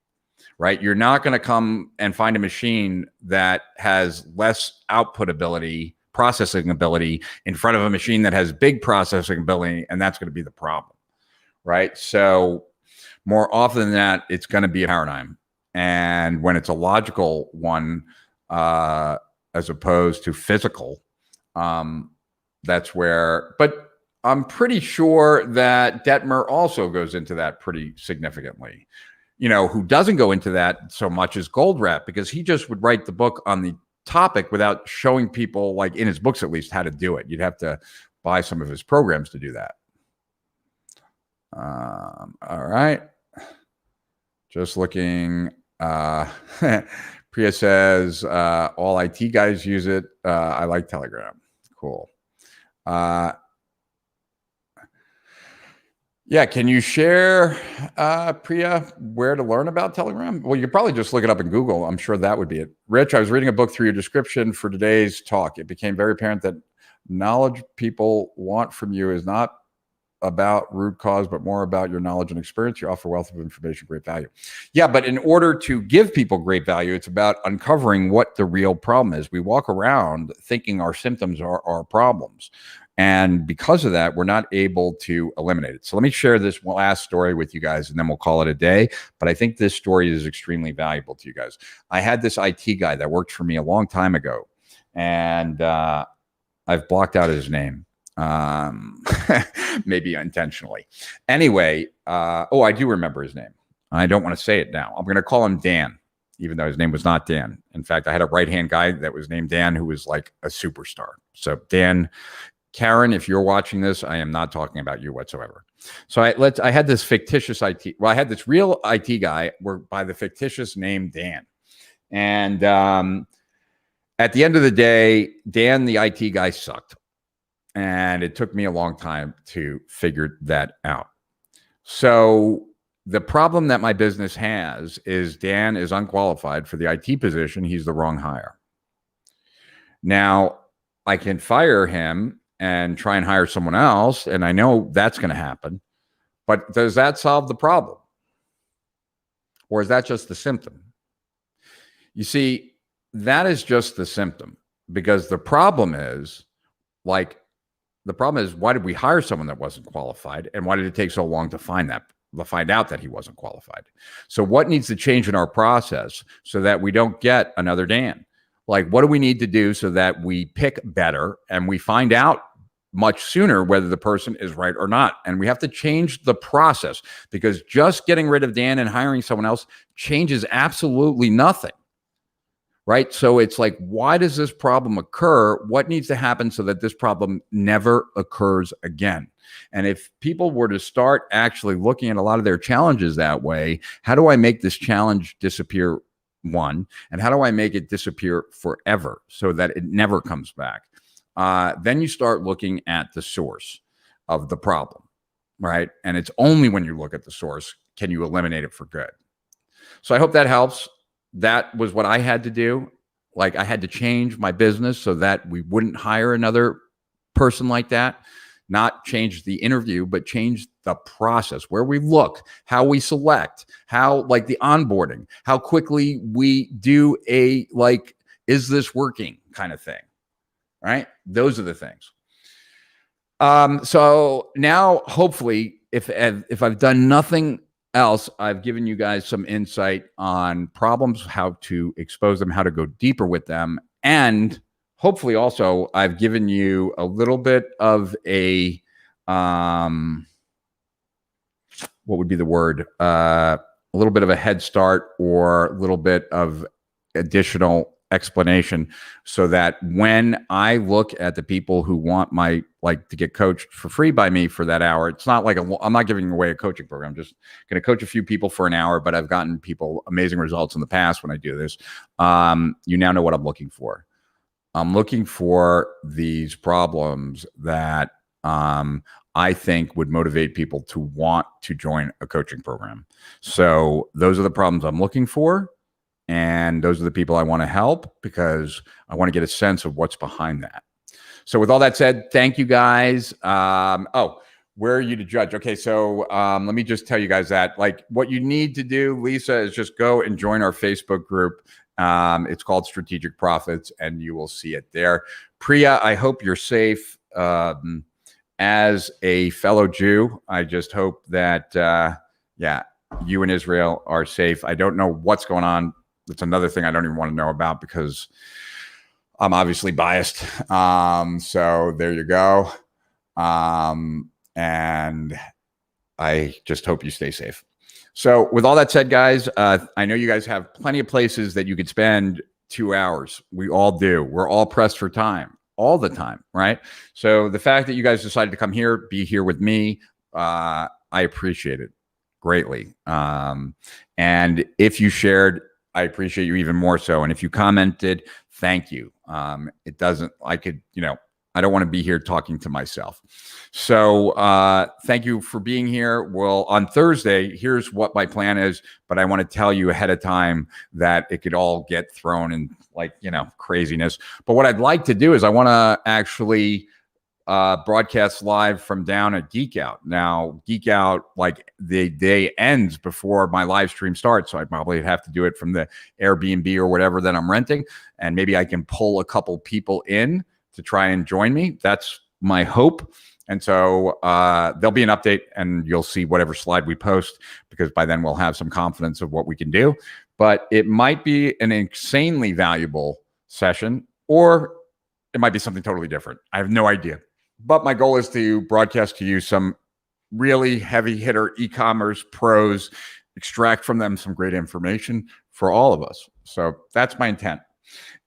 Right? You're not going to come and find a machine that has less output ability, processing ability in front of a machine that has big processing ability, and that's going to be the problem. Right? So more often than that, it's going to be a paradigm. And when it's a logical one, as opposed to physical, that's where, but I'm pretty sure that Detmer also goes into that pretty significantly. Who doesn't go into that so much is Goldratt, because he just would write the book on the topic without showing people, like in his books at least, how to do it. You'd have to buy some of his programs to do that. All right. Just looking. Priya says, all IT guys use it. I like Telegram. Cool. Yeah, can you share, Priya, where to learn about Telegram? Well, you could probably just look it up in Google. I'm sure that would be it. Rich, I was reading a book through your description for today's talk. It became very apparent that knowledge people want from you is not about root cause, but more about your knowledge and experience. You offer wealth of information, great value. Yeah, but in order to give people great value, it's about uncovering what the real problem is. We walk around thinking our symptoms are our problems. And because of that, we're not able to eliminate it. So let me share this last story with you guys, and then we'll call it a day. But I think this story is extremely valuable to you guys. I had this IT guy that worked for me a long time ago, and I've blocked out his name. Maybe unintentionally. Anyway, I do remember his name. I don't want to say it now. I'm going to call him Dan, even though his name was not Dan. In fact, I had a right-hand guy that was named Dan who was like a superstar. So Dan, Karen, if you're watching this, I am not talking about you whatsoever. So I had this fictitious IT. Well, I had this real IT guy by the fictitious name Dan. And at the end of the day, Dan, the IT guy, sucked. And it took me a long time to figure that out. So the problem that my business has is Dan is unqualified for the IT position. He's the wrong hire. Now, I can fire him and try and hire someone else, and I know that's going to happen. But does that solve the problem? Or is that just the symptom? You see, that is just the symptom, because the problem is, why did we hire someone that wasn't qualified, and why did it take so long to find out that he wasn't qualified? So what needs to change in our process so that we don't get another Dan? Like, what do we need to do so that we pick better and we find out much sooner whether the person is right or not? And we have to change the process, because just getting rid of Dan and hiring someone else changes absolutely nothing. Right? So it's like, why does this problem occur? What needs to happen so that this problem never occurs again? And if people were to start actually looking at a lot of their challenges that way, how do I make this challenge disappear? One, and how do I make it disappear forever so that it never comes back? Then you start looking at the source of the problem, right? And it's only when you look at the source can you eliminate it for good. So I hope that helps. That was what I had to do. Like, I had to change my business so that we wouldn't hire another person like that. Not change the interview, but change the process, where we look, how we select, how, like, the onboarding, how quickly we do is this working kind of thing, right? Those are the things. So now, hopefully, if I've done nothing else, I've given you guys some insight on problems, how to expose them, how to go deeper with them. And hopefully also I've given you a little bit of a, what would be the word? A little bit of a head start, or a little bit of additional explanation, so that when I look at the people who want to get coached for free by me for that hour, it's not like I'm not giving away a coaching program. I'm just going to coach a few people for an hour, but I've gotten people amazing results in the past when I do this. You now know what I'm looking for. I'm looking for these problems that I think would motivate people to want to join a coaching program. So those are the problems I'm looking for. And those are the people I want to help, because I want to get a sense of what's behind that. So with all that said, thank you guys. Where are you to judge? Okay, so let me just tell you guys that, like, what you need to do, Lisa, is just go and join our Facebook group. It's called Strategic Profits, and you will see it there. Priya, I hope you're safe. As a fellow Jew, I just hope that, you and Israel are safe. I don't know what's going on. It's another thing I don't even want to know about, because I'm obviously biased. So there you go. And I just hope you stay safe. So with all that said, guys, I know you guys have plenty of places that you could spend 2 hours. We all do. We're all pressed for time all the time, right? So the fact that you guys decided to come here, be here with me, I appreciate it greatly. And if you shared, I appreciate you even more so. And if you commented, thank you. I I don't want to be here talking to myself. So thank you for being here. Well, on Thursday, here's what my plan is, but I want to tell you ahead of time that it could all get thrown in craziness. But what I'd like to do is I want to actually broadcast live from down at Geek Out. Now, Geek Out, like the day ends before my live stream starts, so I probably have to do it from the Airbnb or whatever that I'm renting, and maybe I can pull a couple people in to try and join me. That's my hope. And so there'll be an update, and you'll see whatever slide we post, because by then we'll have some confidence of what we can do. But it might be an insanely valuable session, or it might be something totally different. I have no idea. But my goal is to broadcast to you some really heavy hitter e-commerce pros, extract from them some great information for all of us. So that's my intent.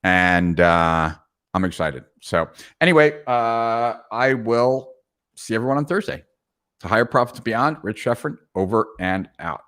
And I'm excited. So anyway, I will see everyone on Thursday. To Higher Profits Beyond, Rich Sheffrin, over and out.